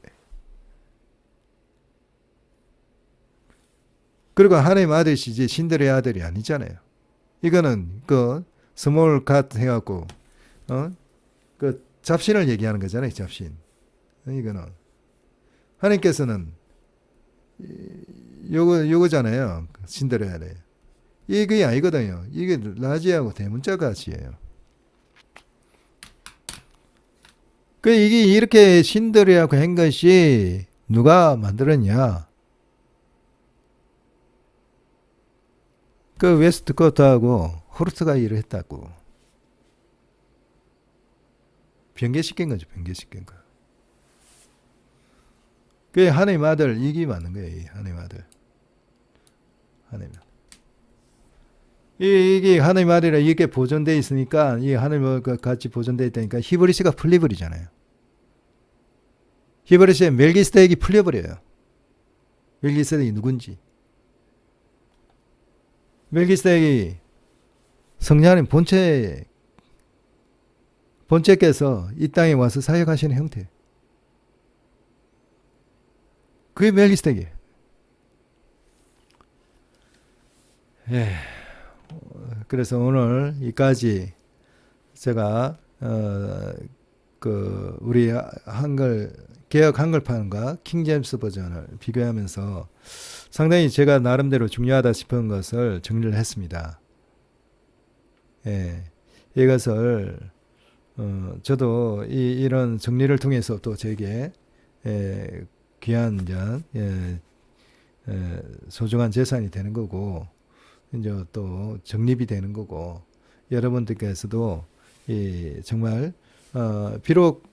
그리고 하나님 아들이시지 신들의 아들이 아니잖아요. 이거는 그 스몰 갓 해갖고 그 잡신을 얘기하는 거잖아요. 잡신. 이거는 하나님께서는 요거잖아요. 신들의 아들. 이게 아니거든요. 이게 라지하고 대문자 같이예요. 이게 이렇게 신들이라고 한 것이 누가 만들었냐? 그 웨스트코트하고 호르트가 일을 했다고. 변개시킨 거죠. 변개시킨 거. 그게 하나님 아들 이게 맞는 거예요. 하나님 아들. 하나님 아들. 이게 하나님 아들이라 이게 보존되어 있으니까 이 하나님과 같이 보존되어 있다니까 히브리스가 풀려버리잖아요. 히브리스의 멜기스덱이 풀려버려요. 멜기스덱이 누군지. 멜기스덱이 성령 하나님 본체께서 이 땅에 와서 사역하시는 형태. 그게 멜기스덱이에요. 그래서 오늘 이까지 제가 우리 개역 한글판과 킹제임스 버전을 비교하면서 상당히 제가 나름대로 중요하다 싶은 것을 정리를 했습니다. 이것을 저도 이런 정리를 통해서 또 제게 귀한 소중한 재산이 되는 거고, 이제 또 정립이 되는 거고, 여러분들께서도 정말 비록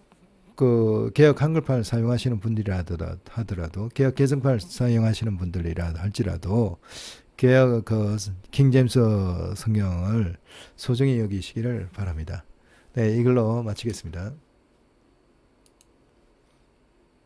그 개역 한글판을 사용하시는 분들이라 하더라도 개역 개정판을 사용하시는 분들이라 할지라도 개역 킹제임스 성경을 소중히 여기시기를 바랍니다. 네, 이걸로 마치겠습니다.